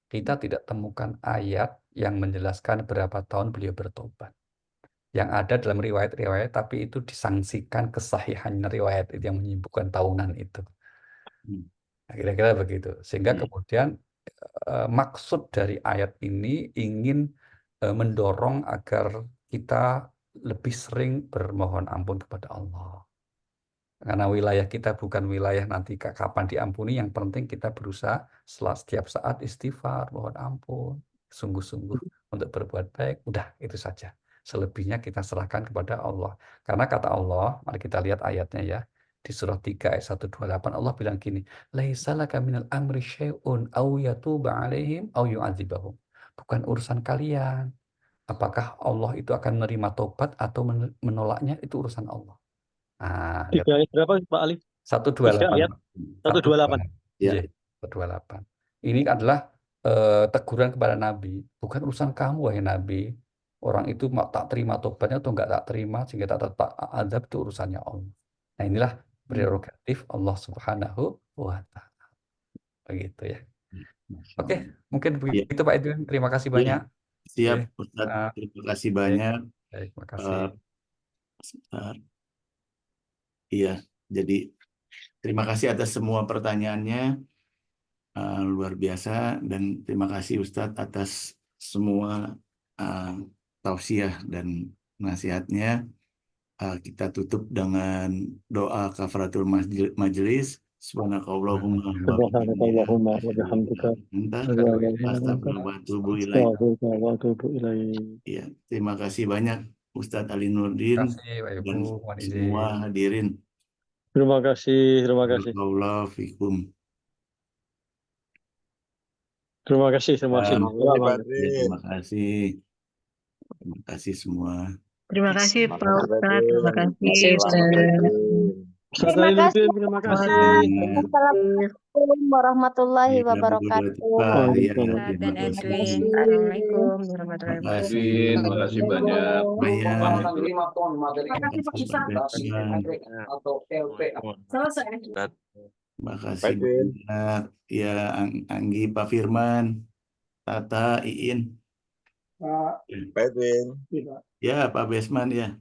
Kita tidak temukan ayat yang menjelaskan berapa tahun beliau bertobat. Yang ada dalam riwayat-riwayat, tapi itu disangsikan kesahihan riwayat itu yang menyebutkan tahunan itu. Nah, kira-kira begitu. Sehingga kemudian maksud dari ayat ini ingin mendorong agar kita lebih sering bermohon ampun kepada Allah. Karena wilayah kita bukan wilayah nanti kapan diampuni, yang penting kita berusaha setiap saat istighfar, mohon ampun, sungguh-sungguh untuk berbuat baik, udah itu saja. Selebihnya kita serahkan kepada Allah. Karena kata Allah, mari kita lihat ayatnya ya. Di surah 3 ayat 128 Allah bilang gini, "Laisa laka minal amri syai'un aw yatuba 'alaihim aw yu'adzibahum." Bukan urusan kalian. Apakah Allah itu akan menerima tobat atau menolaknya, itu urusan Allah. Nah, lihat. 3 ayat berapa Pak Ali? 3 ayat 128. 128. Ya. Iya, 128. Ini adalah teguran kepada Nabi. Bukan urusan kamu, wahai Nabi. Orang itu mau tak terima tobatnya atau enggak tak terima, sehingga tak azab, itu urusannya Allah. Nah, inilah prerogatif Allah Subhanahu wa Ta'ala. Begitu ya. Masya Oke, Allah. mungkin Ya. begitu Pak Edwin. Terima kasih Ya, banyak. siap Oke. Ustadz. Nah, Terima kasih baik, banyak. baik, makasih. Sebentar. Iya, jadi terima kasih atas semua pertanyaannya. Luar biasa, dan terima kasih Ustadz atas semua uh, tausiah dan nasihatnya. Kita tutup dengan doa kafaratul majelis. Subhanakallahumma wa Subhanakallahumma wa bihamdika Astagfirullah wa atubu ilaik. astaghfiruka wa atubu ilaik. Ya, terima kasih banyak Ustadz Ali Terima Nurdin kasih Pak Ibu, dan mohon semua izin. hadirin. Terima kasih, terima kasih. Barakallahu fikum. Terima kasih, terima kasih. Terima kasih, Pak Ya, Edwin. terima kasih. Terima kasih semua. Terima kasih Pak Makasih, Ustadz, Pak terima Edwin. kasih. Selamat, Pak Edwin. Ustaz Terima kasih. Zainuddin, terima kasih. Assalamualaikum warahmatullahi Iya, wabarakatuh. Pak. Iya, Waalaikumsalam. terima Dan kasih. Edwin. Assalamualaikum warahmatullahi Terima kasih. Edwin, makasih banyak. Maya. Makasih Pak Ustadz. Selesai. Terima Pak kasih Edwin. banyak. Ya, Anggi, Pak Firman, Tata, Iin. Pak Edwin. Ya, Pak Besman ya.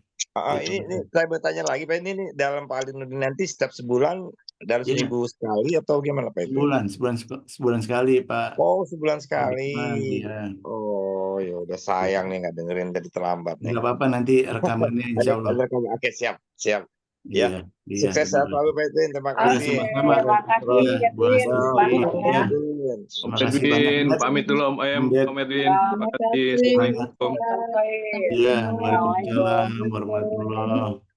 Ini saya bertanya lagi, Pak. Ini dalam Pak Alinuddin nanti setiap sebulan dari Iya. 1000 sekali atau gimana, Pak Edwin? Sebulan sekali, Pak. Oh, sebulan Pak sekali. Besman, iya. Oh, ya udah sayang nih nggak dengerin jadi terlambat nih. Nggak apa-apa, nanti rekamannya insya Allah. Oke, siap. Iya, iya. Sukses selalu, Pak Edwin. Terima Iya, kasih. sama-sama. Terima kasih. Iya, Bu Asti. Ya, Iya. Pak Edwin. Om Terima kasih Edwin, banyak. pamit dulu Om Om Om Edwin. Terima kasih. Assalamualaikum. Iya, waalaikumsalam warahmatullahi wabarakatuh.